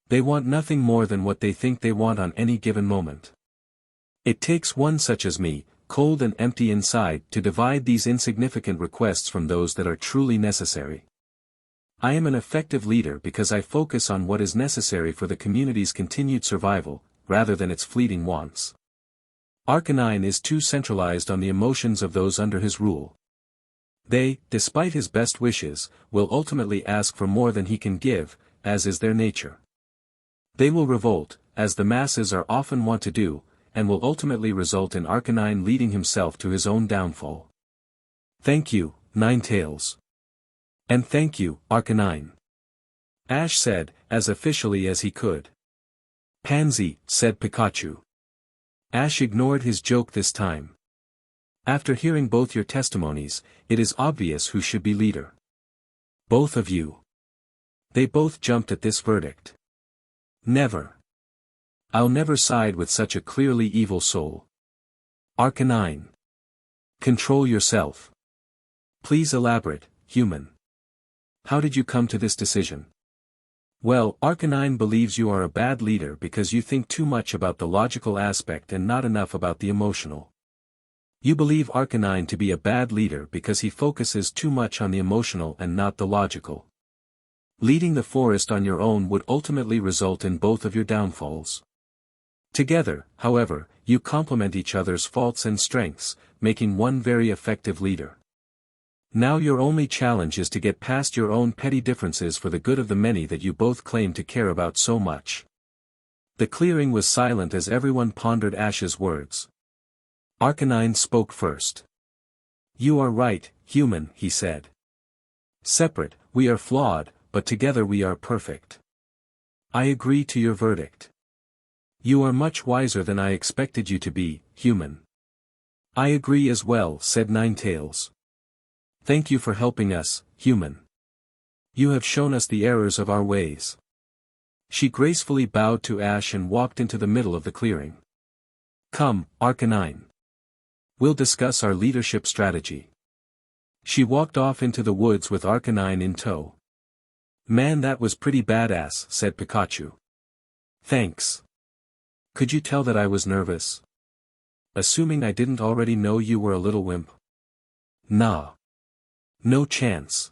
They want nothing more than what they think they want on any given moment. It takes one such as me, cold and empty inside, to divide these insignificant requests from those that are truly necessary. I am an effective leader because I focus on what is necessary for the community's continued survival, rather than its fleeting wants. Arcanine is too centralized on the emotions of those under his rule. They, despite his best wishes, will ultimately ask for more than he can give, as is their nature. They will revolt, as the masses are often wont to do, and will ultimately result in Arcanine leading himself to his own downfall. Thank you, Ninetales. And thank you, Arcanine. Ash said, as officially as he could. Pansy, said Pikachu. Ash ignored his joke this time. After hearing both your testimonies, it is obvious who should be leader. Both of you. They both jumped at this verdict. Never. I'll never side with such a clearly evil soul. Arcanine. Control yourself. Please elaborate, human. How did you come to this decision? Well, Arcanine believes you are a bad leader because you think too much about the logical aspect and not enough about the emotional. You believe Arcanine to be a bad leader because he focuses too much on the emotional and not the logical. Leading the forest on your own would ultimately result in both of your downfalls. Together, however, you complement each other's faults and strengths, making one very effective leader. Now your only challenge is to get past your own petty differences for the good of the many that you both claim to care about so much. The clearing was silent as everyone pondered Ash's words. Arcanine spoke first. You are right, human, he said. Separate, we are flawed, but together we are perfect. I agree to your verdict. You are much wiser than I expected you to be, human. I agree as well, said Ninetales. Thank you for helping us, human. You have shown us the errors of our ways. She gracefully bowed to Ash and walked into the middle of the clearing. Come, Arcanine. We'll discuss our leadership strategy. She walked off into the woods with Arcanine in tow. Man, that was pretty badass, said Pikachu. Thanks. Could you tell that I was nervous? Assuming I didn't already know you were a little wimp. Nah. No chance.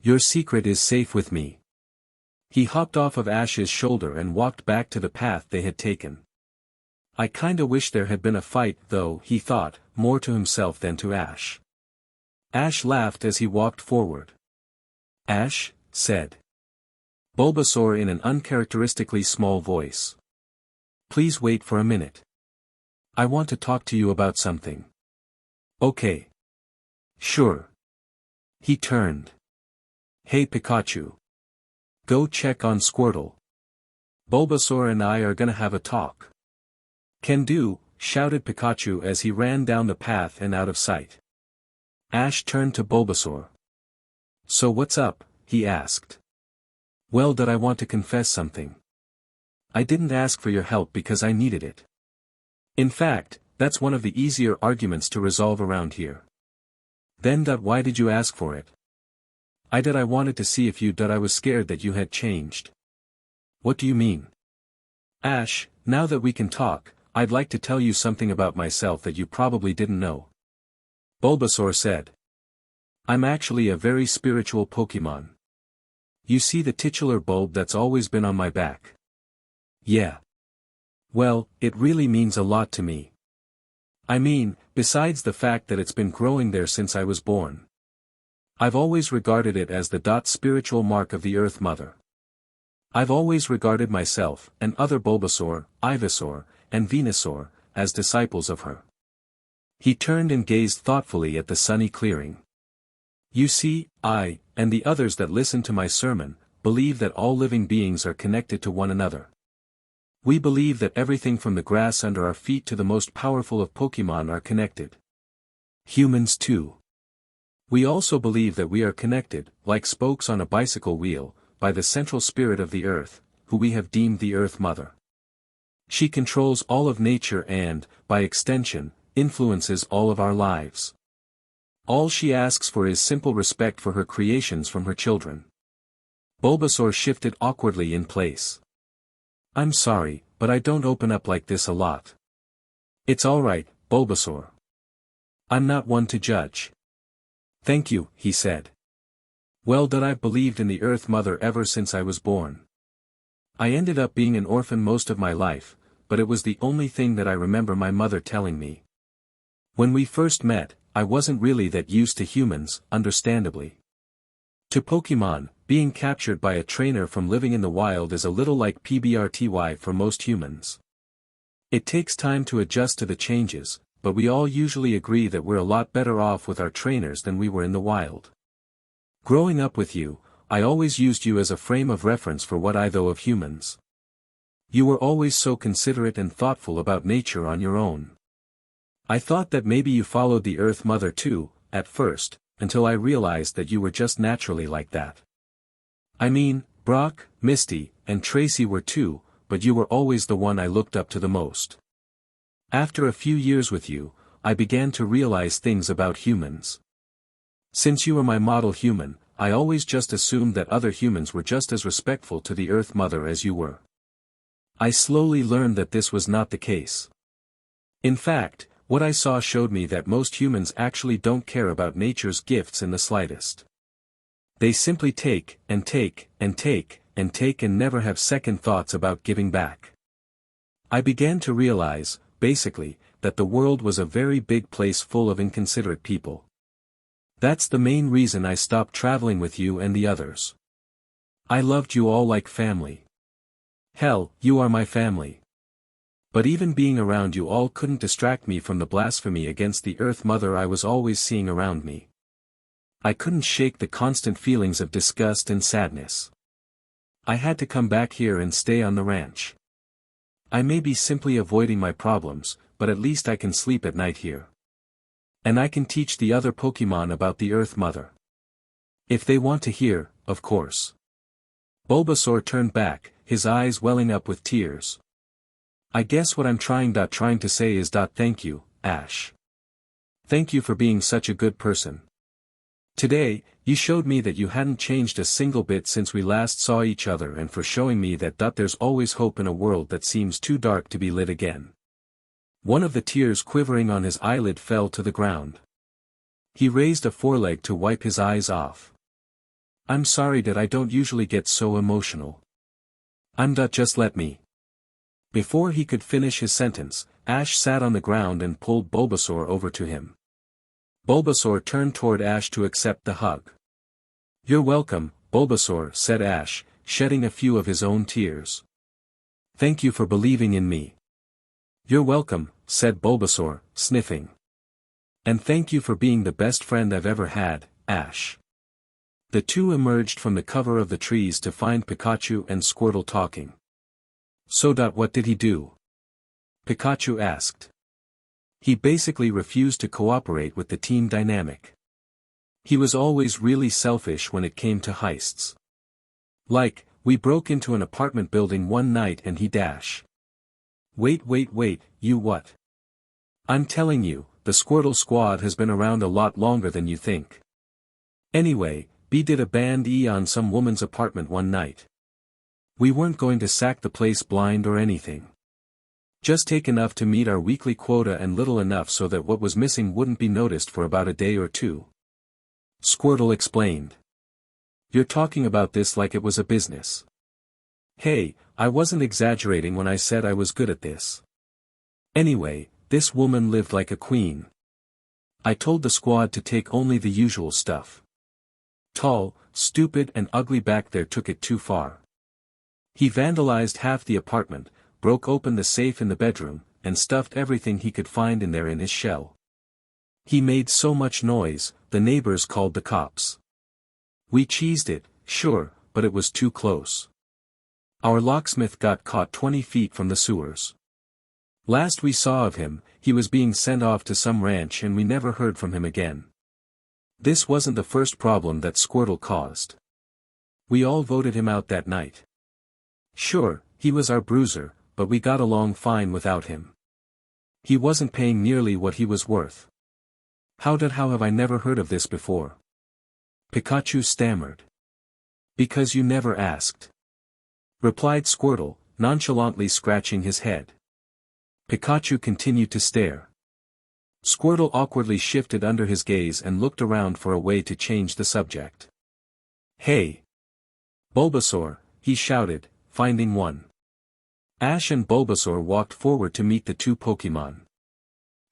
Your secret is safe with me. He hopped off of Ash's shoulder and walked back to the path they had taken. I kinda wish there had been a fight though, he thought, more to himself than to Ash. Ash laughed as he walked forward. Ash, said Bulbasaur in an uncharacteristically small voice. Please wait for a minute. I want to talk to you about something. Okay. Sure. He turned. Hey Pikachu. Go check on Squirtle. Bulbasaur and I are gonna have a talk. Can do, shouted Pikachu as he ran down the path and out of sight. Ash turned to Bulbasaur. So what's up, he asked. Well, that I want to confess something. I didn't ask for your help because I needed it. In fact, that's one of the easier arguments to resolve around here. Then why did you ask for it? I wanted to see if I was scared that you had changed. What do you mean? Ash, now that we can talk, I'd like to tell you something about myself that you probably didn't know. Bulbasaur said. I'm actually a very spiritual Pokémon. You see the titular bulb that's always been on my back? Yeah. Well, it really means a lot to me. I mean, besides the fact that it's been growing there since I was born. I've always regarded it as the spiritual mark of the Earth Mother. I've always regarded myself, and other Bulbasaur, Ivysaur, and Venusaur, as disciples of her. He turned and gazed thoughtfully at the sunny clearing. You see, I, and the others that listen to my sermon, believe that all living beings are connected to one another. We believe that everything from the grass under our feet to the most powerful of Pokémon are connected. Humans too. We also believe that we are connected, like spokes on a bicycle wheel, by the central spirit of the earth, who we have deemed the Earth Mother. She controls all of nature and, by extension, influences all of our lives. All she asks for is simple respect for her creations from her children. Bulbasaur shifted awkwardly in place. I'm sorry, but I don't open up like this a lot. It's alright, Bulbasaur. I'm not one to judge. Thank you, he said. Well, that I've believed in the Earth Mother ever since I was born. I ended up being an orphan most of my life, but it was the only thing that I remember my mother telling me. When we first met, I wasn't really that used to humans, understandably. To Pokémon, being captured by a trainer from living in the wild is a little like PBRTY for most humans. It takes time to adjust to the changes, but we all usually agree that we're a lot better off with our trainers than we were in the wild. Growing up with you, I always used you as a frame of reference for what I know of humans. You were always so considerate and thoughtful about nature on your own. I thought that maybe you followed the Earth Mother too, at first, until I realized that you were just naturally like that. I mean, Brock, Misty, and Tracy were too, but you were always the one I looked up to the most. After a few years with you, I began to realize things about humans. Since you were my model human, I always just assumed that other humans were just as respectful to the Earth Mother as you were. I slowly learned that this was not the case. In fact, what I saw showed me that most humans actually don't care about nature's gifts in the slightest. They simply take, and take, and take, and take and never have second thoughts about giving back. I began to realize, basically, that the world was a very big place full of inconsiderate people. That's the main reason I stopped traveling with you and the others. I loved you all like family. Hell, you are my family. But even being around you all couldn't distract me from the blasphemy against the Earth Mother I was always seeing around me. I couldn't shake the constant feelings of disgust and sadness. I had to come back here and stay on the ranch. I may be simply avoiding my problems, but at least I can sleep at night here. And I can teach the other Pokémon about the Earth Mother. If they want to hear, of course. Bulbasaur turned back, his eyes welling up with tears. I guess what I'm trying to say is thank you, Ash. Thank you for being such a good person. Today, you showed me that you hadn't changed a single bit since we last saw each other and for showing me that there's always hope in a world that seems too dark to be lit again. One of the tears quivering on his eyelid fell to the ground. He raised a foreleg to wipe his eyes off. I'm sorry that I don't usually get so emotional. Just let me. Before he could finish his sentence, Ash sat on the ground and pulled Bulbasaur over to him. Bulbasaur turned toward Ash to accept the hug. You're welcome, Bulbasaur, said Ash, shedding a few of his own tears. Thank you for believing in me. You're welcome, said Bulbasaur, sniffing. And thank you for being the best friend I've ever had, Ash. The two emerged from the cover of the trees to find Pikachu and Squirtle talking. So what did he do? Pikachu asked. He basically refused to cooperate with the team dynamic. He was always really selfish when it came to heists. Like, we broke into an apartment building one night and he dash. Wait, you what? I'm telling you, the Squirtle squad has been around a lot longer than you think. Anyway, B did a band E on some woman's apartment one night. We weren't going to sack the place blind or anything. Just take enough to meet our weekly quota and little enough so that what was missing wouldn't be noticed for about a day or two. Squirtle explained. You're talking about this like it was a business. Hey, I wasn't exaggerating when I said I was good at this. Anyway, this woman lived like a queen. I told the squad to take only the usual stuff. Tall, stupid and ugly back there took it too far. He vandalized half the apartment, broke open the safe in the bedroom, and stuffed everything he could find in there in his shell. He made so much noise, the neighbors called the cops. We cheesed it, sure, but it was too close. Our locksmith got caught 20 feet from the sewers. Last we saw of him, he was being sent off to some ranch and we never heard from him again. This wasn't the first problem that Squirtle caused. We all voted him out that night. Sure, he was our bruiser, but we got along fine without him. He wasn't paying nearly what he was worth. How have I never heard of this before? Pikachu stammered. Because you never asked. Replied Squirtle, nonchalantly scratching his head. Pikachu continued to stare. Squirtle awkwardly shifted under his gaze and looked around for a way to change the subject. Hey! Bulbasaur, he shouted, finding one. Ash and Bulbasaur walked forward to meet the two Pokémon.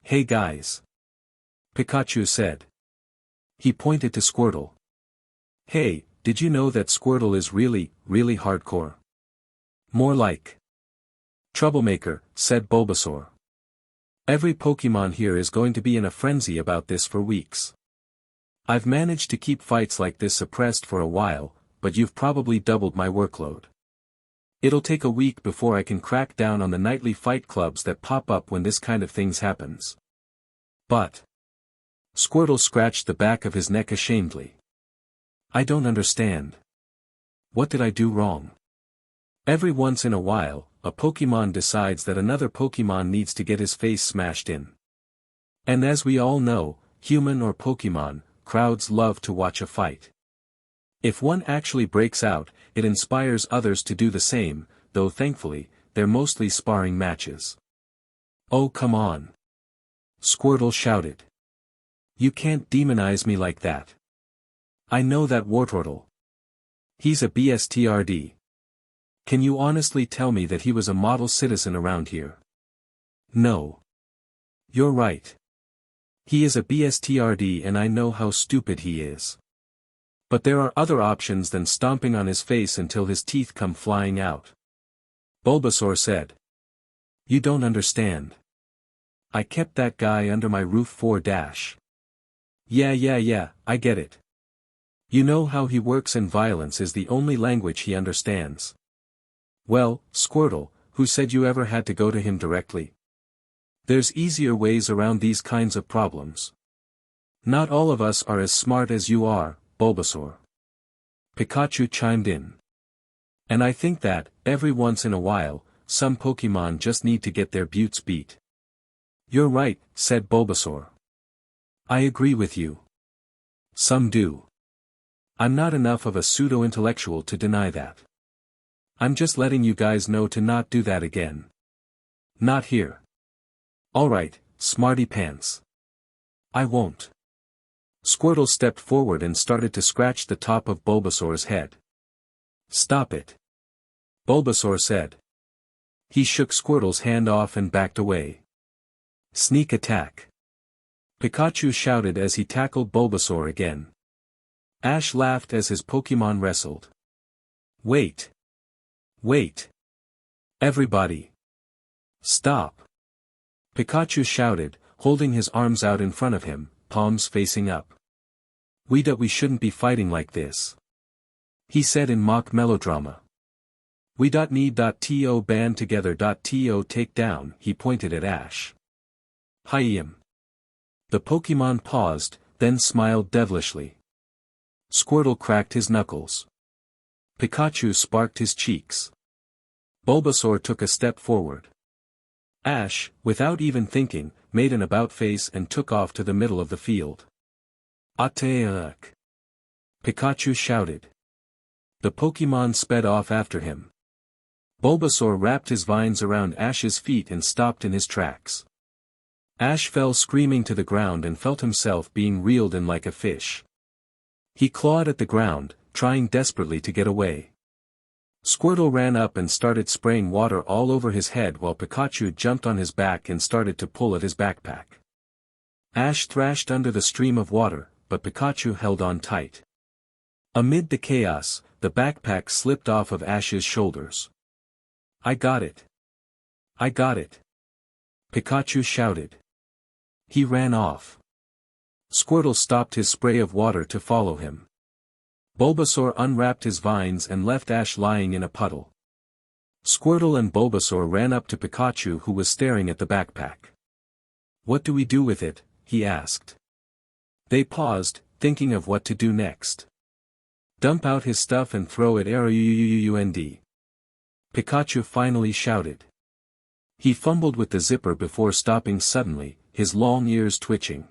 Hey guys! Pikachu said. He pointed to Squirtle. Hey, did you know that Squirtle is really hardcore? More like troublemaker, said Bulbasaur. Every Pokémon here is going to be in a frenzy about this for weeks. I've managed to keep fights like this suppressed for a while, but you've probably doubled my workload. It'll take a week before I can crack down on the nightly fight clubs that pop up when this kind of things happens. But Squirtle scratched the back of his neck ashamedly. I don't understand. What did I do wrong? Every once in a while, a Pokémon decides that another Pokémon needs to get his face smashed in. And as we all know, human or Pokémon, crowds love to watch a fight. If one actually breaks out, it inspires others to do the same, though thankfully, they're mostly sparring matches. Oh come on! Squirtle shouted. You can't demonize me like that. I know that Wartortle. He's a BSTRD. Can you honestly tell me that he was a model citizen around here? No. You're right. He is a BSTRD and I know how stupid he is. But there are other options than stomping on his face until his teeth come flying out. Bulbasaur said. You don't understand. I kept that guy under my roof for dash. Yeah, I get it. You know how he works and violence is the only language he understands. Well, Squirtle, who said you ever had to go to him directly? There's easier ways around these kinds of problems. Not all of us are as smart as you are, Bulbasaur. Pikachu chimed in. And I think that, every once in a while, some Pokémon just need to get their butts beat. You're right, said Bulbasaur. I agree with you. Some do. I'm not enough of a pseudo-intellectual to deny that. I'm just letting you guys know to not do that again. Not here. Alright, smarty pants. I won't. Squirtle stepped forward and started to scratch the top of Bulbasaur's head. Stop it. Bulbasaur said. He shook Squirtle's hand off and backed away. Sneak attack. Pikachu shouted as he tackled Bulbasaur again. Ash laughed as his Pokémon wrestled. Wait. Everybody. Stop. Pikachu shouted, holding his arms out in front of him, palms facing up. We shouldn't be fighting like this. He said in mock melodrama. We need.to band together.to take down, he pointed at Ash. Rahheemme. The Pokémon paused, then smiled devilishly. Squirtle cracked his knuckles. Pikachu sparked his cheeks. Bulbasaur took a step forward. Ash, without even thinking, made an about-face and took off to the middle of the field. Attack! Pikachu shouted. The Pokémon sped off after him. Bulbasaur wrapped his vines around Ash's feet and stopped in his tracks. Ash fell screaming to the ground and felt himself being reeled in like a fish. He clawed at the ground, trying desperately to get away. Squirtle ran up and started spraying water all over his head while Pikachu jumped on his back and started to pull at his backpack. Ash thrashed under the stream of water, but Pikachu held on tight. Amid the chaos, the backpack slipped off of Ash's shoulders. I got it. Pikachu shouted. He ran off. Squirtle stopped his spray of water to follow him. Bulbasaur unwrapped his vines and left Ash lying in a puddle. Squirtle and Bulbasaur ran up to Pikachu, who was staring at the backpack. "What do we do with it?" he asked. They paused, thinking of what to do next. "Dump out his stuff and throw it around," Pikachu finally shouted. He fumbled with the zipper before stopping suddenly, his long ears twitching.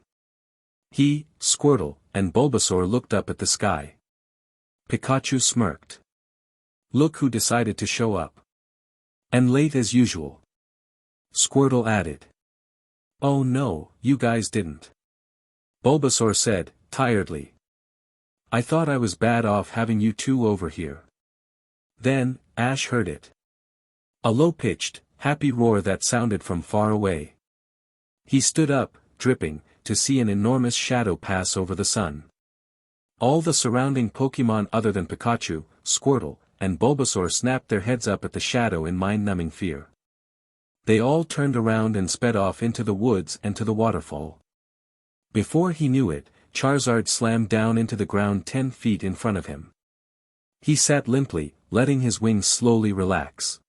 He, Squirtle, and Bulbasaur looked up at the sky. Pikachu smirked. "Look who decided to show up. And late as usual." Squirtle added. "Oh no, you guys didn't." Bulbasaur said, tiredly. "I thought I was bad off having you two over here." Then, Ash heard it. A low-pitched, happy roar that sounded from far away. He stood up, dripping, to see an enormous shadow pass over the sun. All the surrounding Pokémon other than Pikachu, Squirtle, and Bulbasaur snapped their heads up at the shadow in mind-numbing fear. They all turned around and sped off into the woods and to the waterfall. Before he knew it, Charizard slammed down into the ground 10 feet in front of him. He sat limply, letting his wings slowly relax.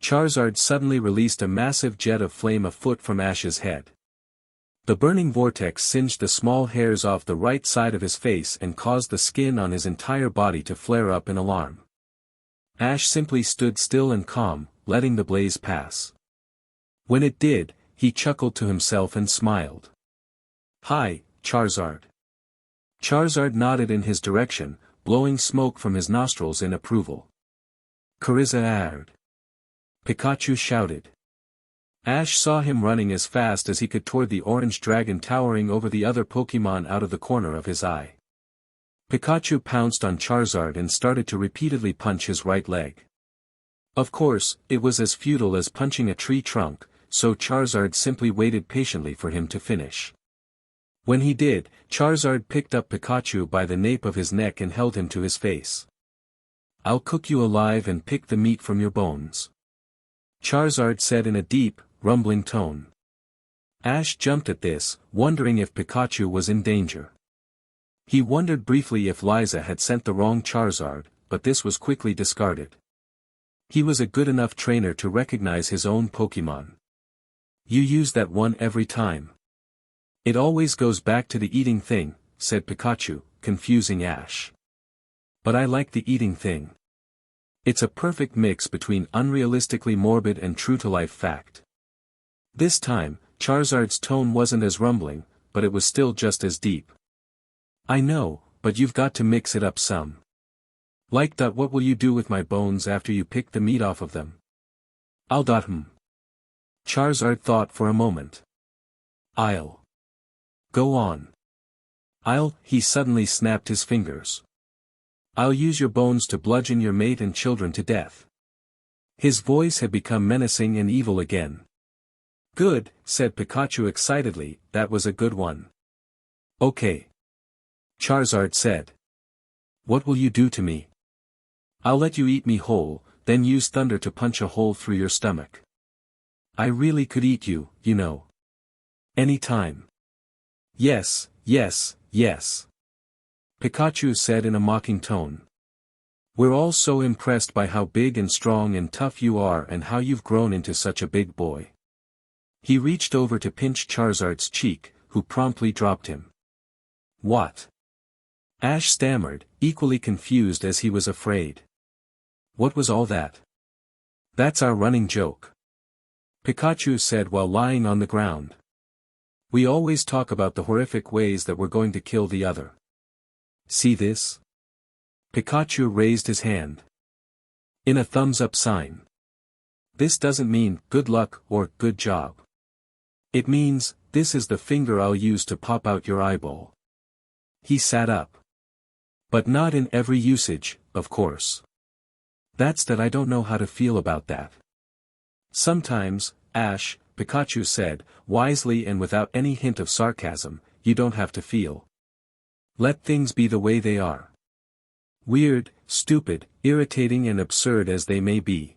Charizard suddenly released a massive jet of flame a foot from Ash's head. The burning vortex singed the small hairs off the right side of his face and caused the skin on his entire body to flare up in alarm. Ash simply stood still and calm, letting the blaze pass. When it did, he chuckled to himself and smiled. "Hi, Charizard." Charizard nodded in his direction, blowing smoke from his nostrils in approval. "Charizard!" Pikachu shouted. Ash saw him running as fast as he could toward the orange dragon towering over the other Pokémon out of the corner of his eye. Pikachu pounced on Charizard and started to repeatedly punch his right leg. Of course, it was as futile as punching a tree trunk, so Charizard simply waited patiently for him to finish. When he did, Charizard picked up Pikachu by the nape of his neck and held him to his face. "I'll cook you alive and pick the meat from your bones," Charizard said in a deep, rumbling tone. Ash jumped at this, wondering if Pikachu was in danger. He wondered briefly if Liza had sent the wrong Charizard, but this was quickly discarded. He was a good enough trainer to recognize his own Pokémon. "You use that one every time." "It always goes back to the eating thing," said Pikachu, confusing Ash. "But I like the eating thing. It's a perfect mix between unrealistically morbid and true-to-life fact." This time, Charizard's tone wasn't as rumbling, but it was still just as deep. "I know, but you've got to mix it up some. Like that. What will you do with my bones after you pick the meat off of them?" "I'll Charizard thought for a moment. "I'll go on. He suddenly snapped his fingers. "I'll use your bones to bludgeon your mate and children to death." His voice had become menacing and evil again. "Good," said Pikachu excitedly, "that was a good one." "Okay," Charizard said. "What will you do to me?" "I'll let you eat me whole, then use thunder to punch a hole through your stomach. I really could eat you, you know. Any time." "Yes, yes, yes," Pikachu said in a mocking tone. "We're all so impressed by how big and strong and tough you are and how you've grown into such a big boy." He reached over to pinch Charizard's cheek, who promptly dropped him. "What?" Ash stammered, equally confused as he was afraid. "What was all that?" "That's our running joke," Pikachu said while lying on the ground. "We always talk about the horrific ways that we're going to kill the other. See this?" Pikachu raised his hand in a thumbs-up sign. "This doesn't mean good luck or good job. It means, this is the finger I'll use to pop out your eyeball." He sat up. "But not in every usage, of course. That's that I don't know how to feel about that." "Sometimes, Ash," Pikachu said, wisely and without any hint of sarcasm, "you don't have to feel. Let things be the way they are. Weird, stupid, irritating and absurd as they may be.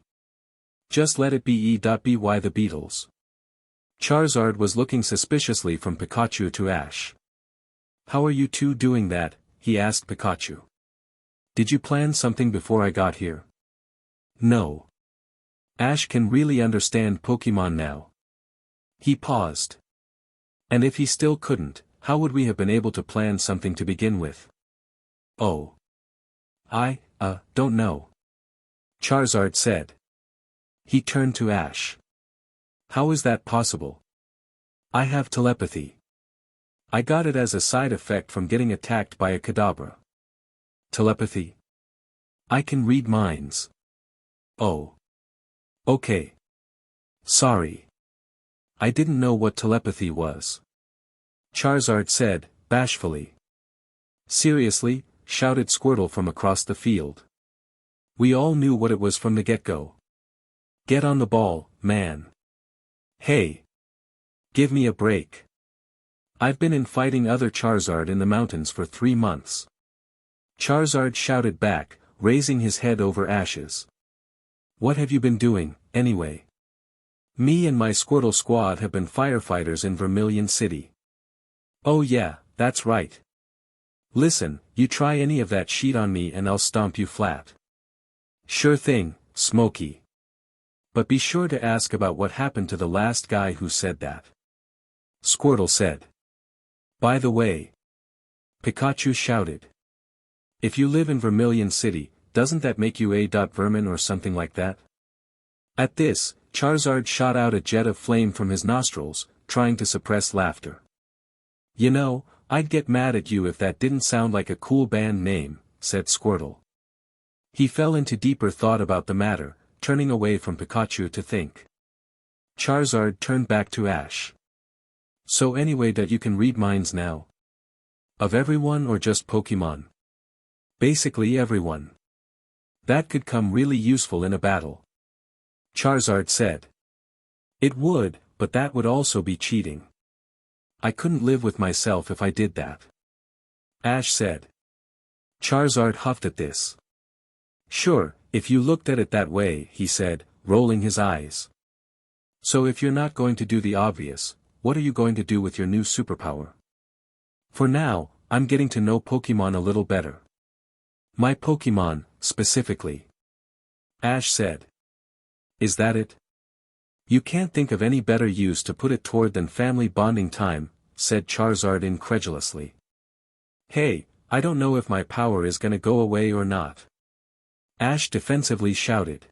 Just let it be E.by the Beatles." Charizard was looking suspiciously from Pikachu to Ash. "How are you two doing that?" he asked Pikachu. "Did you plan something before I got here?" "No. Ash can really understand Pokémon now. He paused. And if he still couldn't, how would we have been able to plan something to begin with? Oh. Don't know. Charizard said. He turned to Ash. How is that possible? I have telepathy. I got it as a side effect from getting attacked by a Kadabra. Telepathy? I can read minds. Oh. Okay. Sorry. I didn't know what telepathy was. Charizard said, bashfully. Seriously? Shouted Squirtle from across the field. We all knew what it was from the get-go. Get on the ball, man. Hey. Give me a break. I've been fighting other Charizard in the mountains for 3 months. Charizard shouted back, raising his head over Ash's. What have you been doing, anyway? Me and my Squirtle squad have been firefighters in Vermilion City. Oh yeah, that's right. Listen, you try any of that shit on me and I'll stomp you flat. Sure thing, Smokey. But be sure to ask about what happened to the last guy who said that. Squirtle said. By the way. Pikachu shouted. If you live in Vermilion City, doesn't that make you a vermin or something like that? At this, Charizard shot out a jet of flame from his nostrils, trying to suppress laughter. You know, I'd get mad at you if that didn't sound like a cool band name, said Squirtle. He fell into deeper thought about the matter, turning away from Pikachu to think. Charizard turned back to Ash. So anyway, that you can read minds now? Of everyone or just Pokémon? Basically everyone. That could come really useful in a battle. Charizard said. It would, but that would also be cheating. I couldn't live with myself if I did that. Ash said. Charizard huffed at this. Sure, if you looked at it that way, he said, rolling his eyes. So if you're not going to do the obvious, what are you going to do with your new superpower? For now, I'm getting to know Pokémon a little better. My Pokémon, specifically. Ash said. Is that it? You can't think of any better use to put it toward than family bonding time, said Charizard incredulously. Hey, I don't know if my power is gonna go away or not. Ash defensively shouted.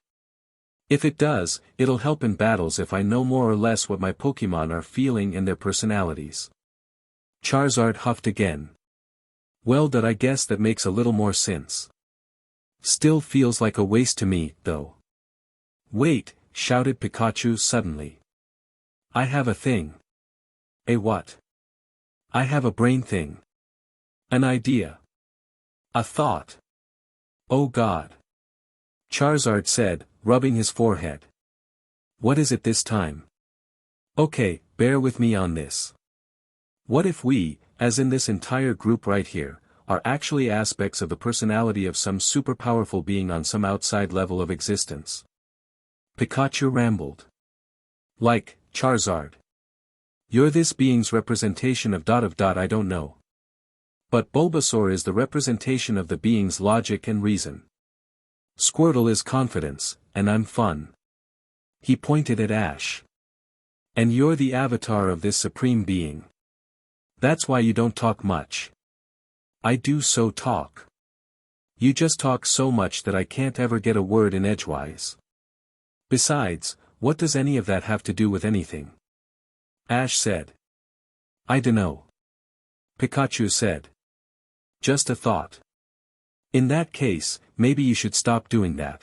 If it does, it'll help in battles if I know more or less what my Pokémon are feeling and their personalities. Charizard huffed again. Well, I guess that makes a little more sense. Still feels like a waste to me, though. Wait, shouted Pikachu suddenly. I have a thing. A what? I have a brain thing. An idea. A thought. Oh God. Charizard said, rubbing his forehead. What is it this time? Okay, bear with me on this. What if we, as in this entire group right here, are actually aspects of the personality of some super powerful being on some outside level of existence? Pikachu rambled. Like, Charizard. You're this being's representation of ... I don't know. But Bulbasaur is the representation of the being's logic and reason. Squirtle is confidence, and I'm fun. He pointed at Ash. And you're the avatar of this supreme being. That's why you don't talk much. I do so talk. You just talk so much that I can't ever get a word in edgewise. Besides, what does any of that have to do with anything? Ash said. I dunno. Pikachu said. Just a thought. In that case, maybe you should stop doing that.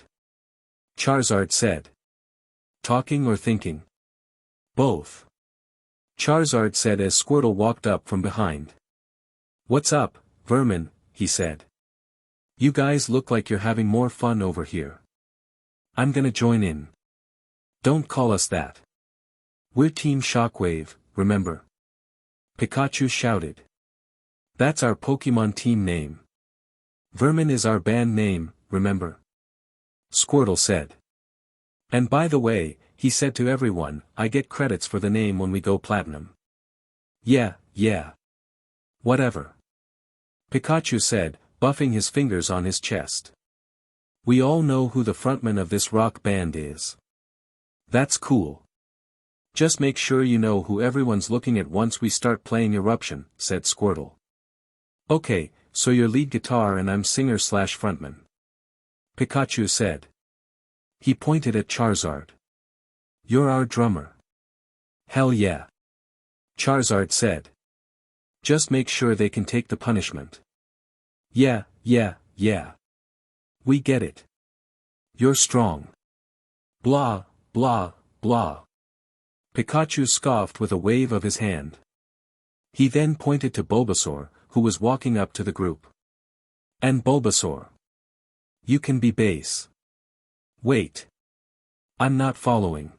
Charizard said. Talking or thinking? Both. Charizard said as Squirtle walked up from behind. What's up, vermin, he said. You guys look like you're having more fun over here. I'm gonna join in. Don't call us that. We're Team Shockwave, remember? Pikachu shouted. That's our Pokémon team name. Vermin is our band name, remember? Squirtle said. And by the way, he said to everyone, I get credits for the name when we go platinum. Yeah. Whatever. Pikachu said, buffing his fingers on his chest. We all know who the frontman of this rock band is. That's cool. Just make sure you know who everyone's looking at once we start playing Eruption, said Squirtle. Okay, so you're lead guitar and I'm singer/frontman. Pikachu said. He pointed at Charizard. You're our drummer. Hell yeah. Charizard said. Just make sure they can take the punishment. Yeah. We get it. You're strong. Blah, blah, blah. Pikachu scoffed with a wave of his hand. He then pointed to Bulbasaur, who was walking up to the group. And Bulbasaur. You can be base. Wait. I'm not following.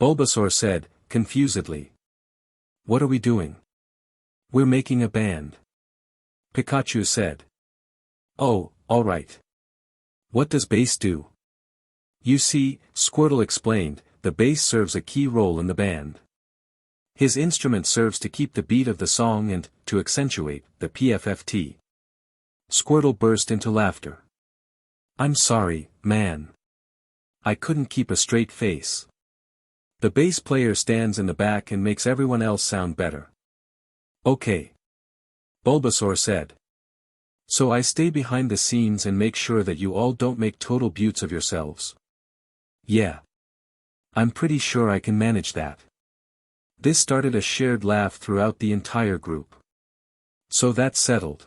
Bulbasaur said, confusedly. What are we doing? We're making a band. Pikachu said. Oh, alright. What does bass do? You see, Squirtle explained, the bass serves a key role in the band. His instrument serves to keep the beat of the song and, to accentuate, the PFFT. Squirtle burst into laughter. I'm sorry, man. I couldn't keep a straight face. The bass player stands in the back and makes everyone else sound better. Okay. Bulbasaur said. So I stay behind the scenes and make sure that you all don't make total buttes of yourselves. Yeah. I'm pretty sure I can manage that. This started a shared laugh throughout the entire group. So that's settled.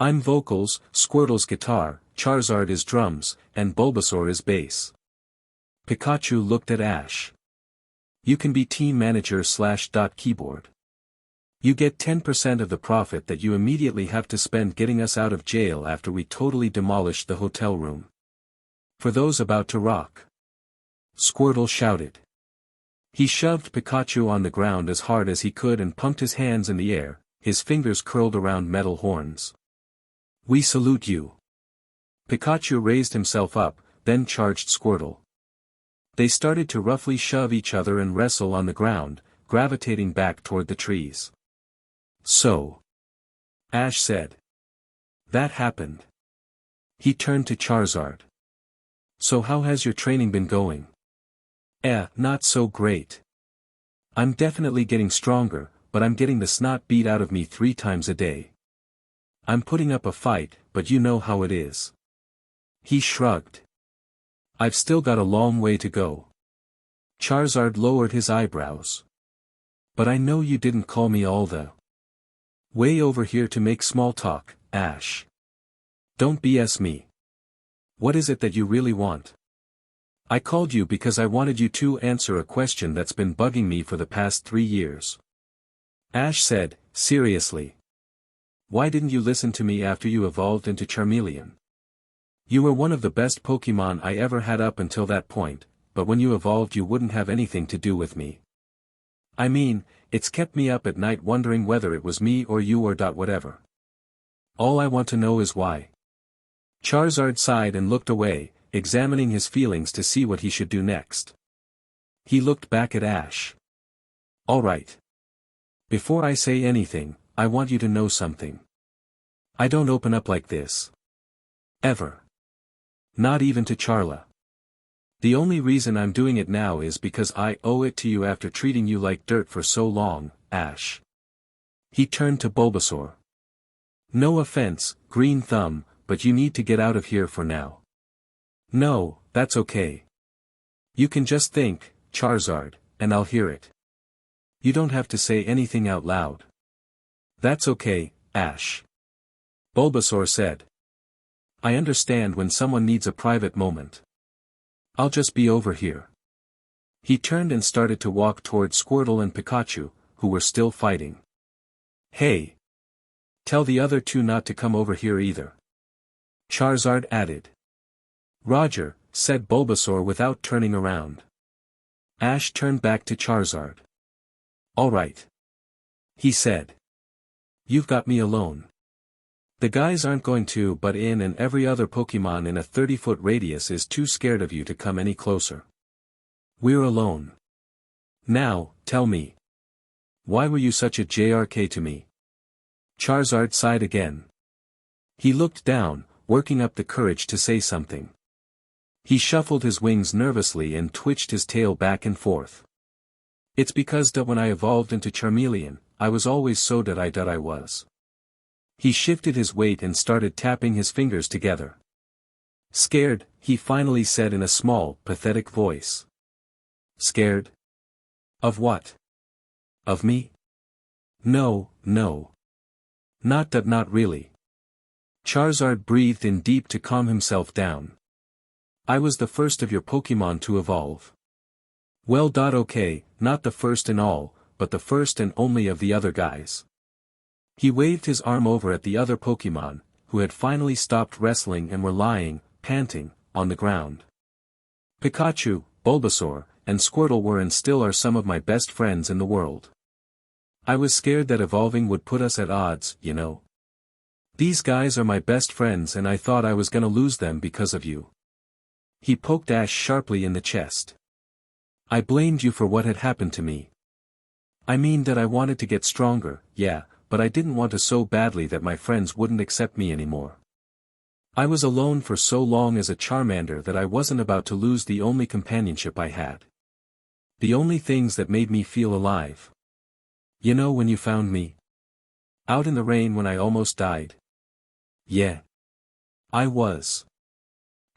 I'm vocals, Squirtle's guitar, Charizard is drums, and Bulbasaur is bass. Pikachu looked at Ash. You can be team manager/keyboard. You get 10% of the profit that you immediately have to spend getting us out of jail after we totally demolished the hotel room. For those about to rock. Squirtle shouted. He shoved Pikachu on the ground as hard as he could and pumped his hands in the air, his fingers curled around metal horns. We salute you. Pikachu raised himself up, then charged Squirtle. They started to roughly shove each other and wrestle on the ground, gravitating back toward the trees. So. Ash said. That happened. He turned to Charizard. So how has your training been going? Not so great. I'm definitely getting stronger, but I'm getting the snot beat out of me 3 times a day. I'm putting up a fight, but you know how it is. He shrugged. I've still got a long way to go. Charizard lowered his eyebrows. But I know you didn't call me all the way over here to make small talk, Ash. Don't BS me. What is it that you really want? I called you because I wanted you to answer a question that's been bugging me for the past 3 years. Ash said, seriously. Why didn't you listen to me after you evolved into Charmeleon? You were one of the best Pokémon I ever had up until that point, but when you evolved you wouldn't have anything to do with me. I mean, it's kept me up at night wondering whether it was me or you or whatever. All I want to know is why. Charizard sighed and looked away, examining his feelings to see what he should do next. He looked back at Ash. Alright. Before I say anything, I want you to know something. I don't open up like this. Ever. Not even to Charla. The only reason I'm doing it now is because I owe it to you after treating you like dirt for so long, Ash. He turned to Bulbasaur. No offense, Green Thumb, but you need to get out of here for now. No, that's okay. You can just think, Charizard, and I'll hear it. You don't have to say anything out loud. That's okay, Ash. Bulbasaur said. I understand when someone needs a private moment. I'll just be over here. He turned and started to walk toward Squirtle and Pikachu, who were still fighting. Hey! Tell the other 2 not to come over here either. Charizard added. Roger, said Bulbasaur without turning around. Ash turned back to Charizard. Alright. He said. You've got me alone. The guys aren't going to butt in and every other Pokémon in a 30-foot radius is too scared of you to come any closer. We're alone. Now, tell me. Why were you such a JRK to me? Charizard sighed again. He looked down, working up the courage to say something. He shuffled his wings nervously and twitched his tail back and forth. It's because that when I evolved into Charmeleon, I was always so that I was. He shifted his weight and started tapping his fingers together. Scared, he finally said in a small, pathetic voice. Scared? Of what? Of me? No, no. Not really. Charizard breathed in deep to calm himself down. I was the first of your Pokémon to evolve. Well, okay, not the first in all, but the first and only of the other guys. He waved his arm over at the other Pokémon, who had finally stopped wrestling and were lying, panting, on the ground. Pikachu, Bulbasaur, and Squirtle were and still are some of my best friends in the world. I was scared that evolving would put us at odds, you know. These guys are my best friends and I thought I was gonna lose them because of you. He poked Ash sharply in the chest. I blamed you for what had happened to me. I mean that I wanted to get stronger, yeah, but I didn't want to so badly that my friends wouldn't accept me anymore. I was alone for so long as a Charmander that I wasn't about to lose the only companionship I had. The only things that made me feel alive. You know when you found me? Out in the rain when I almost died? Yeah. I was.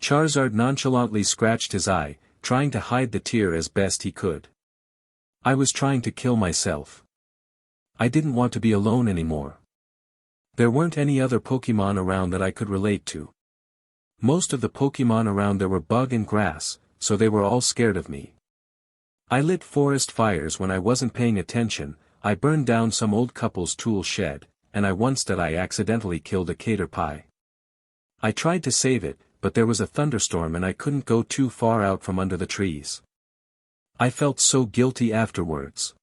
Charizard nonchalantly scratched his eye, trying to hide the tear as best he could. I was trying to kill myself. I didn't want to be alone anymore. There weren't any other Pokémon around that I could relate to. Most of the Pokémon around there were bug and grass, so they were all scared of me. I lit forest fires when I wasn't paying attention, I burned down some old couple's tool shed, and I accidentally killed a caterpie. I tried to save it, but there was a thunderstorm and I couldn't go too far out from under the trees. I felt so guilty afterwards.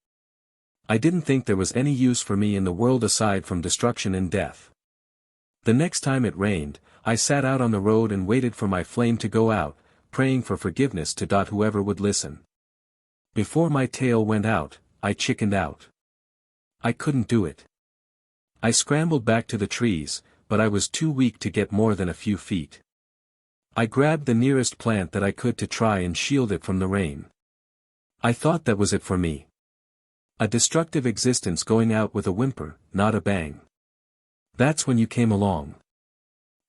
I didn't think there was any use for me in the world aside from destruction and death. The next time it rained, I sat out on the road and waited for my flame to go out, praying for forgiveness to whoever would listen. Before my tail went out, I chickened out. I couldn't do it. I scrambled back to the trees, but I was too weak to get more than a few feet. I grabbed the nearest plant that I could to try and shield it from the rain. I thought that was it for me. A destructive existence going out with a whimper, not a bang. That's when you came along.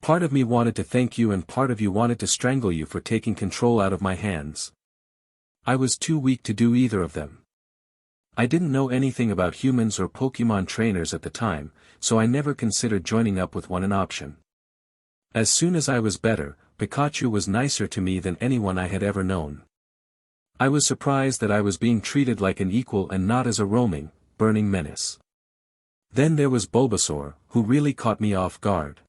Part of me wanted to thank you and part of you wanted to strangle you for taking control out of my hands. I was too weak to do either of them. I didn't know anything about humans or Pokémon trainers at the time, so I never considered joining up with one an option. As soon as I was better, Pikachu was nicer to me than anyone I had ever known. I was surprised that I was being treated like an equal and not as a roaming, burning menace. Then there was Bulbasaur, who really caught me off guard.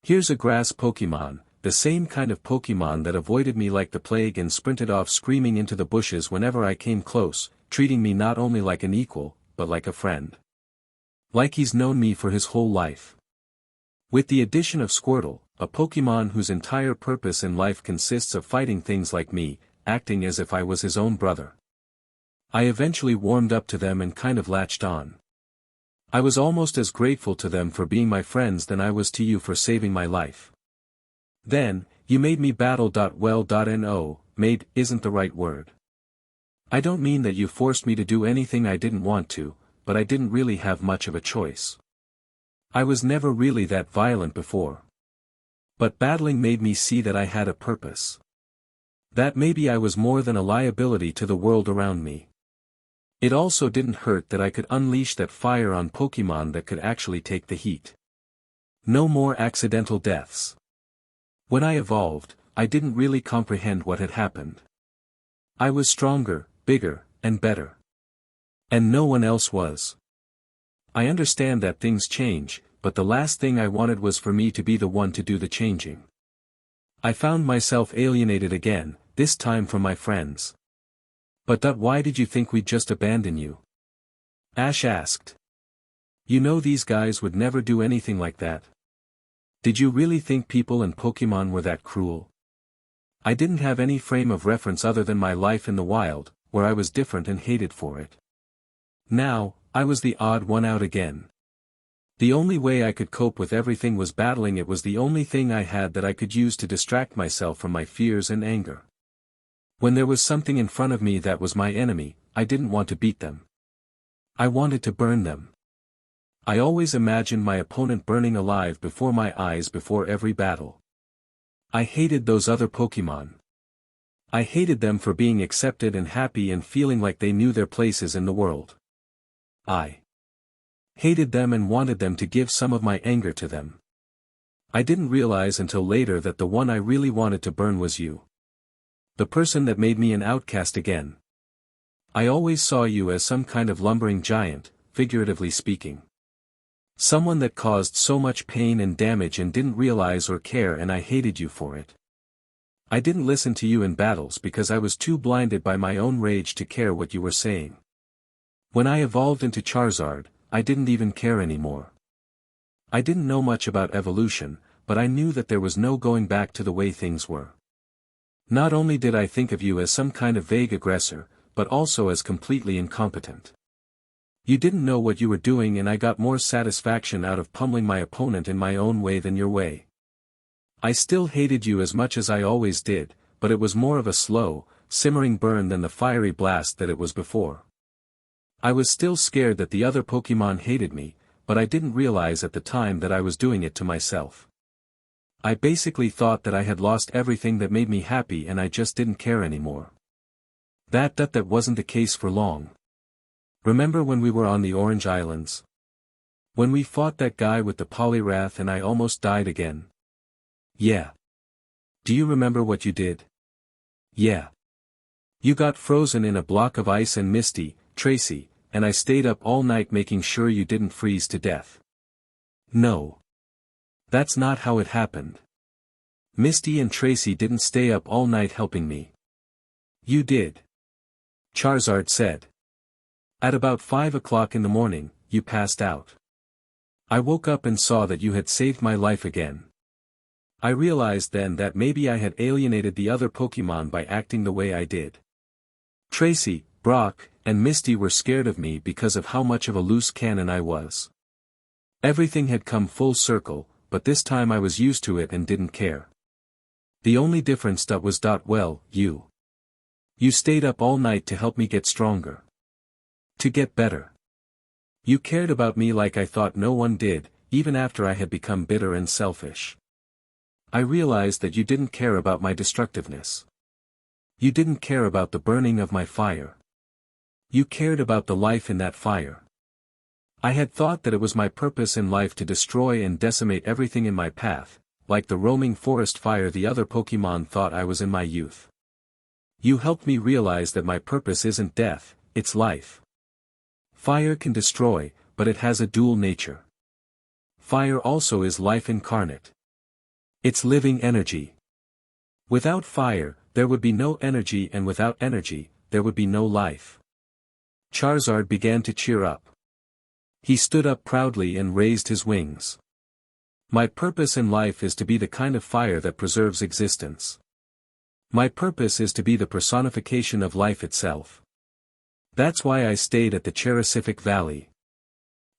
Here's a grass Pokémon, the same kind of Pokémon that avoided me like the plague and sprinted off screaming into the bushes whenever I came close, treating me not only like an equal, but like a friend. Like he's known me for his whole life. With the addition of Squirtle, a Pokémon whose entire purpose in life consists of fighting things like me, acting as if I was his own brother. I eventually warmed up to them and kind of latched on. I was almost as grateful to them for being my friends than I was to you for saving my life. Then, you made me battle. No, made isn't the right word. I don't mean that you forced me to do anything I didn't want to, but I didn't really have much of a choice. I was never really that violent before. But battling made me see that I had a purpose. That maybe I was more than a liability to the world around me. It also didn't hurt that I could unleash that fire on Pokémon that could actually take the heat. No more accidental deaths. When I evolved, I didn't really comprehend what had happened. I was stronger, bigger, and better. And no one else was. I understand that things change, but the last thing I wanted was for me to be the one to do the changing. I found myself alienated again, this time from my friends. But why did you think we'd just abandon you? Ash asked. You know these guys would never do anything like that. Did you really think people and Pokémon were that cruel? I didn't have any frame of reference other than my life in the wild, where I was different and hated for it. Now, I was the odd one out again. The only way I could cope with everything was battling. It was the only thing I had that I could use to distract myself from my fears and anger. When there was something in front of me that was my enemy, I didn't want to beat them. I wanted to burn them. I always imagined my opponent burning alive before my eyes before every battle. I hated those other Pokémon. I hated them for being accepted and happy and feeling like they knew their places in the world. I hated them and wanted them to give some of my anger to them. I didn't realize until later that the one I really wanted to burn was you. The person that made me an outcast again. I always saw you as some kind of lumbering giant, figuratively speaking. Someone that caused so much pain and damage and didn't realize or care, and I hated you for it. I didn't listen to you in battles because I was too blinded by my own rage to care what you were saying. When I evolved into Charizard, I didn't even care anymore. I didn't know much about evolution, but I knew that there was no going back to the way things were. Not only did I think of you as some kind of vague aggressor, but also as completely incompetent. You didn't know what you were doing, and I got more satisfaction out of pummeling my opponent in my own way than your way. I still hated you as much as I always did, but it was more of a slow, simmering burn than the fiery blast that it was before. I was still scared that the other Pokémon hated me, but I didn't realize at the time that I was doing it to myself. I basically thought that I had lost everything that made me happy and I just didn't care anymore. That wasn't the case for long. Remember when we were on the Orange Islands? When we fought that guy with the Poliwrath and I almost died again? Yeah. Do you remember what you did? Yeah. You got frozen in a block of ice and Misty, Tracy, and I stayed up all night making sure you didn't freeze to death. No. That's not how it happened. Misty and Tracy didn't stay up all night helping me. You did. Charizard said. At about 5 o'clock in the morning, you passed out. I woke up and saw that you had saved my life again. I realized then that maybe I had alienated the other Pokémon by acting the way I did. Tracy, Brock, and Misty were scared of me because of how much of a loose cannon I was. Everything had come full circle, but this time I was used to it and didn't care. The only difference was well, you stayed up all night to help me get stronger. To get better. You cared about me like I thought no one did, even after I had become bitter and selfish. I realized that you didn't care about my destructiveness. You didn't care about the burning of my fire. You cared about the life in that fire. I had thought that it was my purpose in life to destroy and decimate everything in my path, like the roaming forest fire the other Pokémon thought I was in my youth. You helped me realize that my purpose isn't death, it's life. Fire can destroy, but it has a dual nature. Fire also is life incarnate. It's living energy. Without fire, there would be no energy, and without energy, there would be no life. Charizard began to cheer up. He stood up proudly and raised his wings. My purpose in life is to be the kind of fire that preserves existence. My purpose is to be the personification of life itself. That's why I stayed at the Charizard Valley.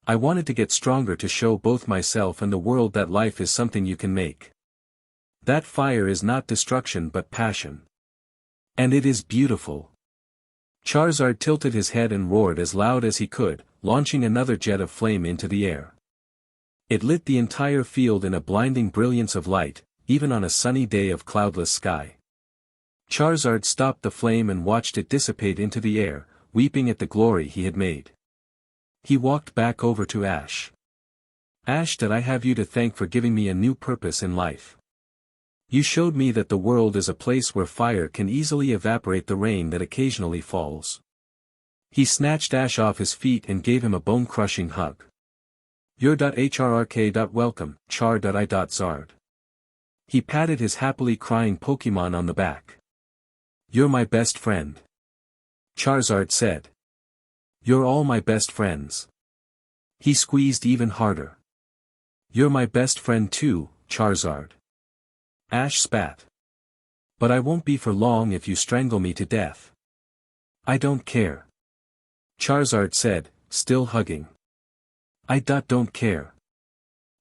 I wanted to get stronger to show both myself and the world that life is something you can make. That fire is not destruction but passion. And it is beautiful. Charizard tilted his head and roared as loud as he could, launching another jet of flame into the air. It lit the entire field in a blinding brilliance of light, even on a sunny day of cloudless sky. Charizard stopped the flame and watched it dissipate into the air, weeping at the glory he had made. He walked back over to Ash. Ash, that I have you to thank for giving me a new purpose in life. You showed me that the world is a place where fire can easily evaporate the rain that occasionally falls. He snatched Ash off his feet and gave him a bone-crushing hug. You're HRRK. Welcome, Char.I.Zard. He patted his happily crying Pokémon on the back. You're my best friend. Charizard said. You're all my best friends. He squeezed even harder. You're my best friend too, Charizard. Ash spat. But I won't be for long if you strangle me to death. I don't care. Charizard said, still hugging. I don't care.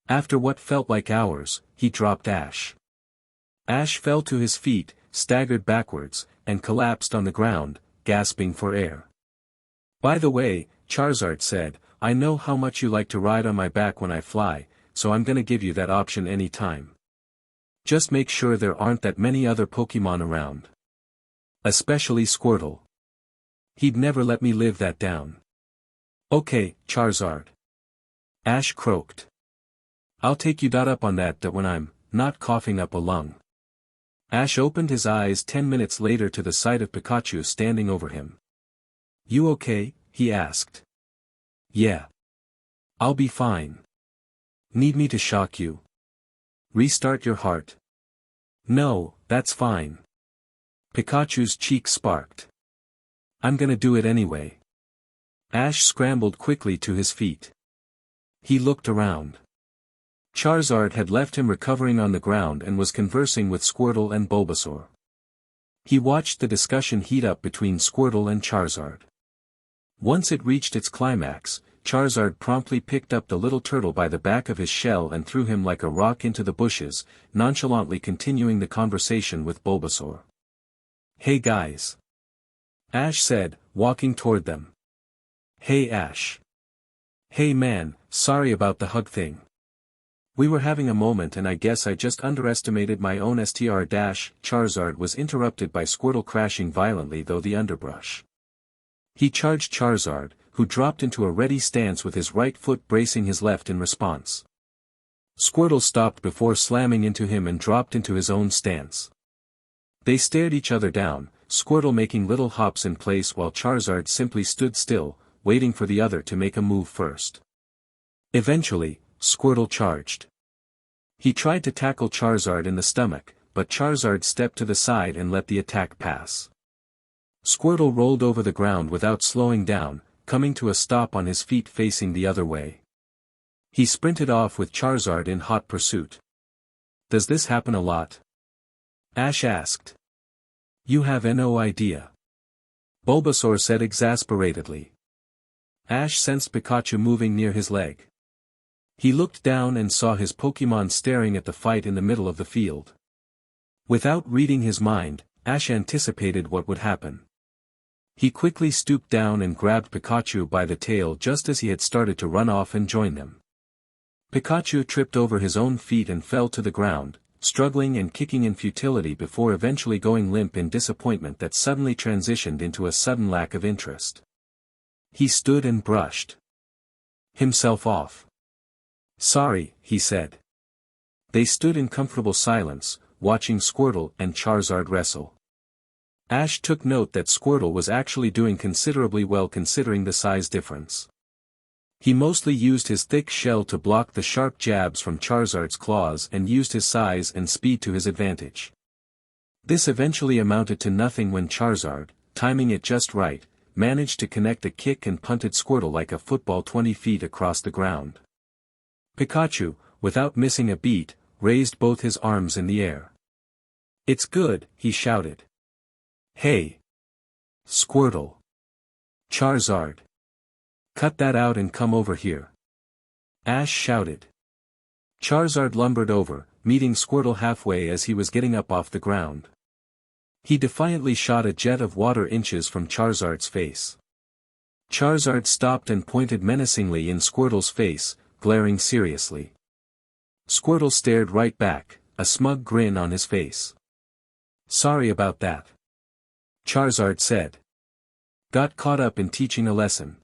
After what felt like hours, he dropped Ash. Ash fell to his feet, staggered backwards, and collapsed on the ground, gasping for air. "By the way," Charizard said, "I know how much you like to ride on my back when I fly, so I'm gonna give you that option any time. Just make sure there aren't that many other Pokémon around. Especially Squirtle. He'd never let me live that down." "Okay, Charizard." Ash croaked. "I'll take you up on that when I'm not coughing up a lung." Ash opened his eyes 10 minutes later to the sight of Pikachu standing over him. "You okay?" he asked. "Yeah. I'll be fine. Need me to shock you? Restart your heart?" "No, that's fine." Pikachu's cheeks sparked. "I'm gonna do it anyway." Ash scrambled quickly to his feet. He looked around. Charizard had left him recovering on the ground and was conversing with Squirtle and Bulbasaur. He watched the discussion heat up between Squirtle and Charizard. Once it reached its climax, Charizard promptly picked up the little turtle by the back of his shell and threw him like a rock into the bushes, nonchalantly continuing the conversation with Bulbasaur. "Hey guys," Ash said, walking toward them. "Hey Ash." "Hey man, sorry about the hug thing. We were having a moment and I guess I just underestimated my own STR. Charizard was interrupted by Squirtle crashing violently through the underbrush. He charged Charizard, who dropped into a ready stance with his right foot bracing his left in response. Squirtle stopped before slamming into him and dropped into his own stance. They stared each other down, Squirtle making little hops in place while Charizard simply stood still, waiting for the other to make a move first. Eventually, Squirtle charged. He tried to tackle Charizard in the stomach, but Charizard stepped to the side and let the attack pass. Squirtle rolled over the ground without slowing down, coming to a stop on his feet facing the other way. He sprinted off with Charizard in hot pursuit. "Does this happen a lot?" Ash asked. "You have no idea," Bulbasaur said exasperatedly. Ash sensed Pikachu moving near his leg. He looked down and saw his Pokémon staring at the fight in the middle of the field. Without reading his mind, Ash anticipated what would happen. He quickly stooped down and grabbed Pikachu by the tail just as he had started to run off and join them. Pikachu tripped over his own feet and fell to the ground, struggling and kicking in futility before eventually going limp in disappointment that suddenly transitioned into a sudden lack of interest. He stood and brushed himself off. "Sorry," he said. They stood in comfortable silence, watching Squirtle and Charizard wrestle. Ash took note that Squirtle was actually doing considerably well considering the size difference. He mostly used his thick shell to block the sharp jabs from Charizard's claws and used his size and speed to his advantage. This eventually amounted to nothing when Charizard, timing it just right, managed to connect a kick and punted Squirtle like a football 20 feet across the ground. Pikachu, without missing a beat, raised both his arms in the air. "It's good," he shouted. "Hey! Squirtle! Charizard! Cut that out and come over here!" Ash shouted. Charizard lumbered over, meeting Squirtle halfway as he was getting up off the ground. He defiantly shot a jet of water inches from Charizard's face. Charizard stopped and pointed menacingly in Squirtle's face, glaring seriously. Squirtle stared right back, a smug grin on his face. "Sorry about that," Charizard said. "Got caught up in teaching a lesson."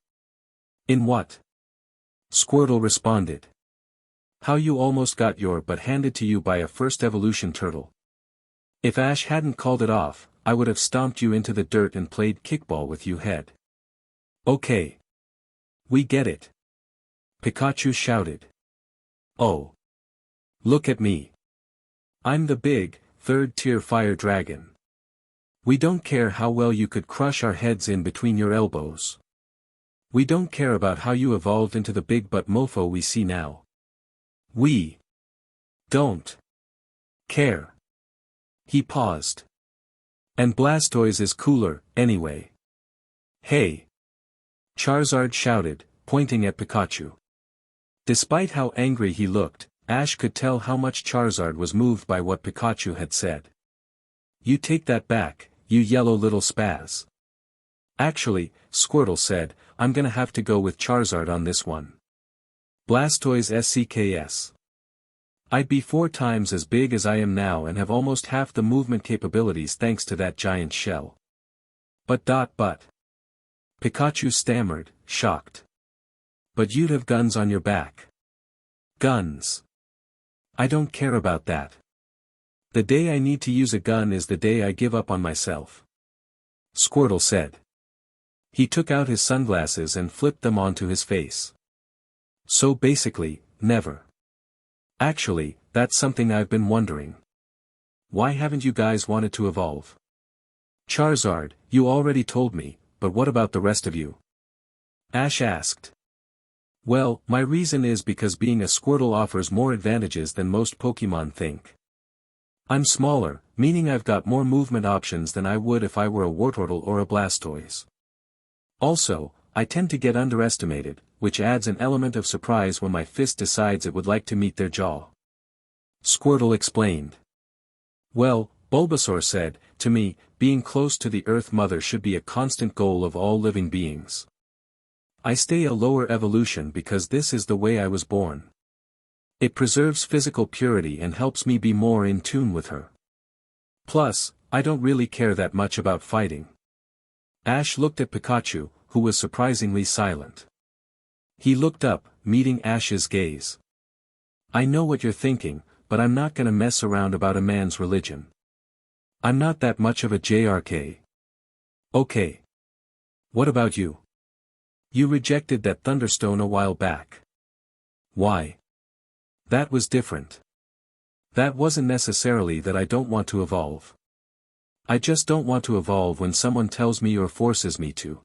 "In what?" Squirtle responded. "How you almost got your butt handed to you by a first evolution turtle. If Ash hadn't called it off, I would have stomped you into the dirt and played kickball with you head." "Okay. We get it," Pikachu shouted. "Oh. Look at me. I'm the big, third-tier fire dragon. We don't care how well you could crush our heads in between your elbows. We don't care about how you evolved into the big butt mofo we see now. We don't care." He paused. "And Blastoise is cooler, anyway." "Hey!" Charizard shouted, pointing at Pikachu. Despite how angry he looked, Ash could tell how much Charizard was moved by what Pikachu had said. You take that back, you yellow little spaz. Actually, Squirtle said, I'm gonna have to go with Charizard on this one. Blastoise SCKS. I'd be 4 times as big as I am now and have almost half the movement capabilities thanks to that giant shell. But. Pikachu stammered, shocked. But you'd have guns on your back. Guns. I don't care about that. The day I need to use a gun is the day I give up on myself. Squirtle said. He took out his sunglasses and flipped them onto his face. So basically, never. Actually, that's something I've been wondering. Why haven't you guys wanted to evolve? Charizard, you already told me, but what about the rest of you? Ash asked. Well, my reason is because being a Squirtle offers more advantages than most Pokémon think. I'm smaller, meaning I've got more movement options than I would if I were a Wartortle or a Blastoise. Also, I tend to get underestimated, which adds an element of surprise when my fist decides it would like to meet their jaw. Squirtle explained. Well, Bulbasaur said, to me, being close to the Earth Mother should be a constant goal of all living beings. I stay a lower evolution because this is the way I was born. It preserves physical purity and helps me be more in tune with her. Plus, I don't really care that much about fighting. Ash looked at Pikachu, who was surprisingly silent. He looked up, meeting Ash's gaze. I know what you're thinking, but I'm not gonna mess around about a man's religion. I'm not that much of a JRK. Okay. What about you? You rejected that Thunderstone a while back. Why? That was different. That wasn't necessarily that I don't want to evolve. I just don't want to evolve when someone tells me or forces me to.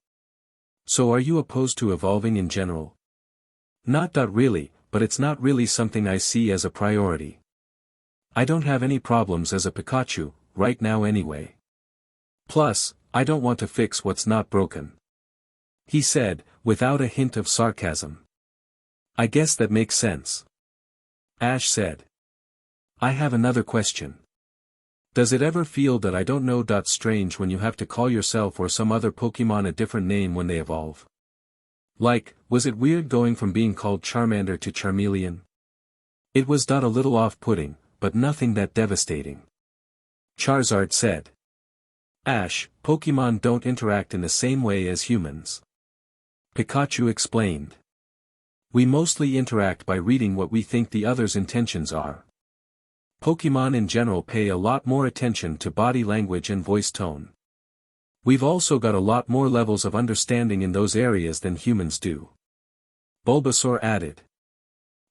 So are you opposed to evolving in general? Not really, but it's not really something I see as a priority. I don't have any problems as a Pikachu, right now anyway. Plus, I don't want to fix what's not broken. He said, without a hint of sarcasm. I guess that makes sense. Ash said. I have another question. Does it ever feel that I don't know strange when you have to call yourself or some other Pokémon a different name when they evolve? Like, was it weird going from being called Charmander to Charmeleon? It was a little off-putting, but nothing that devastating. Charizard said. Ash, Pokémon don't interact in the same way as humans. Pikachu explained. We mostly interact by reading what we think the other's intentions are. Pokémon in general pay a lot more attention to body language and voice tone. We've also got a lot more levels of understanding in those areas than humans do. Bulbasaur added.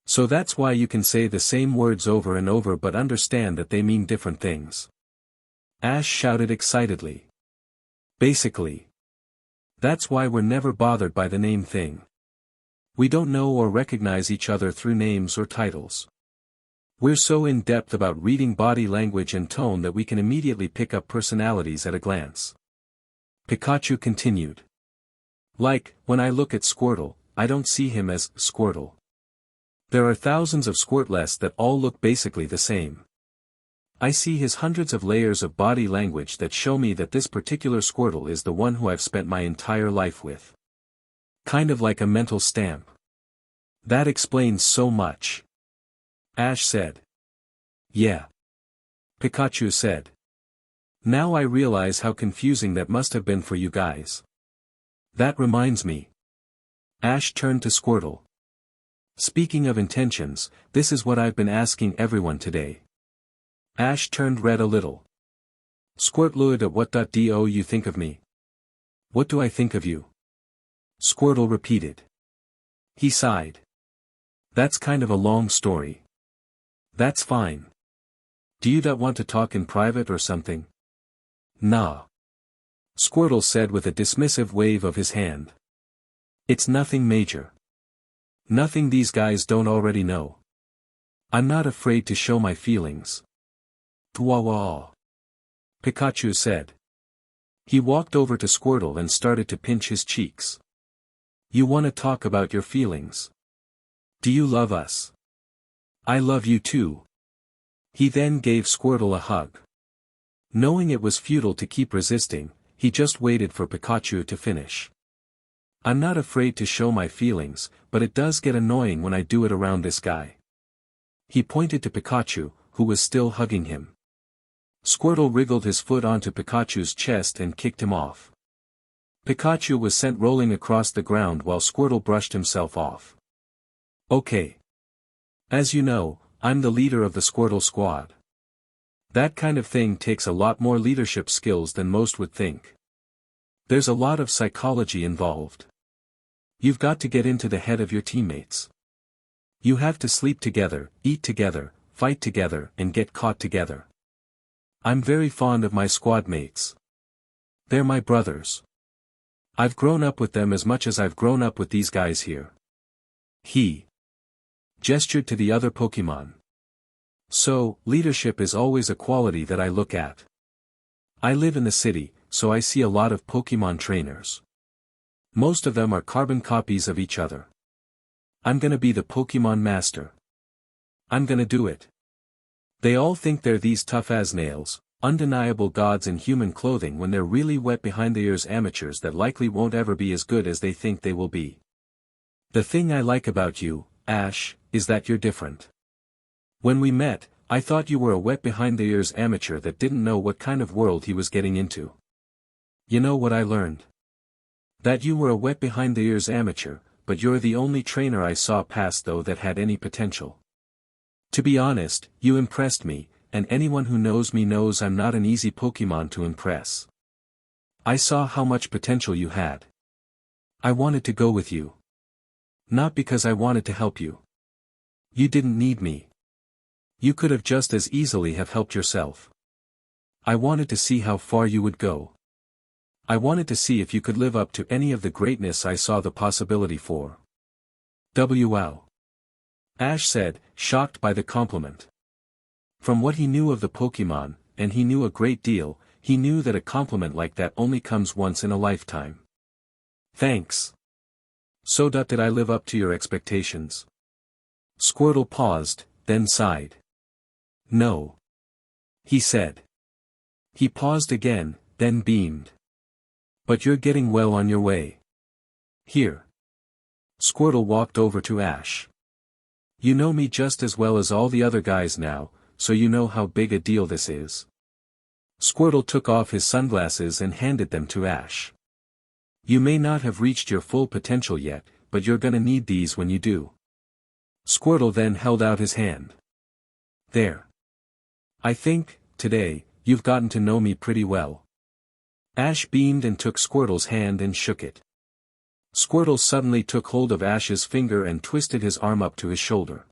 So that's why you can say the same words over and over but understand that they mean different things. Ash shouted excitedly. Basically. That's why we're never bothered by the name thing. We don't know or recognize each other through names or titles. We're so in-depth about reading body language and tone that we can immediately pick up personalities at a glance. Pikachu continued. Like, when I look at Squirtle, I don't see him as Squirtle. There are thousands of Squirtless that all look basically the same. I see his hundreds of layers of body language that show me that this particular Squirtle is the one who I've spent my entire life with. Kind of like a mental stamp. That explains so much. Ash said. Yeah. Pikachu said. Now I realize how confusing that must have been for you guys. That reminds me. Ash turned to Squirtle. Speaking of intentions, this is what I've been asking everyone today. Ash turned red a little. Squirtluid, what do you think of me? What do I think of you? Squirtle repeated. He sighed. That's kind of a long story. That's fine. Do you want to talk in private or something? Nah. Squirtle said with a dismissive wave of his hand. It's nothing major. Nothing these guys don't already know. I'm not afraid to show my feelings. Twa-wah. Pikachu said. He walked over to Squirtle and started to pinch his cheeks. You want to talk about your feelings? Do you love us? I love you too. He then gave Squirtle a hug. Knowing it was futile to keep resisting, he just waited for Pikachu to finish. I'm not afraid to show my feelings, but it does get annoying when I do it around this guy. He pointed to Pikachu, who was still hugging him. Squirtle wriggled his foot onto Pikachu's chest and kicked him off. Pikachu was sent rolling across the ground while Squirtle brushed himself off. Okay. As you know, I'm the leader of the Squirtle squad. That kind of thing takes a lot more leadership skills than most would think. There's a lot of psychology involved. You've got to get into the head of your teammates. You have to sleep together, eat together, fight together, and get caught together. I'm very fond of my squad mates. They're my brothers. I've grown up with them as much as I've grown up with these guys here. He gestured to the other Pokémon. So, leadership is always a quality that I look at. I live in the city, so I see a lot of Pokémon trainers. Most of them are carbon copies of each other. I'm gonna be the Pokémon master. I'm gonna do it. They all think they're these tough as nails, undeniable gods in human clothing when they're really wet behind the ears amateurs that likely won't ever be as good as they think they will be. The thing I like about you, Ash, is that you're different. When we met, I thought you were a wet behind the ears amateur that didn't know what kind of world he was getting into. You know what I learned? That you were a wet behind the ears amateur, but you're the only trainer I saw pass though that had any potential. To be honest, you impressed me, and anyone who knows me knows I'm not an easy Pokémon to impress. I saw how much potential you had. I wanted to go with you. Not because I wanted to help you. You didn't need me. You could have just as easily have helped yourself. I wanted to see how far you would go. I wanted to see if you could live up to any of the greatness I saw the possibility for. Wow. Ash said, shocked by the compliment. From what he knew of the Pokémon, and he knew a great deal, he knew that a compliment like that only comes once in a lifetime. Thanks. So did I live up to your expectations? Squirtle paused, then sighed. No. He said. He paused again, then beamed. But you're getting well on your way. Here. Squirtle walked over to Ash. You know me just as well as all the other guys now, so you know how big a deal this is. Squirtle took off his sunglasses and handed them to Ash. You may not have reached your full potential yet, but you're gonna need these when you do. Squirtle then held out his hand. There. I think, today, you've gotten to know me pretty well. Ash beamed and took Squirtle's hand and shook it. Squirtle suddenly took hold of Ash's finger and twisted his arm up to his shoulder.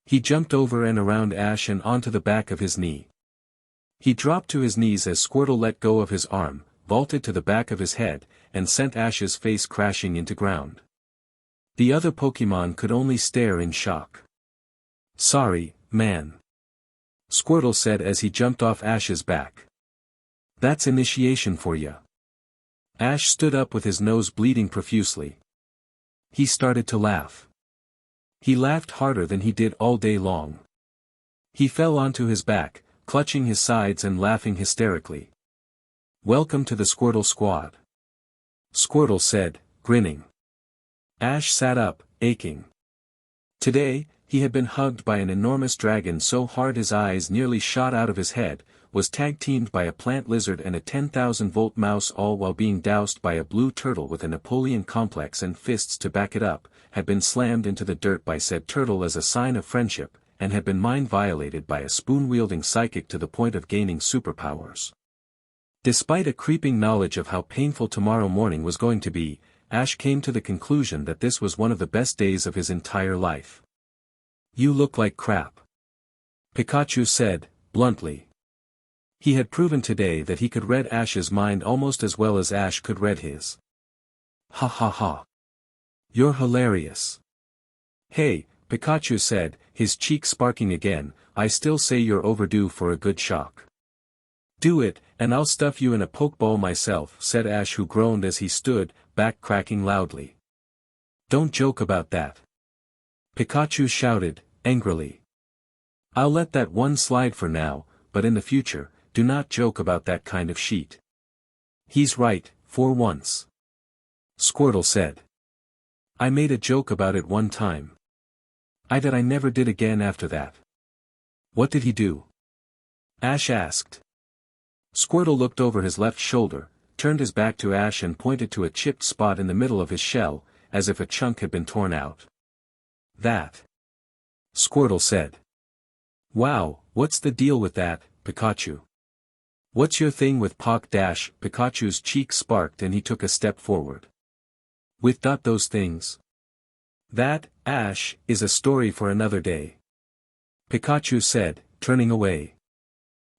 He jumped over and around Ash and onto the back of his knee. He dropped to his knees as Squirtle let go of his arm, vaulted to the back of his head, and sent Ash's face crashing into ground. The other Pokémon could only stare in shock. Sorry, man. Squirtle said as he jumped off Ash's back. That's initiation for ya. Ash stood up with his nose bleeding profusely. He started to laugh. He laughed harder than he did all day long. He fell onto his back, clutching his sides and laughing hysterically. Welcome to the Squirtle squad. Squirtle said, grinning. Ash sat up, aching. Today, he had been hugged by an enormous dragon so hard his eyes nearly shot out of his head, was tag-teamed by a plant lizard and a 10,000-volt mouse, all while being doused by a blue turtle with a Napoleon complex and fists to back it up, had been slammed into the dirt by said turtle as a sign of friendship, and had been mind-violated by a spoon-wielding psychic to the point of gaining superpowers. Despite a creeping knowledge of how painful tomorrow morning was going to be, Ash came to the conclusion that this was one of the best days of his entire life. You look like crap. Pikachu said, bluntly. He had proven today that he could read Ash's mind almost as well as Ash could read his. Ha ha ha. You're hilarious. Hey, Pikachu said, his cheek sparking again, I still say you're overdue for a good shock. Do it, and I'll stuff you in a pokeball myself, said Ash, who groaned as he stood, back cracking loudly. Don't joke about that. Pikachu shouted, angrily. I'll let that one slide for now, but in the future, do not joke about that kind of sheet. He's right, for once. Squirtle said. I made a joke about it one time. I never did again after that. What did he do? Ash asked. Squirtle looked over his left shoulder, turned his back to Ash and pointed to a chipped spot in the middle of his shell, as if a chunk had been torn out. That. Squirtle said. Wow, what's the deal with that, Pikachu? What's your thing with Pock-? Pikachu's cheek sparked and he took a step forward. With those things? That, Ash, is a story for another day. Pikachu said, turning away.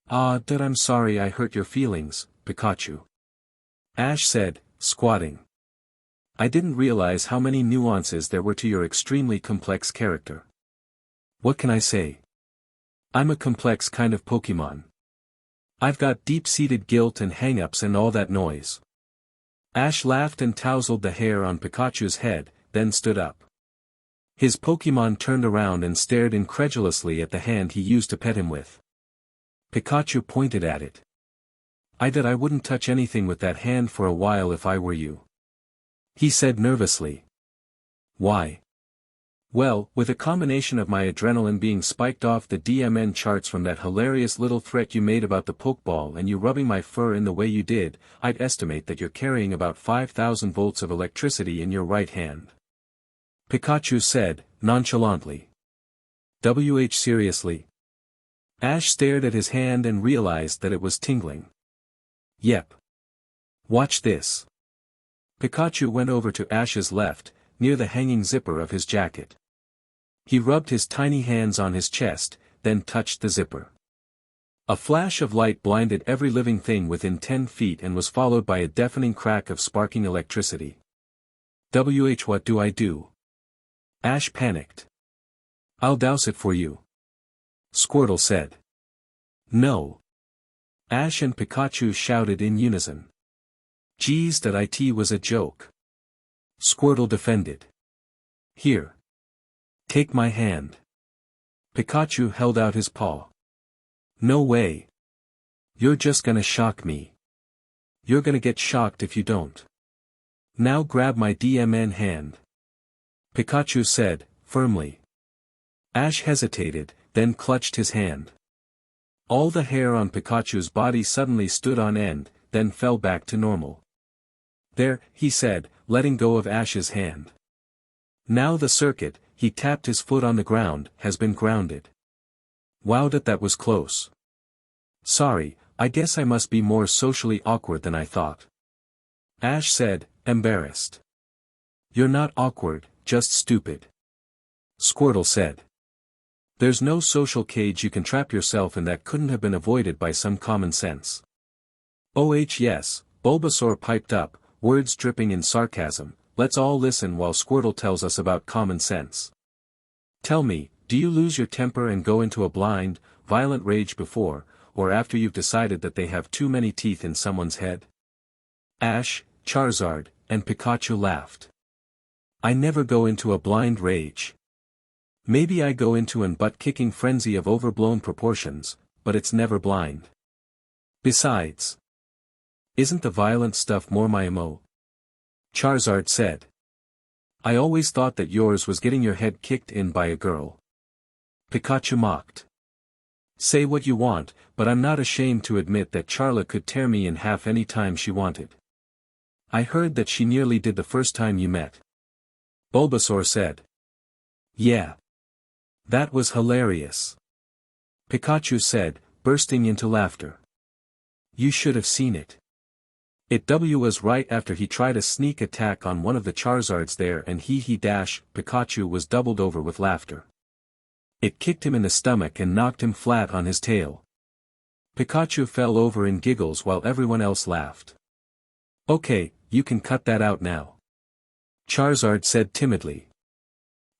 I'm sorry I hurt your feelings, Pikachu. Ash said, squatting. I didn't realize how many nuances there were to your extremely complex character. What can I say? I'm a complex kind of Pokémon. I've got deep-seated guilt and hang-ups and all that noise. Ash laughed and tousled the hair on Pikachu's head, then stood up. His Pokémon turned around and stared incredulously at the hand he used to pet him with. Pikachu pointed at it. I wouldn't touch anything with that hand for a while if I were you. He said nervously. Why? Well, with a combination of my adrenaline being spiked off the DMN charts from that hilarious little threat you made about the Pokeball and you rubbing my fur in the way you did, I'd estimate that you're carrying about 5,000 volts of electricity in your right hand. Pikachu said, nonchalantly. Seriously? Ash stared at his hand and realized that it was tingling. Yep. Watch this. Pikachu went over to Ash's left, near the hanging zipper of his jacket. He rubbed his tiny hands on his chest, then touched the zipper. A flash of light blinded every living thing within 10 feet and was followed by a deafening crack of sparking electricity. What do I do? Ash panicked. I'll douse it for you. Squirtle said. No. Ash and Pikachu shouted in unison. Geez, it was a joke. Squirtle defended. Here. Take my hand. Pikachu held out his paw. No way. You're just gonna shock me. You're gonna get shocked if you don't. Now grab my DMN hand. Pikachu said, firmly. Ash hesitated, then clutched his hand. All the hair on Pikachu's body suddenly stood on end, then fell back to normal. There, he said, letting go of Ash's hand. Now the circuit, he tapped his foot on the ground, has been grounded. Wow, that was close. Sorry, I guess I must be more socially awkward than I thought. Ash said, embarrassed. You're not awkward, just stupid. Squirtle said. There's no social cage you can trap yourself in that couldn't have been avoided by some common sense. Yes, Bulbasaur piped up, words dripping in sarcasm. Let's all listen while Squirtle tells us about common sense. Tell me, do you lose your temper and go into a blind, violent rage before, or after you've decided that they have too many teeth in someone's head? Ash, Charizard, and Pikachu laughed. I never go into a blind rage. Maybe I go into an butt-kicking frenzy of overblown proportions, but it's never blind. Besides, isn't the violent stuff more my MO? Charizard said. I always thought that yours was getting your head kicked in by a girl. Pikachu mocked. Say what you want, but I'm not ashamed to admit that Charla could tear me in half any time she wanted. I heard that she nearly did the first time you met. Bulbasaur said. Yeah. That was hilarious. Pikachu said, bursting into laughter. You should have seen it. It was right after he tried a sneak attack on one of the Charizards there and Pikachu was doubled over with laughter. It kicked him in the stomach and knocked him flat on his tail. Pikachu fell over in giggles while everyone else laughed. Okay, you can cut that out now. Charizard said timidly.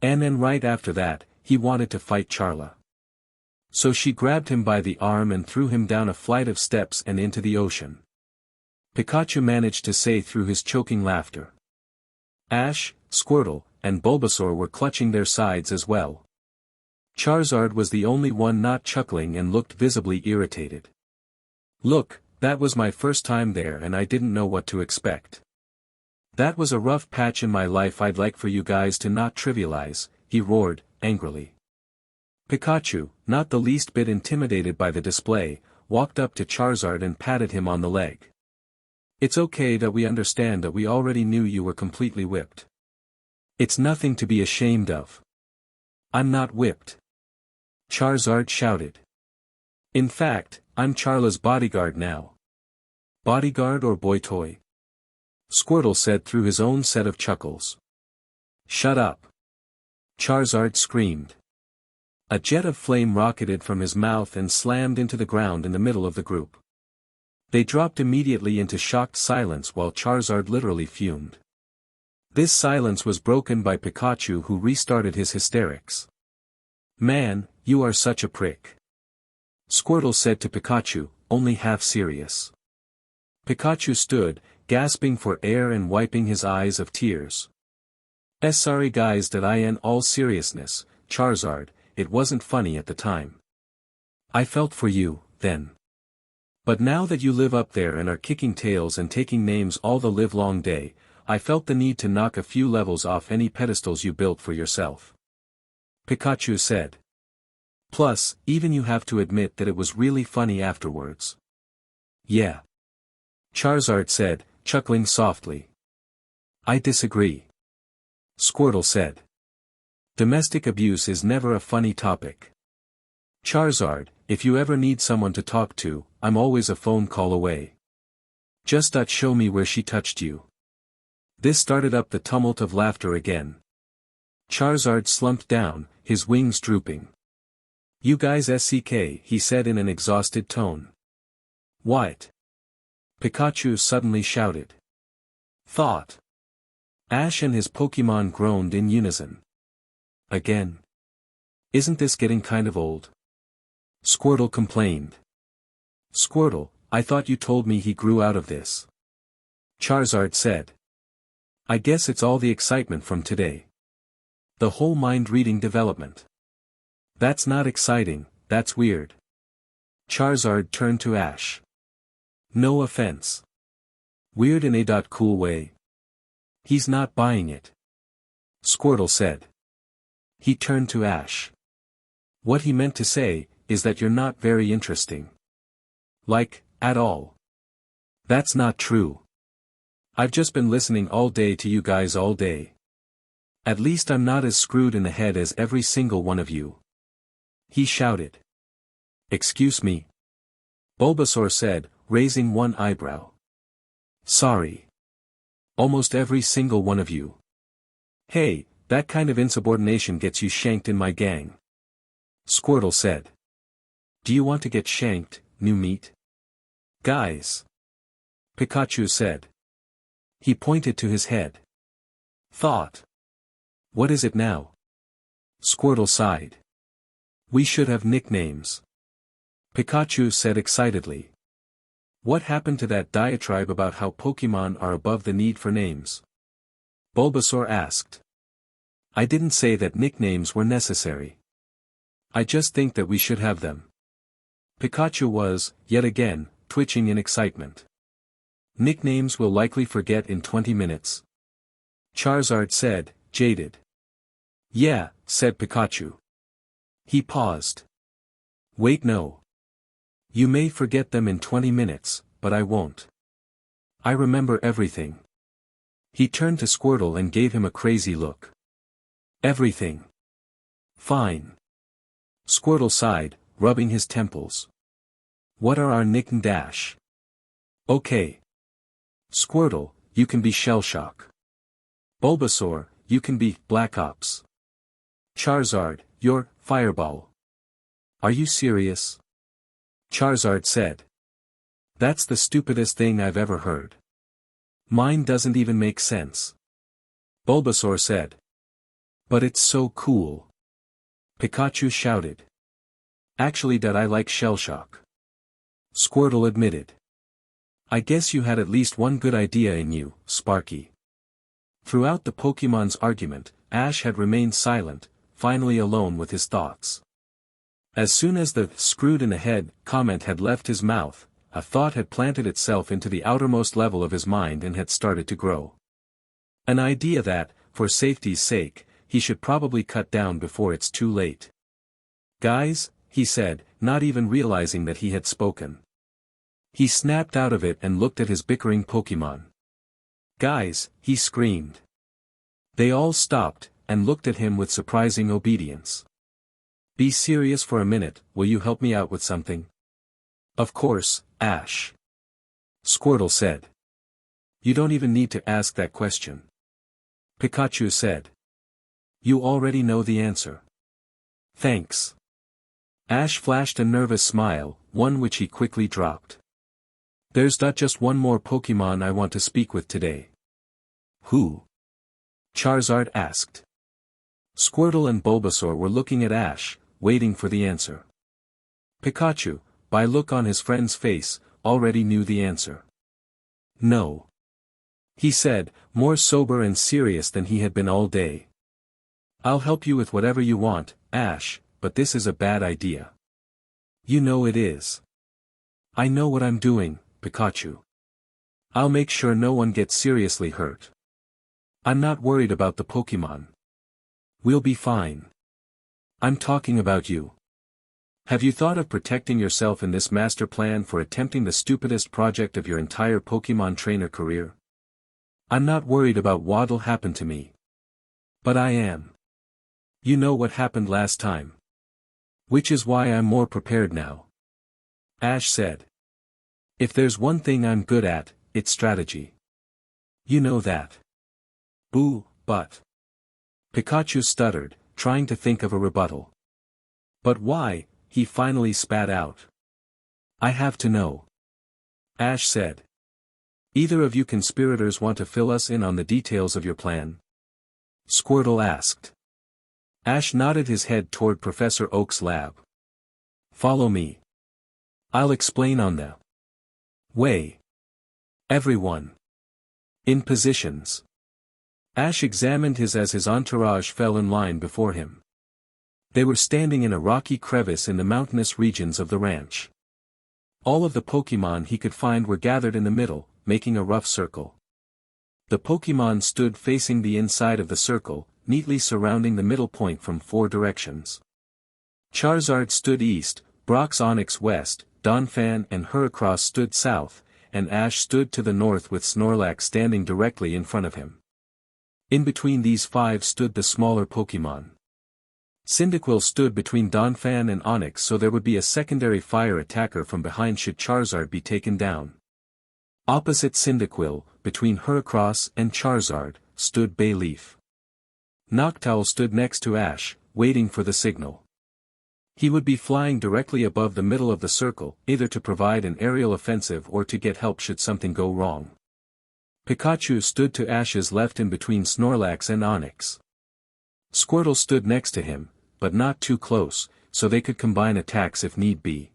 And then right after that, he wanted to fight Charla. So she grabbed him by the arm and threw him down a flight of steps and into the ocean. Pikachu managed to say through his choking laughter. Ash, Squirtle, and Bulbasaur were clutching their sides as well. Charizard was the only one not chuckling and looked visibly irritated. Look, that was my first time there and I didn't know what to expect. That was a rough patch in my life I'd like for you guys to not trivialize, he roared, angrily. Pikachu, not the least bit intimidated by the display, walked up to Charizard and patted him on the leg. It's okay that we understand that we already knew you were completely whipped. It's nothing to be ashamed of. I'm not whipped. Charizard shouted. In fact, I'm Charla's bodyguard now. Bodyguard or boy toy? Squirtle said through his own set of chuckles. Shut up. Charizard screamed. A jet of flame rocketed from his mouth and slammed into the ground in the middle of the group. They dropped immediately into shocked silence while Charizard literally fumed. This silence was broken by Pikachu, who restarted his hysterics. Man, you are such a prick. Squirtle said to Pikachu, only half serious. Pikachu stood, gasping for air and wiping his eyes of tears. Sorry guys, that I in all seriousness, Charizard, it wasn't funny at the time. I felt for you, then. But now that you live up there and are kicking tails and taking names all the livelong day, I felt the need to knock a few levels off any pedestals you built for yourself. Pikachu said. Plus, even you have to admit that it was really funny afterwards. Yeah. Charizard said, chuckling softly. I disagree. Squirtle said. Domestic abuse is never a funny topic. Charizard, if you ever need someone to talk to, I'm always a phone call away. Just show me where she touched you. This started up the tumult of laughter again. Charizard slumped down, his wings drooping. You guys SCK, he said in an exhausted tone. What? Pikachu suddenly shouted. Thought. Ash and his Pokémon groaned in unison. Again. Isn't this getting kind of old? Squirtle complained. Squirtle, I thought you told me he grew out of this. Charizard said. I guess it's all the excitement from today. The whole mind-reading development. That's not exciting, that's weird. Charizard turned to Ash. No offense. Weird in a cool way. He's not buying it. Squirtle said. He turned to Ash. What he meant to say, is that you're not very interesting. Like, at all. That's not true. I've just been listening all day to you guys all day. At least I'm not as screwed in the head as every single one of you. He shouted. Excuse me? Bulbasaur said, raising one eyebrow. Sorry. Almost every single one of you. Hey, that kind of insubordination gets you shanked in my gang. Squirtle said. Do you want to get shanked, new meat? Guys. Pikachu said. He pointed to his head. Thought. What is it now? Squirtle sighed. We should have nicknames. Pikachu said excitedly. What happened to that diatribe about how Pokémon are above the need for names? Bulbasaur asked. I didn't say that nicknames were necessary. I just think that we should have them. Pikachu was, yet again, twitching in excitement. Nicknames we'll likely forget in 20 minutes. Charizard said, jaded. Yeah, said Pikachu. He paused. Wait, no. You may forget them in 20 minutes, but I won't. I remember everything. He turned to Squirtle and gave him a crazy look. Everything. Fine. Squirtle sighed, rubbing his temples. What are our nicknames? Okay. Squirtle, you can be Shellshock. Bulbasaur, you can be Black Ops. Charizard, you're Fireball. Are you serious? Charizard said. That's the stupidest thing I've ever heard. Mine doesn't even make sense. Bulbasaur said. But it's so cool. Pikachu shouted. Actually, that I like Shellshock. Squirtle admitted. I guess you had at least one good idea in you, Sparky. Throughout the Pokémon's argument, Ash had remained silent, finally alone with his thoughts. As soon as the "screwed in the head" comment had left his mouth, a thought had planted itself into the outermost level of his mind and had started to grow. An idea that, for safety's sake, he should probably cut down before it's too late. "Guys," he said, not even realizing that he had spoken. He snapped out of it and looked at his bickering Pokémon. "Guys," he screamed. They all stopped, and looked at him with surprising obedience. "Be serious for a minute, will you help me out with something?" "Of course, Ash," Squirtle said. "You don't even need to ask that question," Pikachu said. "You already know the answer." "Thanks." Ash flashed a nervous smile, one which he quickly dropped. "There's just one more Pokémon I want to speak with today." "Who?" Charizard asked. Squirtle and Bulbasaur were looking at Ash, waiting for the answer. Pikachu, by look on his friend's face, already knew the answer. "No," he said, more sober and serious than he had been all day. "I'll help you with whatever you want, Ash, but this is a bad idea." "You know it is." "I know what I'm doing, Pikachu. I'll make sure no one gets seriously hurt. I'm not worried about the Pokémon. We'll be fine. I'm talking about you. Have you thought of protecting yourself in this master plan for attempting the stupidest project of your entire Pokémon trainer career? I'm not worried about what'll happen to me. But I am. You know what happened last time. Which is why I'm more prepared now." Ash said. "If there's one thing I'm good at, it's strategy. You know that." "Boo, but..." Pikachu stuttered, trying to think of a rebuttal. "But why?" he finally spat out. "I have to know." Ash said. "Either of you conspirators want to fill us in on the details of your plan?" Squirtle asked. Ash nodded his head toward Professor Oak's lab. "Follow me. I'll explain on the way. Everyone. In positions." Ash examined his entourage fell in line before him. They were standing in a rocky crevice in the mountainous regions of the ranch. All of the Pokémon he could find were gathered in the middle, making a rough circle. The Pokémon stood facing the inside of the circle, neatly surrounding the middle point from 4 directions. Charizard stood east, Brock's Onix west, Donphan and Heracross stood south, and Ash stood to the north with Snorlax standing directly in front of him. In between these 5 stood the smaller Pokémon. Cyndaquil stood between Donphan and Onix, so there would be a secondary fire attacker from behind should Charizard be taken down. Opposite Cyndaquil, between Heracross and Charizard, stood Bayleaf. Noctowl stood next to Ash, waiting for the signal. He would be flying directly above the middle of the circle, either to provide an aerial offensive or to get help should something go wrong. Pikachu stood to Ash's left in between Snorlax and Onix. Squirtle stood next to him, but not too close, so they could combine attacks if need be.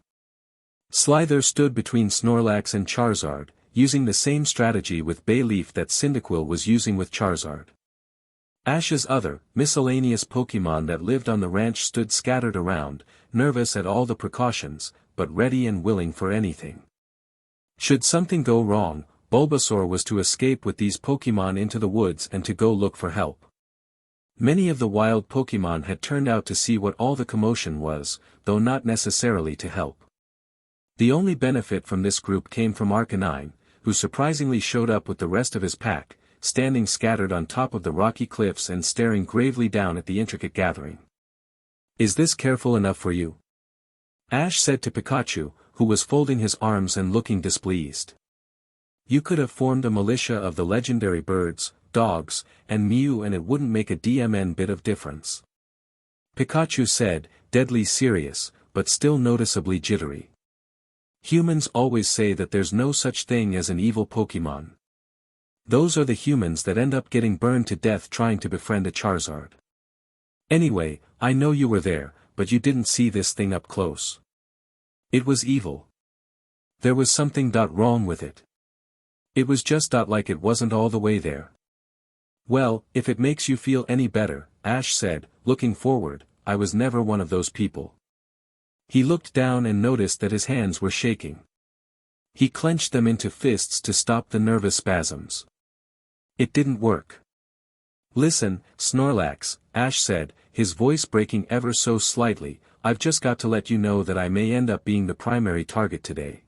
Slither stood between Snorlax and Charizard, using the same strategy with Bayleaf that Cyndaquil was using with Charizard. Ash's other, miscellaneous Pokémon that lived on the ranch stood scattered around, nervous at all the precautions, but ready and willing for anything. Should something go wrong, Bulbasaur was to escape with these Pokémon into the woods and to go look for help. Many of the wild Pokémon had turned out to see what all the commotion was, though not necessarily to help. The only benefit from this group came from Arcanine, who surprisingly showed up with the rest of his pack, standing scattered on top of the rocky cliffs and staring gravely down at the intricate gathering. "Is this careful enough for you?" Ash said to Pikachu, who was folding his arms and looking displeased. "You could have formed a militia of the legendary birds, dogs, and Mew and it wouldn't make a DMN bit of difference." Pikachu said, deadly serious, but still noticeably jittery. "Humans always say that there's no such thing as an evil Pokémon. Those are the humans that end up getting burned to death trying to befriend a Charizard. Anyway, I know you were there, but you didn't see this thing up close. It was evil. There was something wrong with it. It was just like it wasn't all the way there." "Well, if it makes you feel any better," Ash said, looking forward, "I was never one of those people. He looked down and noticed that his hands were shaking. He clenched them into fists to stop the nervous spasms. It didn't work. "Listen, Snorlax," Ash said, his voice breaking ever so slightly, "I've just got to let you know that I may end up being the primary target today.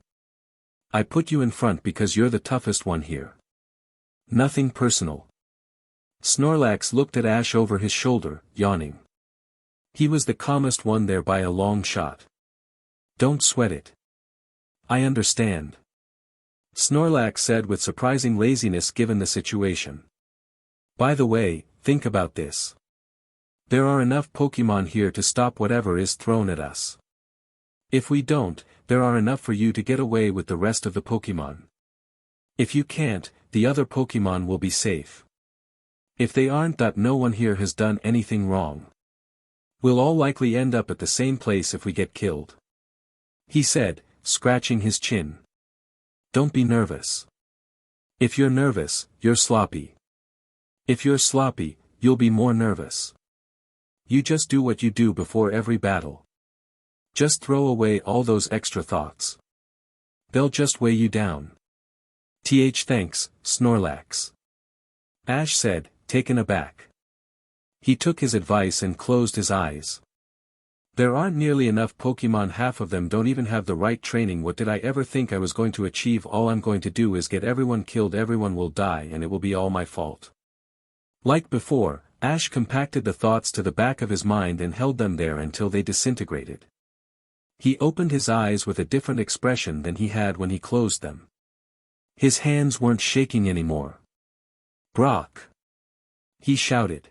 I put you in front because you're the toughest one here. Nothing personal." Snorlax looked at Ash over his shoulder, yawning. He was the calmest one there by a long shot. "Don't sweat it. I understand," Snorlax said with surprising laziness given the situation. "By the way, think about this. There are enough Pokémon here to stop whatever is thrown at us. If we don't, there are enough for you to get away with the rest of the Pokémon. If you can't, the other Pokémon will be safe. If they aren't, that no one here has done anything wrong. We'll all likely end up at the same place if we get killed," he said, scratching his chin. "Don't be nervous. If you're nervous, you're sloppy. If you're sloppy, you'll be more nervous. You just do what you do before every battle. Just throw away all those extra thoughts. They'll just weigh you down." Thanks, Snorlax," Ash said, taken aback. He took his advice and closed his eyes. "There aren't nearly enough Pokémon, half of them don't even have the right training. What did I ever think I was going to achieve? All I'm going to do is get everyone killed, everyone will die, and it will be all my fault." Like before, Ash compacted the thoughts to the back of his mind and held them there until they disintegrated. He opened his eyes with a different expression than he had when he closed them. His hands weren't shaking anymore. "Brock!" he shouted.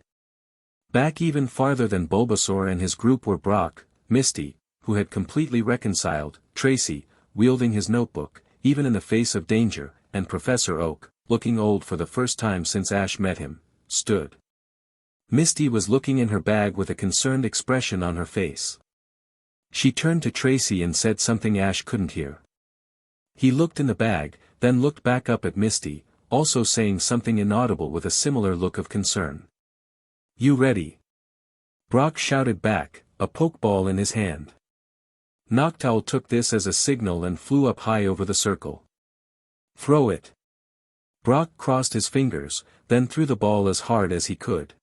Back even farther than Bulbasaur and his group were Brock, Misty, who had completely reconciled, Tracy, wielding his notebook, even in the face of danger, and Professor Oak, looking old for the first time since Ash met him, stood. Misty was looking in her bag with a concerned expression on her face. She turned to Tracy and said something Ash couldn't hear. He looked in the bag, then looked back up at Misty, also saying something inaudible with a similar look of concern. "You ready?" Brock shouted back, a pokeball in his hand. Noctowl took this as a signal and flew up high over the circle. "Throw it." Brock crossed his fingers, then threw the ball as hard as he could.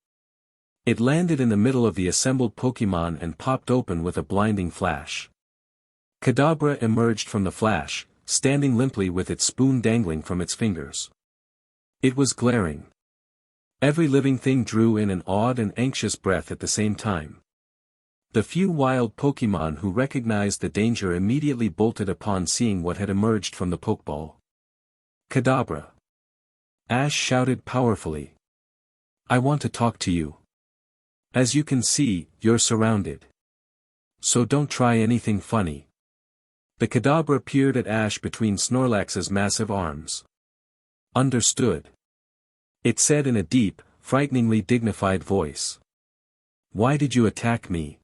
It landed in the middle of the assembled Pokémon and popped open with a blinding flash. Kadabra emerged from the flash, standing limply with its spoon dangling from its fingers. It was glaring. Every living thing drew in an awed and anxious breath at the same time. The few wild Pokémon who recognized the danger immediately bolted upon seeing what had emerged from the Pokeball. "Kadabra!" Ash shouted powerfully. "I want to talk to you. As you can see, you're surrounded. So don't try anything funny." The Kadabra peered at Ash between Snorlax's massive arms. "Understood," it said in a deep, frighteningly dignified voice. "Why did you attack me?"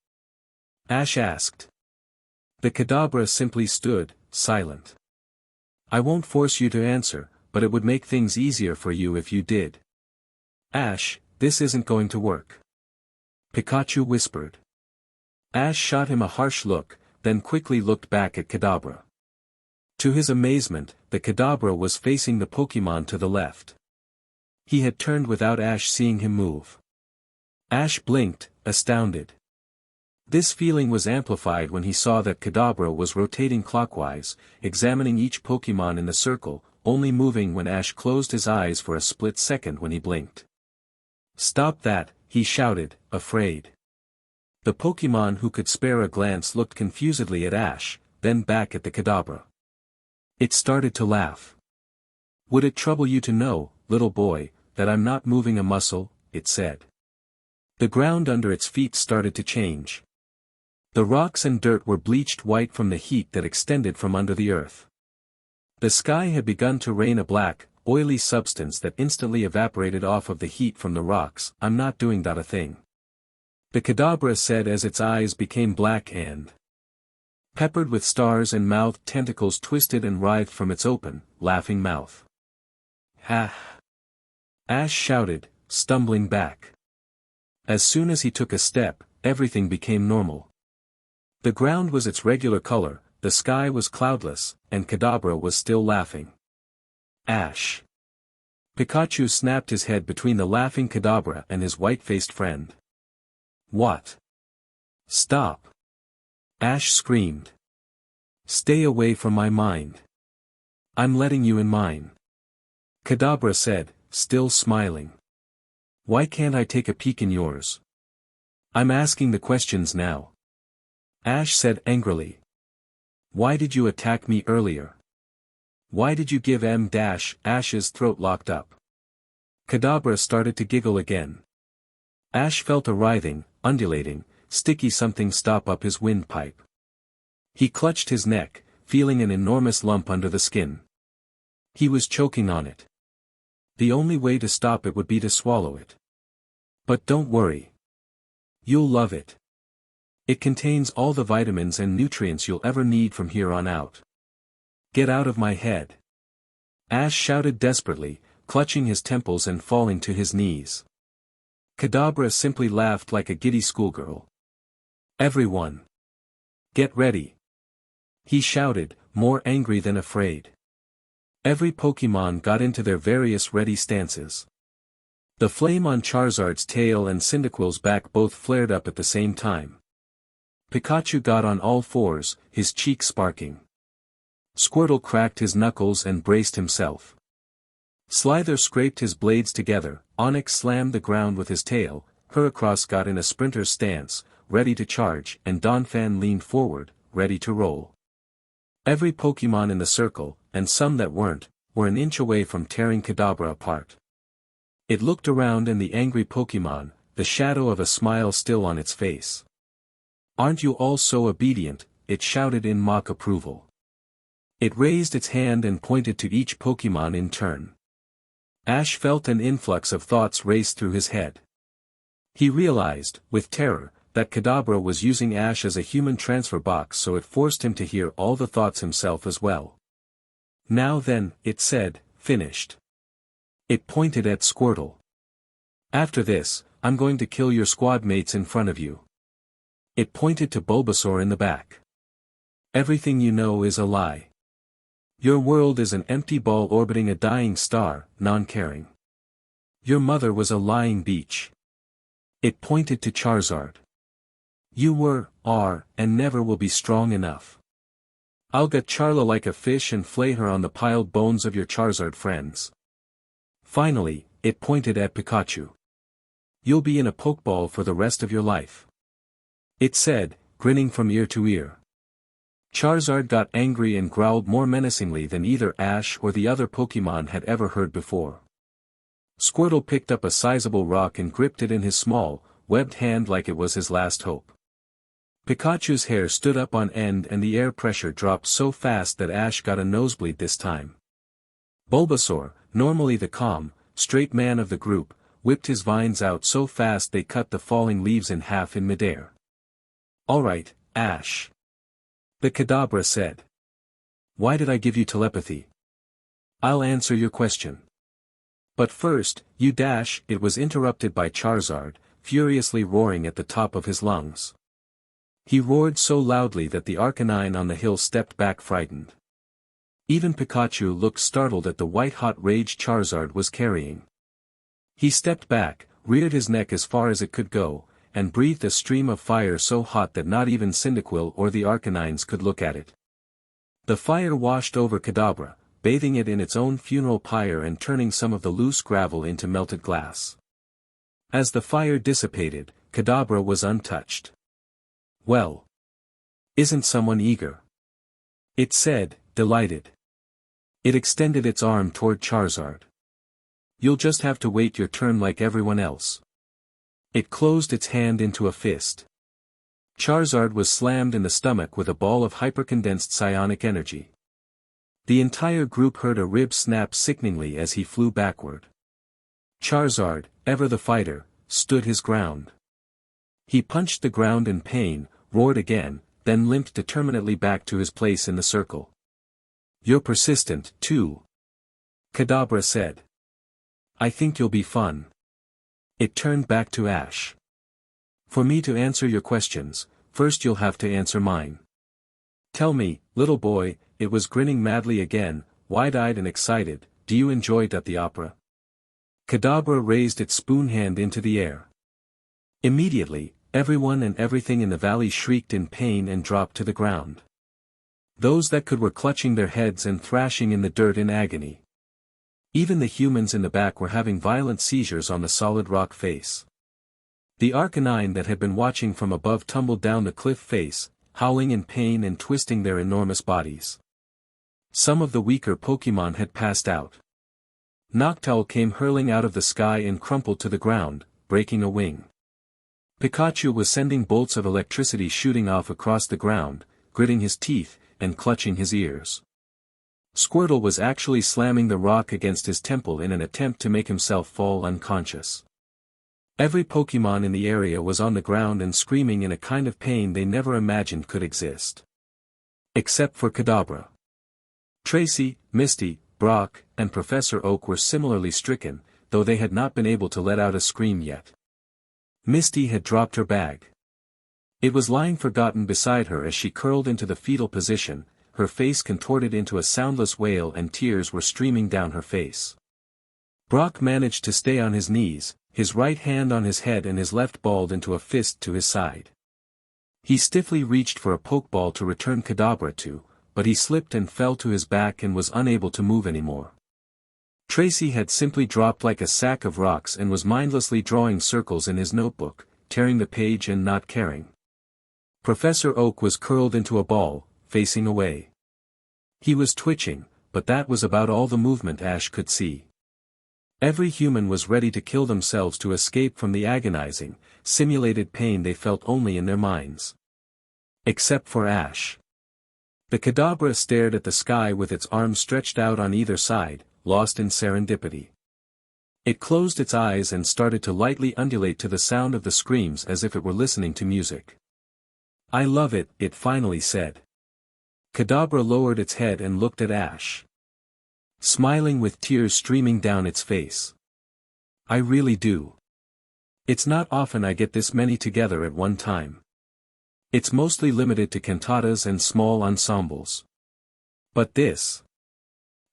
Ash asked. The Kadabra simply stood, silent. "I won't force you to answer, but it would make things easier for you if you did." "Ash, this isn't going to work," Pikachu whispered. Ash shot him a harsh look, then quickly looked back at Kadabra. To his amazement, the Kadabra was facing the Pokémon to the left. He had turned without Ash seeing him move. Ash blinked, astounded. This feeling was amplified when he saw that Kadabra was rotating clockwise, examining each Pokémon in the circle, only moving when Ash closed his eyes for a split second when he blinked. "Stop that," he shouted, afraid. The Pokémon who could spare a glance looked confusedly at Ash, then back at the Kadabra. It started to laugh. "Would it trouble you to know, little boy, that I'm not moving a muscle?" it said. The ground under its feet started to change. The rocks and dirt were bleached white from the heat that extended from under the earth. The sky had begun to rain a black, oily substance that instantly evaporated off of the heat from the rocks. "I'm not doing that a thing," the Kadabra said as its eyes became black and peppered with stars and mouthed tentacles twisted and writhed from its open, laughing mouth. "Ha!" Ash shouted, stumbling back. As soon as he took a step, everything became normal. The ground was its regular color, the sky was cloudless, and Kadabra was still laughing. Ash! Pikachu snapped his head between the laughing Kadabra and his white-faced friend. What? Stop! Ash screamed. Stay away from my mind. I'm letting you in mine. Kadabra said, still smiling. Why can't I take a peek in yours? I'm asking the questions now. Ash said angrily. Why did you attack me earlier? Why did you give Ash's throat locked up? Kadabra started to giggle again. Ash felt a writhing, undulating, sticky something stop up his windpipe. He clutched his neck, feeling an enormous lump under the skin. He was choking on it. The only way to stop it would be to swallow it. But don't worry. You'll love it. It contains all the vitamins and nutrients you'll ever need from here on out. Get out of my head. Ash shouted desperately, clutching his temples and falling to his knees. Kadabra simply laughed like a giddy schoolgirl. Everyone! Get ready! He shouted, more angry than afraid. Every Pokémon got into their various ready stances. The flame on Charizard's tail and Cyndaquil's back both flared up at the same time. Pikachu got on all fours, his cheeks sparking. Squirtle cracked his knuckles and braced himself. Slither scraped his blades together, Onix slammed the ground with his tail, Heracross got in a sprinter's stance, ready to charge, and Donphan leaned forward, ready to roll. Every Pokémon in the circle, and some that weren't, were an inch away from tearing Kadabra apart. It looked around and the angry Pokémon, the shadow of a smile still on its face. Aren't you all so obedient? It shouted in mock approval. It raised its hand and pointed to each Pokémon in turn. Ash felt an influx of thoughts race through his head. He realized, with terror, that Kadabra was using Ash as a human transfer box, so it forced him to hear all the thoughts himself as well. Now then, it said, finished. It pointed at Squirtle. After this, I'm going to kill your squad mates in front of you. It pointed to Bulbasaur in the back. Everything you know is a lie. Your world is an empty ball orbiting a dying star, non-caring. Your mother was a lying beach. It pointed to Charizard. You were, are, and never will be strong enough. I'll gut Charla like a fish and flay her on the piled bones of your Charizard friends. Finally, it pointed at Pikachu. You'll be in a Pokeball for the rest of your life. It said, grinning from ear to ear. Charizard got angry and growled more menacingly than either Ash or the other Pokémon had ever heard before. Squirtle picked up a sizable rock and gripped it in his small, webbed hand like it was his last hope. Pikachu's hair stood up on end and the air pressure dropped so fast that Ash got a nosebleed this time. Bulbasaur, normally the calm, straight man of the group, whipped his vines out so fast they cut the falling leaves in half in midair. All right, Ash. The Kadabra said. Why did I give you telepathy? I'll answer your question. But first, you dash. It was interrupted by Charizard, furiously roaring at the top of his lungs. He roared so loudly that the Arcanine on the hill stepped back frightened. Even Pikachu looked startled at the white-hot rage Charizard was carrying. He stepped back, reared his neck as far as it could go, and breathed a stream of fire so hot that not even Cyndaquil or the Arcanines could look at it. The fire washed over Kadabra, bathing it in its own funeral pyre and turning some of the loose gravel into melted glass. As the fire dissipated, Kadabra was untouched. Well. Isn't someone eager? It said, delighted. It extended its arm toward Charizard. You'll just have to wait your turn like everyone else. It closed its hand into a fist. Charizard was slammed in the stomach with a ball of hypercondensed psionic energy. The entire group heard a rib snap sickeningly as he flew backward. Charizard, ever the fighter, stood his ground. He punched the ground in pain, roared again, then limped determinedly back to his place in the circle. You're persistent, too. Kadabra said. I think you'll be fun. It turned back to Ash. For me to answer your questions, first you'll have to answer mine. Tell me, little boy, it was grinning madly again, wide-eyed and excited, do you enjoy it at the opera? Kadabra raised its spoon hand into the air. Immediately, everyone and everything in the valley shrieked in pain and dropped to the ground. Those that could were clutching their heads and thrashing in the dirt in agony. Even the humans in the back were having violent seizures on the solid rock face. The Arcanine that had been watching from above tumbled down the cliff face, howling in pain and twisting their enormous bodies. Some of the weaker Pokémon had passed out. Noctowl came hurling out of the sky and crumpled to the ground, breaking a wing. Pikachu was sending bolts of electricity shooting off across the ground, gritting his teeth, and clutching his ears. Squirtle was actually slamming the rock against his temple in an attempt to make himself fall unconscious. Every Pokémon in the area was on the ground and screaming in a kind of pain they never imagined could exist. Except for Kadabra. Tracy, Misty, Brock, and Professor Oak were similarly stricken, though they had not been able to let out a scream yet. Misty had dropped her bag. It was lying forgotten beside her as she curled into the fetal position, her face contorted into a soundless wail and tears were streaming down her face. Brock managed to stay on his knees, his right hand on his head and his left balled into a fist to his side. He stiffly reached for a pokeball to return Kadabra to, but he slipped and fell to his back and was unable to move anymore. Tracy had simply dropped like a sack of rocks and was mindlessly drawing circles in his notebook, tearing the page and not caring. Professor Oak was curled into a ball, facing away. He was twitching, but that was about all the movement Ash could see. Every human was ready to kill themselves to escape from the agonizing, simulated pain they felt only in their minds. Except for Ash. The Kadabra stared at the sky with its arms stretched out on either side, lost in serendipity. It closed its eyes and started to lightly undulate to the sound of the screams as if it were listening to music. I love it, it finally said. Kadabra lowered its head and looked at Ash. Smiling with tears streaming down its face. I really do. It's not often I get this many together at one time. It's mostly limited to cantatas and small ensembles. But this.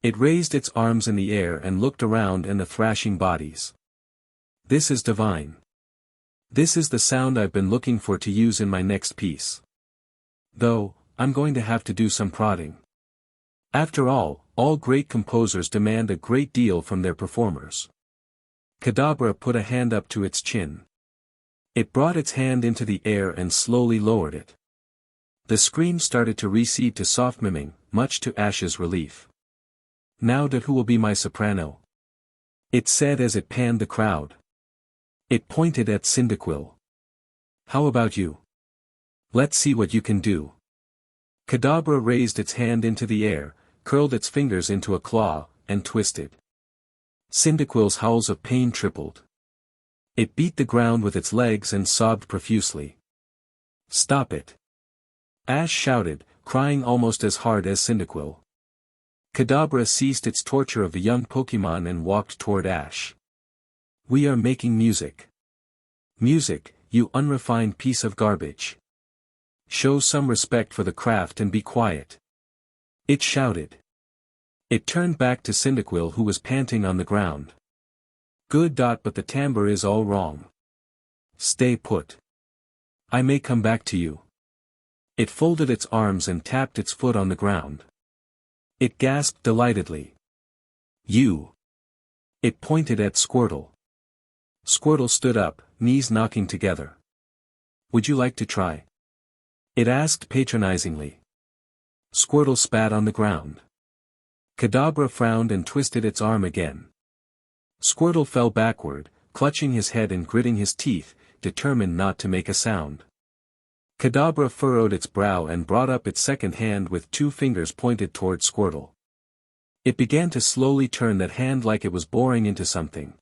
It raised its arms in the air and looked around and the thrashing bodies. This is divine. This is the sound I've been looking for to use in my next piece. Though, I'm going to have to do some prodding. After all great composers demand a great deal from their performers. Kadabra put a hand up to its chin. It brought its hand into the air and slowly lowered it. The scream started to recede to soft miming, much to Ash's relief. Now that who will be my soprano? It said as it panned the crowd. It pointed at Cyndaquil. How about you? Let's see what you can do. Kadabra raised its hand into the air, curled its fingers into a claw, and twisted. Cyndaquil's howls of pain tripled. It beat the ground with its legs and sobbed profusely. Stop it! Ash shouted, crying almost as hard as Cyndaquil. Kadabra ceased its torture of the young Pokémon and walked toward Ash. We are making music. Music, you unrefined piece of garbage. Show some respect for the craft and be quiet. It shouted. It turned back to Cyndaquil who was panting on the ground. Good. But the timbre is all wrong. Stay put. I may come back to you. It folded its arms and tapped its foot on the ground. It gasped delightedly. You. It pointed at Squirtle. Squirtle stood up, knees knocking together. Would you like to try? It asked patronizingly. Squirtle spat on the ground. Kadabra frowned and twisted its arm again. Squirtle fell backward, clutching his head and gritting his teeth, determined not to make a sound. Kadabra furrowed its brow and brought up its second hand with 2 fingers pointed toward Squirtle. It began to slowly turn that hand like it was boring into something.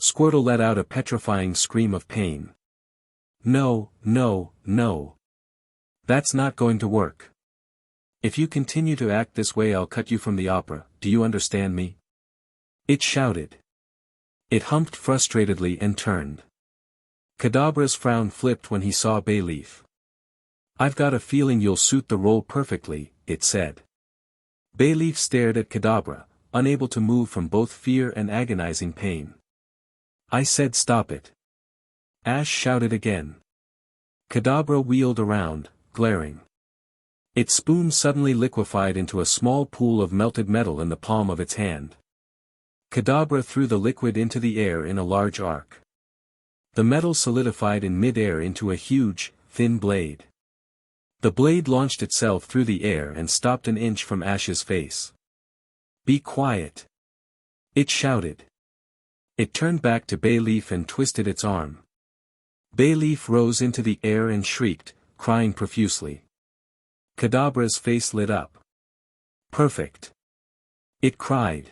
Squirtle let out a petrifying scream of pain. No, no, no. That's not going to work. If you continue to act this way I'll cut you from the opera, do you understand me? It shouted. It humped frustratedly and turned. Kadabra's frown flipped when he saw Bayleaf. I've got a feeling you'll suit the role perfectly, it said. Bayleaf stared at Kadabra, unable to move from both fear and agonizing pain. I said stop it. Ash shouted again. Kadabra wheeled around, glaring. Its spoon suddenly liquefied into a small pool of melted metal in the palm of its hand. Kadabra threw the liquid into the air in a large arc. The metal solidified in mid-air into a huge, thin blade. The blade launched itself through the air and stopped an inch from Ash's face. Be quiet. It shouted. It turned back to Bayleaf and twisted its arm. Bayleaf rose into the air and shrieked, crying profusely. Kadabra's face lit up. Perfect. It cried.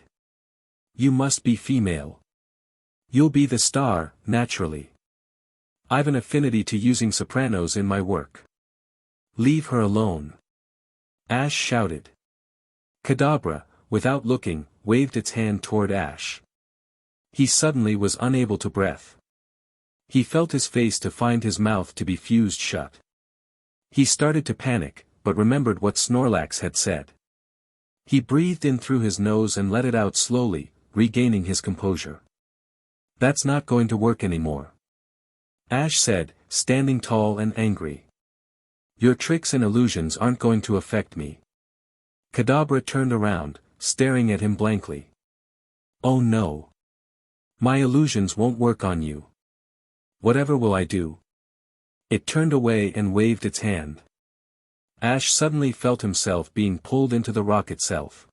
You must be female. You'll be the star, naturally. I've an affinity to using sopranos in my work. Leave her alone. Ash shouted. Kadabra, without looking, waved its hand toward Ash. He suddenly was unable to breathe. He felt his face to find his mouth to be fused shut. He started to panic, but remembered what Snorlax had said. He breathed in through his nose and let it out slowly, regaining his composure. That's not going to work anymore. Ash said, standing tall and angry. Your tricks and illusions aren't going to affect me. Kadabra turned around, staring at him blankly. Oh no. My illusions won't work on you. Whatever will I do? It turned away and waved its hand. Ash suddenly felt himself being pulled into the rock itself.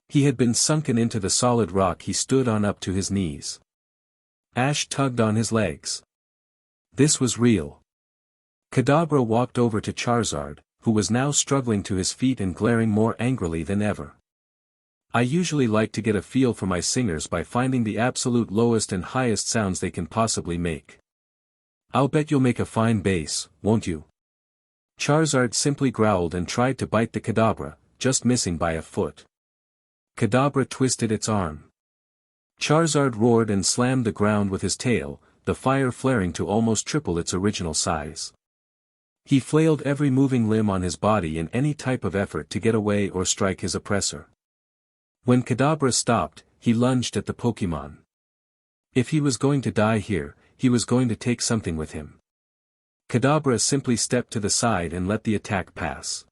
He had been sunken into the solid rock he stood on up to his knees. Ash tugged on his legs. This was real. Kadabra walked over to Charizard, who was now struggling to his feet and glaring more angrily than ever. I usually like to get a feel for my singers by finding the absolute lowest and highest sounds they can possibly make. I'll bet you'll make a fine bass, won't you? Charizard simply growled and tried to bite the Kadabra, just missing by a foot. Kadabra twisted its arm. Charizard roared and slammed the ground with his tail, the fire flaring to almost triple its original size. He flailed every moving limb on his body in any type of effort to get away or strike his oppressor. When Kadabra stopped, he lunged at the Pokémon. If he was going to die here, he was going to take something with him. Kadabra simply stepped to the side and let the attack pass.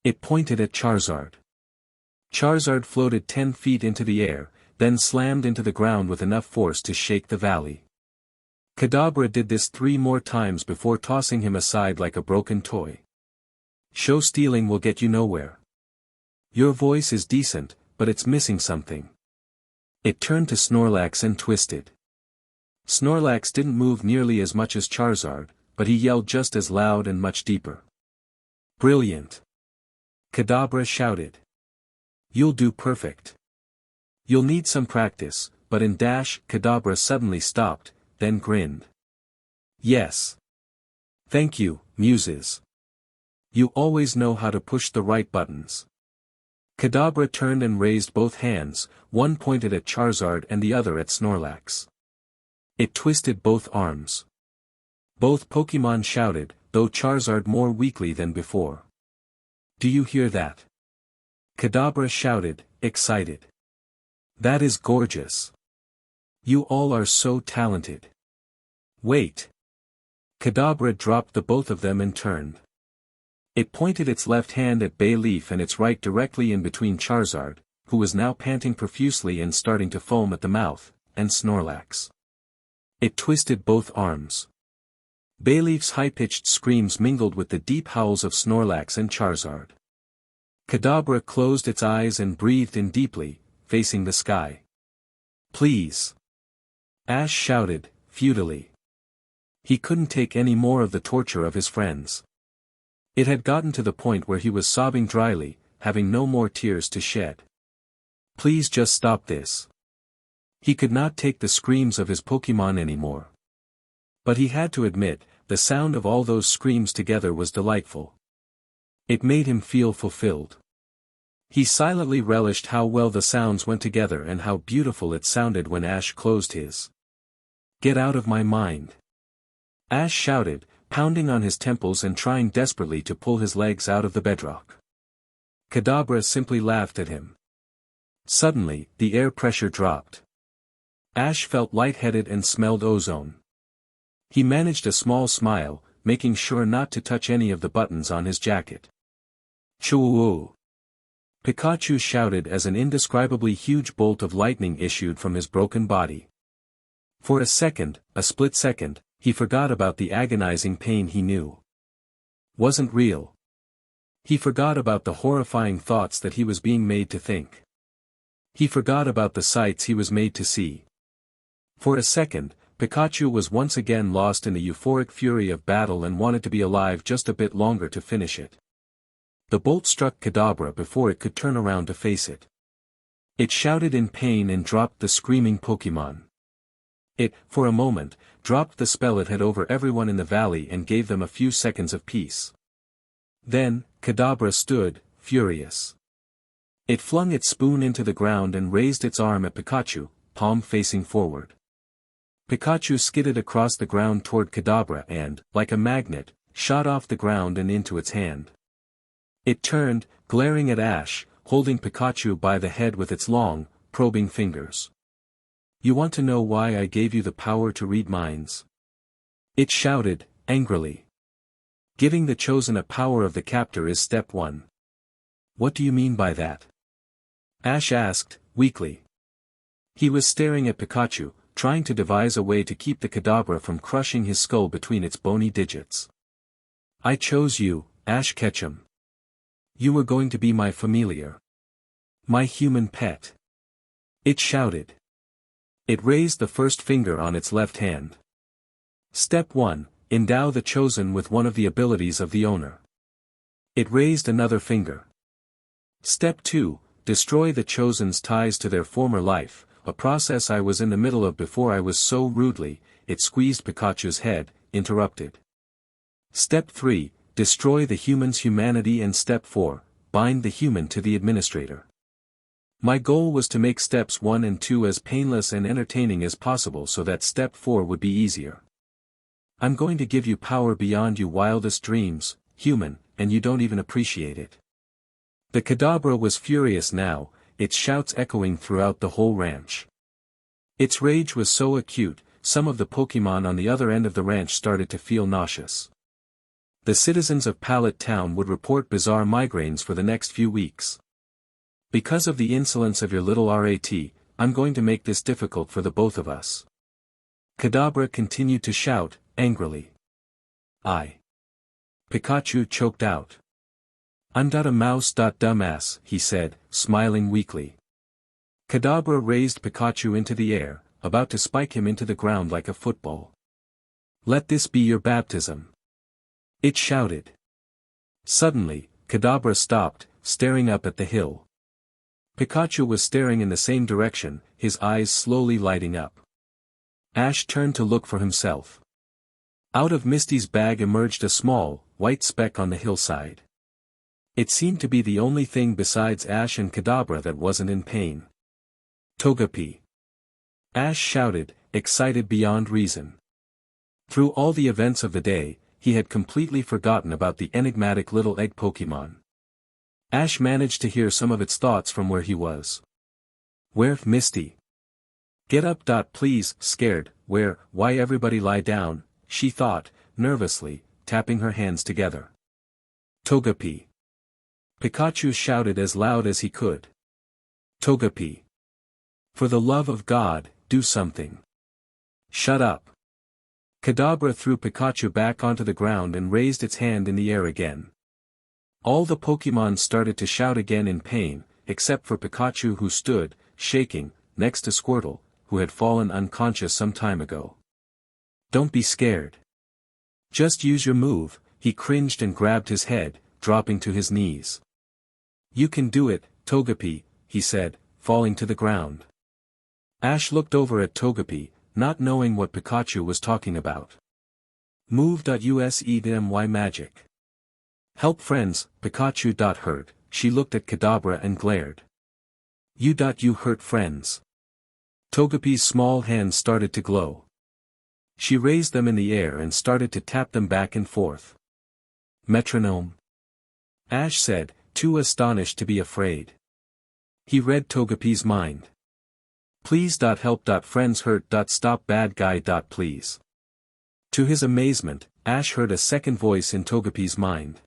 It pointed at Charizard. Charizard floated 10 feet into the air, then slammed into the ground with enough force to shake the valley. Kadabra did this 3 more times before tossing him aside like a broken toy. Show stealing will get you nowhere. Your voice is decent, but it's missing something. It turned to Snorlax and twisted. Snorlax didn't move nearly as much as Charizard, but he yelled just as loud and much deeper. Brilliant! Kadabra shouted. You'll do perfect. You'll need some practice, but in dash, Kadabra suddenly stopped, then grinned. Yes. Thank you, muses. You always know how to push the right buttons. Kadabra turned and raised both hands, one pointed at Charizard and the other at Snorlax. It twisted both arms. Both Pokémon shouted, though Charizard more weakly than before. Do you hear that? Kadabra shouted, excited. That is gorgeous. You all are so talented. Wait. Kadabra dropped the both of them and turned. It pointed its left hand at Bayleaf and its right directly in between Charizard, who was now panting profusely and starting to foam at the mouth, and Snorlax. It twisted both arms. Bayleaf's high-pitched screams mingled with the deep howls of Snorlax and Charizard. Kadabra closed its eyes and breathed in deeply, facing the sky. Please. Ash shouted, futilely. He couldn't take any more of the torture of his friends. It had gotten to the point where he was sobbing dryly, having no more tears to shed. Please just stop this. He could not take the screams of his Pokémon anymore. But he had to admit, the sound of all those screams together was delightful. It made him feel fulfilled. He silently relished how well the sounds went together and how beautiful it sounded when Ash closed his. Get out of my mind. Ash shouted, pounding on his temples and trying desperately to pull his legs out of the bedrock. Kadabra simply laughed at him. Suddenly, the air pressure dropped. Ash felt lightheaded and smelled ozone. He managed a small smile, making sure not to touch any of the buttons on his jacket. Choo! Pikachu shouted as an indescribably huge bolt of lightning issued from his broken body. For a split second, he forgot about the agonizing pain he knew wasn't real. He forgot about the horrifying thoughts that he was being made to think. He forgot about the sights he was made to see. For a second, Pikachu was once again lost in the euphoric fury of battle and wanted to be alive just a bit longer to finish it. The bolt struck Kadabra before it could turn around to face it. It shouted in pain and dropped the screaming Pokémon. It, for a moment, dropped the spell it had over everyone in the valley and gave them a few seconds of peace. Then, Kadabra stood, furious. It flung its spoon into the ground and raised its arm at Pikachu, palm facing forward. Pikachu skidded across the ground toward Kadabra and, like a magnet, shot off the ground and into its hand. It turned, glaring at Ash, holding Pikachu by the head with its long, probing fingers. "You want to know why I gave you the power to read minds?" It shouted, angrily. "Giving the chosen a power of the captor is step 1. What do you mean by that?" Ash asked, weakly. He was staring at Pikachu, trying to devise a way to keep the Kadabra from crushing his skull between its bony digits. "I chose you, Ash Ketchum. You were going to be my familiar. My human pet." It shouted. It raised the first finger on its left hand. Step 1, endow the chosen with one of the abilities of the owner. It raised another finger. Step 2, destroy the chosen's ties to their former life, a process I was in the middle of before I was so rudely, it squeezed Pikachu's head, interrupted. Step 3, destroy the human's humanity, and Step 4, bind the human to the administrator. My goal was to make steps 1 and 2 as painless and entertaining as possible so that step 4 would be easier. I'm going to give you power beyond your wildest dreams, human, and you don't even appreciate it. The Kadabra was furious now, its shouts echoing throughout the whole ranch. Its rage was so acute, some of the Pokémon on the other end of the ranch started to feel nauseous. The citizens of Pallet Town would report bizarre migraines for the next few weeks. Because of the insolence of your little rat, I'm going to make this difficult for the both of us. Kadabra continued to shout, angrily. Pikachu choked out. "I'm not a mouse. Dumbass," he said, smiling weakly. Kadabra raised Pikachu into the air, about to spike him into the ground like a football. "Let this be your baptism," it shouted. Suddenly, Kadabra stopped, staring up at the hill. Pikachu was staring in the same direction, his eyes slowly lighting up. Ash turned to look for himself. Out of Misty's bag emerged a small, white speck on the hillside. It seemed to be the only thing besides Ash and Kadabra that wasn't in pain. "Togepi!" Ash shouted, excited beyond reason. Through all the events of the day, he had completely forgotten about the enigmatic little egg Pokémon. Ash managed to hear some of its thoughts from where he was. "Where, Misty? Get up. Please, scared, where, why everybody lie down," she thought, nervously, tapping her hands together. "Togepi!" Pikachu shouted as loud as he could. "Togepi! For the love of God, do something." "Shut up." Kadabra threw Pikachu back onto the ground and raised its hand in the air again. All the Pokémon started to shout again in pain, except for Pikachu, who stood, shaking, next to Squirtle, who had fallen unconscious some time ago. "Don't be scared. Just use your move," he cringed and grabbed his head, dropping to his knees. "You can do it, Togepi," he said, falling to the ground. Ash looked over at Togepi, not knowing what Pikachu was talking about. Move.use.my magic. "Help friends, Pikachu. Hurt." She looked at Kadabra and glared. You hurt friends." Togepi's small hands started to glow. She raised them in the air and started to tap them back and forth. Metronome? Ash said, too astonished to be afraid. He read Togepi's mind. Please. Help. Friends hurt. Stop bad guy. Please. To his amazement, Ash heard a second voice in Togepi's mind.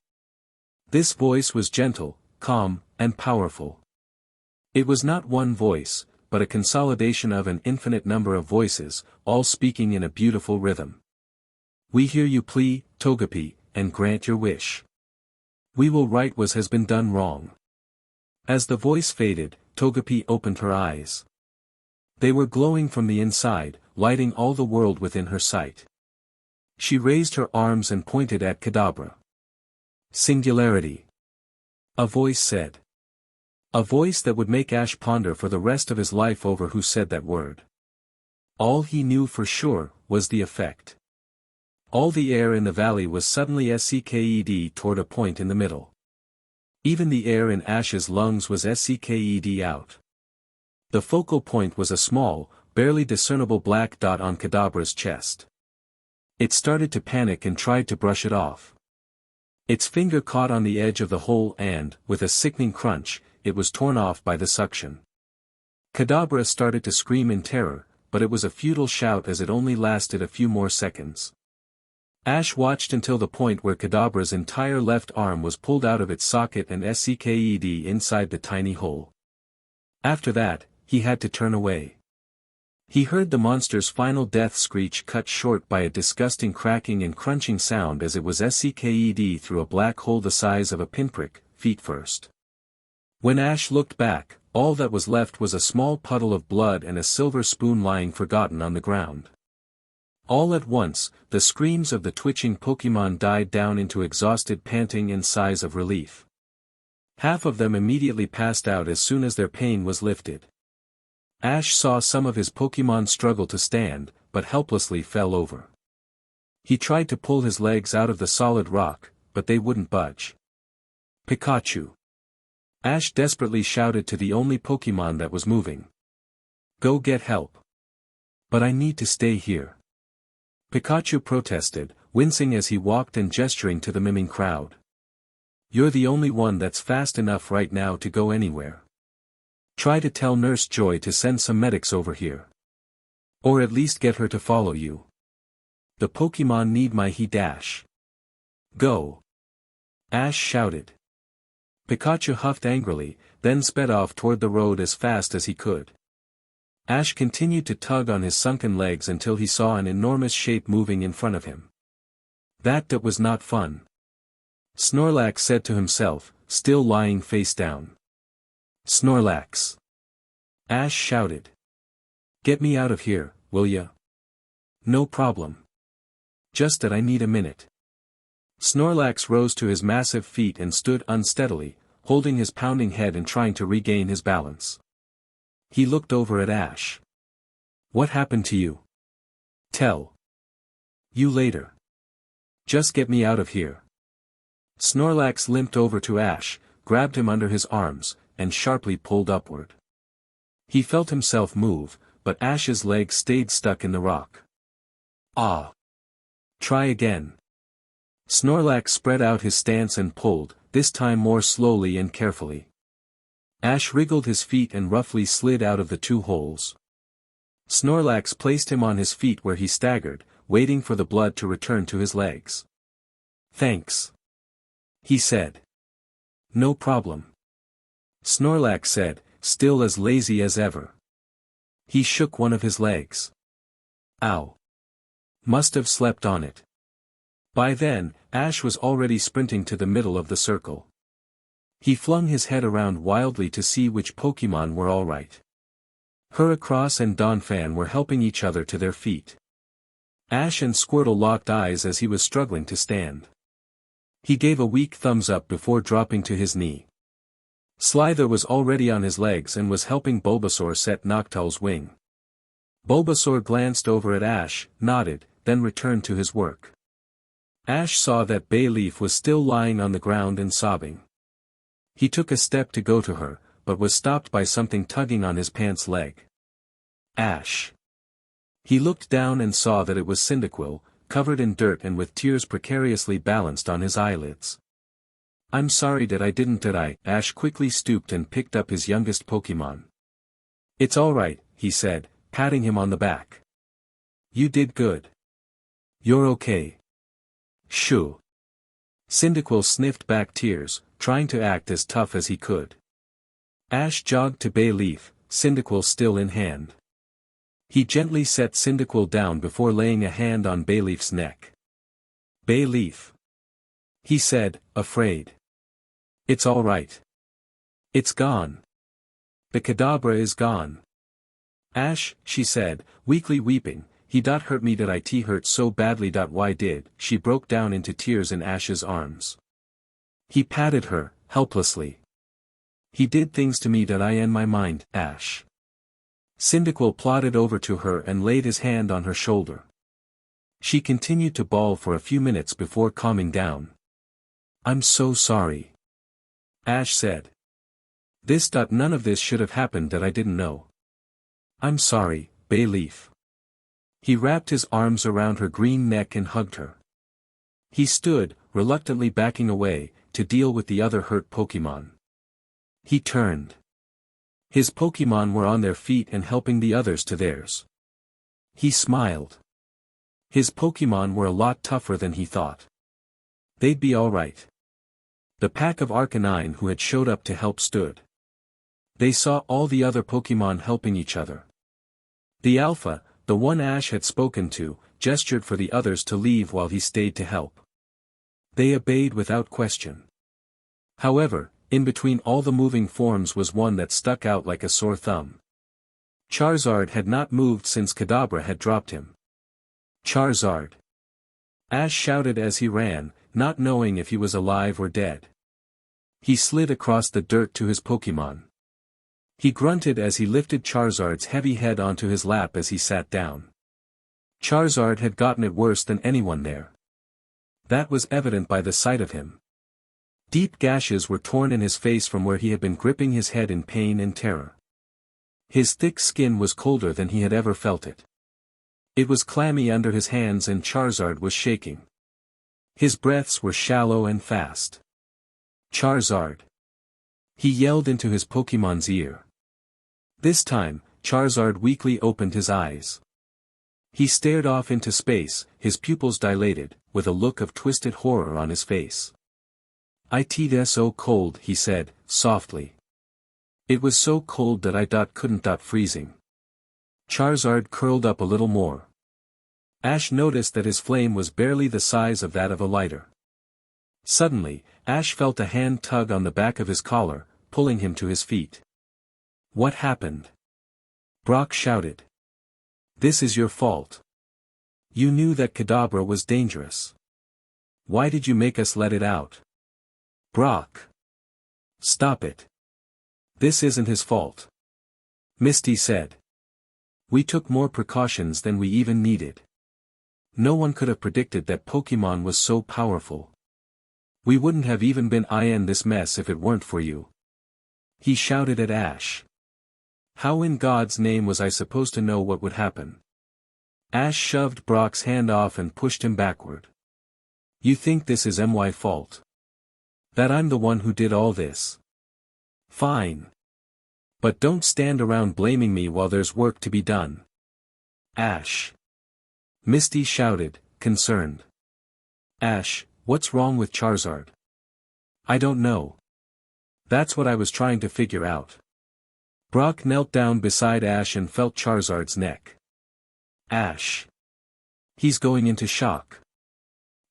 This voice was gentle, calm, and powerful. It was not one voice, but a consolidation of an infinite number of voices, all speaking in a beautiful rhythm. We hear you plea, Togepi, and grant your wish. We will right what has been done wrong. As the voice faded, Togepi opened her eyes. They were glowing from the inside, lighting all the world within her sight. She raised her arms and pointed at Kadabra. Singularity. A voice said. A voice that would make Ash ponder for the rest of his life over who said that word. All he knew for sure was the effect. All the air in the valley was suddenly SCKED toward a point in the middle. Even the air in Ash's lungs was SCKED out. The focal point was a small, barely discernible black dot on Kadabra's chest. It started to panic and tried to brush it off. Its finger caught on the edge of the hole and, with a sickening crunch, it was torn off by the suction. Kadabra started to scream in terror, but it was a futile shout as it only lasted a few more seconds. Ash watched until the point where Kadabra's entire left arm was pulled out of its socket and SCKED inside the tiny hole. After that, he had to turn away. He heard the monster's final death screech cut short by a disgusting cracking and crunching sound as it was SCKED through a black hole the size of a pinprick, feet first. When Ash looked back, all that was left was a small puddle of blood and a silver spoon lying forgotten on the ground. All at once, the screams of the twitching Pokémon died down into exhausted panting and sighs of relief. Half of them immediately passed out as soon as their pain was lifted. Ash saw some of his Pokémon struggle to stand, but helplessly fell over. He tried to pull his legs out of the solid rock, but they wouldn't budge. Pikachu! Ash desperately shouted to the only Pokémon that was moving. Go get help. But I need to stay here. Pikachu protested, wincing as he walked and gesturing to the miming crowd. You're the only one that's fast enough right now to go anywhere. Try to tell Nurse Joy to send some medics over here. Or at least get her to follow you. The Pokémon need my dash. Go! Ash shouted. Pikachu huffed angrily, then sped off toward the road as fast as he could. Ash continued to tug on his sunken legs until he saw an enormous shape moving in front of him. That was not fun. Snorlax said to himself, still lying face down. Snorlax! Ash shouted. Get me out of here, will ya? No problem. Just that I need a minute. Snorlax rose to his massive feet and stood unsteadily, holding his pounding head and trying to regain his balance. He looked over at Ash. What happened to you? Tell you later. Just get me out of here. Snorlax limped over to Ash, grabbed him under his arms, and sharply pulled upward. He felt himself move, but Ash's legs stayed stuck in the rock. Ah! Try again. Snorlax spread out his stance and pulled, this time more slowly and carefully. Ash wriggled his feet and roughly slid out of the two holes. Snorlax placed him on his feet where he staggered, waiting for the blood to return to his legs. Thanks. He said. No problem. Snorlax said, still as lazy as ever. He shook one of his legs. Ow. Must have slept on it. By then, Ash was already sprinting to the middle of the circle. He flung his head around wildly to see which Pokémon were all right. Heracross and Donphan were helping each other to their feet. Ash and Squirtle locked eyes as he was struggling to stand. He gave a weak thumbs up before dropping to his knee. Slither was already on his legs and was helping Bulbasaur set Noctowl's wing. Bulbasaur glanced over at Ash, nodded, then returned to his work. Ash saw that Bayleaf was still lying on the ground and sobbing. He took a step to go to her, but was stopped by something tugging on his pants leg. Ash! He looked down and saw that it was Cyndaquil, covered in dirt and with tears precariously balanced on his eyelids. "I'm sorry that I didn't did I?" Ash quickly stooped and picked up his youngest Pokémon. "It's alright," he said, patting him on the back. "You did good. You're okay." "Shoo." Cyndaquil sniffed back tears, trying to act as tough as he could. Ash jogged to Bayleaf, Cyndaquil still in hand. He gently set Cyndaquil down before laying a hand on Bayleaf's neck. "Bayleaf," he said, afraid. "It's all right. It's gone. The Kadabra is gone." "Ash," she said, weakly weeping, "he hurt me that it hurt so badly. Why did?" She broke down into tears in Ash's arms. He patted her, helplessly. "He did things to me that I in my mind, Ash." Cyndaquil plodded over to her and laid his hand on her shoulder. She continued to bawl for a few minutes before calming down. "I'm so sorry," Ash said. None of this should have happened that I didn't know." "I'm sorry, Bayleaf." He wrapped his arms around her green neck and hugged her. He stood, reluctantly backing away, to deal with the other hurt Pokémon. He turned. His Pokémon were on their feet and helping the others to theirs. He smiled. His Pokémon were a lot tougher than he thought. They'd be alright. The pack of Arcanine who had showed up to help stood. They saw all the other Pokémon helping each other. The Alpha, the one Ash had spoken to, gestured for the others to leave while he stayed to help. They obeyed without question. However, in between all the moving forms was one that stuck out like a sore thumb. Charizard had not moved since Kadabra had dropped him. "Charizard!" Ash shouted as he ran, not knowing if he was alive or dead. He slid across the dirt to his Pokémon. He grunted as he lifted Charizard's heavy head onto his lap as he sat down. Charizard had gotten it worse than anyone there. That was evident by the sight of him. Deep gashes were torn in his face from where he had been gripping his head in pain and terror. His thick skin was colder than he had ever felt it. It was clammy under his hands and Charizard was shaking. His breaths were shallow and fast. "Charizard!" he yelled into his Pokémon's ear. This time, Charizard weakly opened his eyes. He stared off into space, his pupils dilated, with a look of twisted horror on his face. "It's so cold," he said, softly. "It was so cold that I couldn't freezing." Charizard curled up a little more. Ash noticed that his flame was barely the size of that of a lighter. Suddenly, Ash felt a hand tug on the back of his collar, pulling him to his feet. "What happened?" Brock shouted. "This is your fault. You knew that Kadabra was dangerous. Why did you make us let it out?" "Brock! Stop it. This isn't his fault," Misty said. "We took more precautions than we even needed. No one could have predicted that Pokémon was so powerful. We wouldn't have even been in this mess if it weren't for you." He shouted at Ash. "How in God's name was I supposed to know what would happen?" Ash shoved Brock's hand off and pushed him backward. "You think this is my fault? That I'm the one who did all this? Fine. But don't stand around blaming me while there's work to be done." "Ash!" Misty shouted, concerned. "Ash, what's wrong with Charizard?" "I don't know. That's what I was trying to figure out." Brock knelt down beside Ash and felt Charizard's neck. "Ash! He's going into shock,"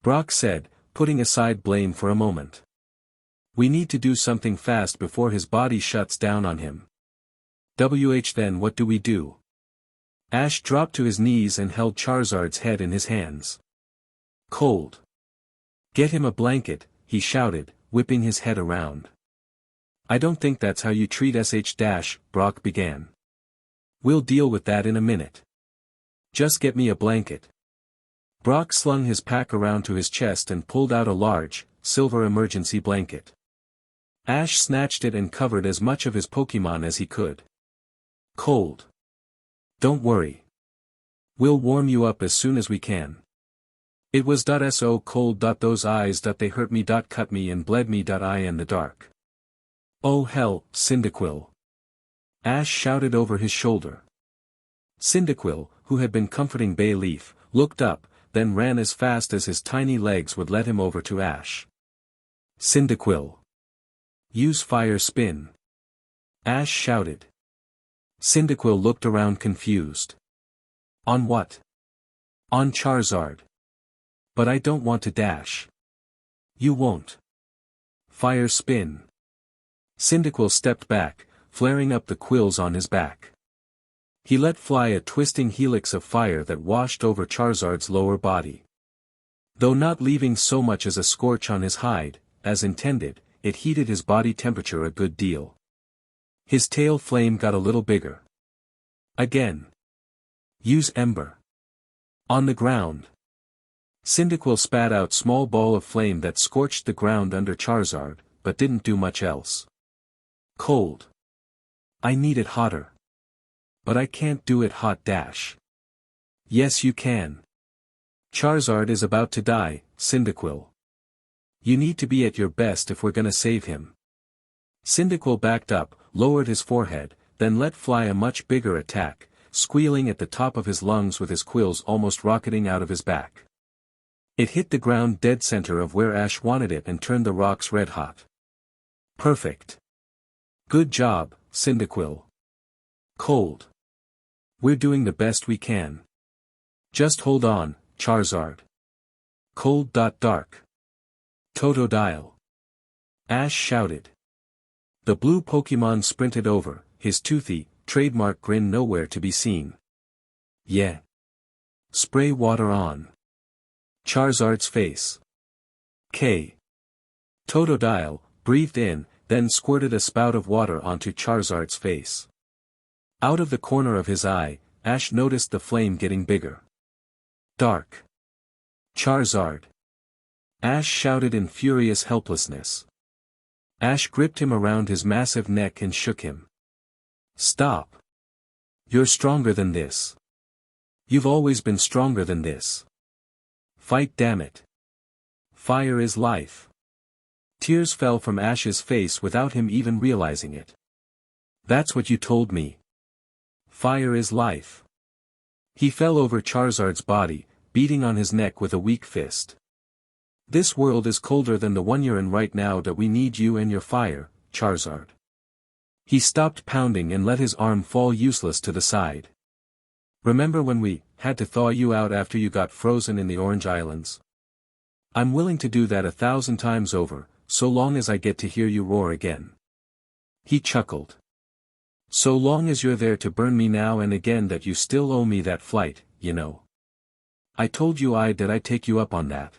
Brock said, putting aside blame for a moment. "We need to do something fast before his body shuts down on him." Then what do we do?" Ash dropped to his knees and held Charizard's head in his hands. "Cold. Get him a blanket," he shouted, whipping his head around. "I don't think that's how you treat sh-, Brock began. "We'll deal with that in a minute. Just get me a blanket." Brock slung his pack around to his chest and pulled out a large, silver emergency blanket. Ash snatched it and covered as much of his Pokémon as he could. "Cold. Don't worry. We'll warm you up as soon as we can. It was so cold. Those eyes. They hurt me. Cut me and bled me. I in the dark. Oh hell, Cyndaquil. Ash shouted over his shoulder. Cyndaquil, who had been comforting Bayleaf, looked up, then ran as fast as his tiny legs would let him over to Ash. Cyndaquil. Use fire spin. Ash shouted. Cyndaquil looked around confused. On what? On Charizard. But I don't want to dash. You won't. Fire spin. Cyndaquil stepped back, flaring up the quills on his back. He let fly a twisting helix of fire that washed over Charizard's lower body. Though not leaving so much as a scorch on his hide, as intended, it heated his body temperature a good deal. His tail flame got a little bigger. Again. Use Ember. On the ground. Cyndaquil spat out small ball of flame that scorched the ground under Charizard, but didn't do much else. Cold. I need it hotter. But I can't do it hot. Dash. Yes you can. Charizard is about to die, Cyndaquil. You need to be at your best if we're gonna save him. Cyndaquil backed up, lowered his forehead, then let fly a much bigger attack, squealing at the top of his lungs with his quills almost rocketing out of his back. It hit the ground dead center of where Ash wanted it and turned the rocks red hot. Perfect. Good job, Cyndaquil. Cold. We're doing the best we can. Just hold on, Charizard. Cold. Dark. Totodile. Ash shouted. The blue Pokémon sprinted over, his toothy, trademark grin nowhere to be seen. Yeah. Spray water on Charizard's face. K. Totodile breathed in, then squirted a spout of water onto Charizard's face. Out of the corner of his eye, Ash noticed the flame getting bigger. Dark. Charizard. Ash shouted in furious helplessness. Ash gripped him around his massive neck and shook him. Stop. You're stronger than this. You've always been stronger than this. Fight, damn it. Fire is life. Tears fell from Ash's face without him even realizing it. That's what you told me. Fire is life. He fell over Charizard's body, beating on his neck with a weak fist. This world is colder than the one you're in right now. That we need you and your fire, Charizard. He stopped pounding and let his arm fall useless to the side. Remember when we had to thaw you out after you got frozen in the Orange Islands? I'm willing to do that 1,000 times over, so long as I get to hear you roar again. He chuckled. So long as you're there to burn me now and again. That you still owe me that flight, you know. I told you I'd take you up on that.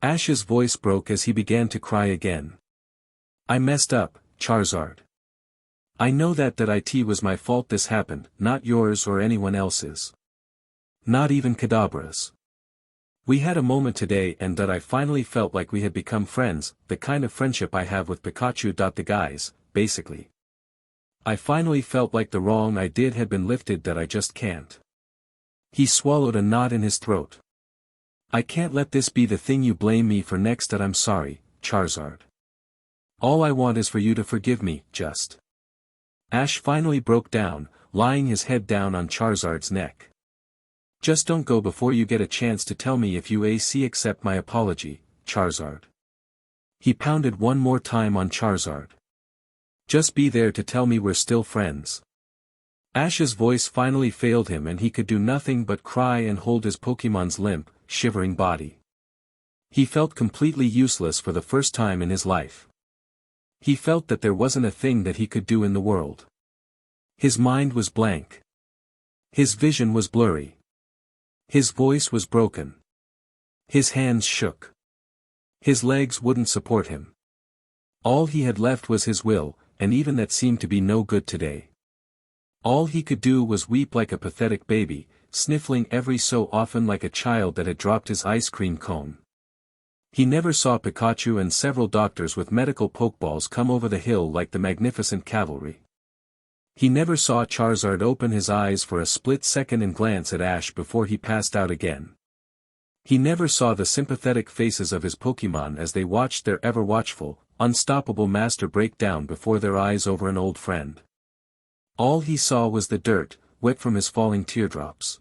Ash's voice broke as he began to cry again. I messed up, Charizard. I know that it was my fault this happened, not yours or anyone else's. Not even Kadabra's. We had a moment today and that I finally felt like we had become friends, the kind of friendship I have with Pikachu. The guys, basically. I finally felt like the wrong I did had been lifted. That I just can't. He swallowed a knot in his throat. I can't let this be the thing you blame me for next. That I'm sorry, Charizard. All I want is for you to forgive me, just. Ash finally broke down, lying his head down on Charizard's neck. Just don't go before you get a chance to tell me if you accept my apology, Charizard. He pounded one more time on Charizard. Just be there to tell me we're still friends. Ash's voice finally failed him and he could do nothing but cry and hold his Pokémon's limp, shivering body. He felt completely useless for the first time in his life. He felt that there wasn't a thing that he could do in the world. His mind was blank. His vision was blurry. His voice was broken. His hands shook. His legs wouldn't support him. All he had left was his will, and even that seemed to be no good today. All he could do was weep like a pathetic baby, sniffling every so often like a child that had dropped his ice cream cone. He never saw Pikachu and several doctors with medical pokeballs come over the hill like the magnificent cavalry. He never saw Charizard open his eyes for a split second and glance at Ash before he passed out again. He never saw the sympathetic faces of his Pokémon as they watched their ever-watchful, unstoppable master break down before their eyes over an old friend. All he saw was the dirt, wet from his falling teardrops.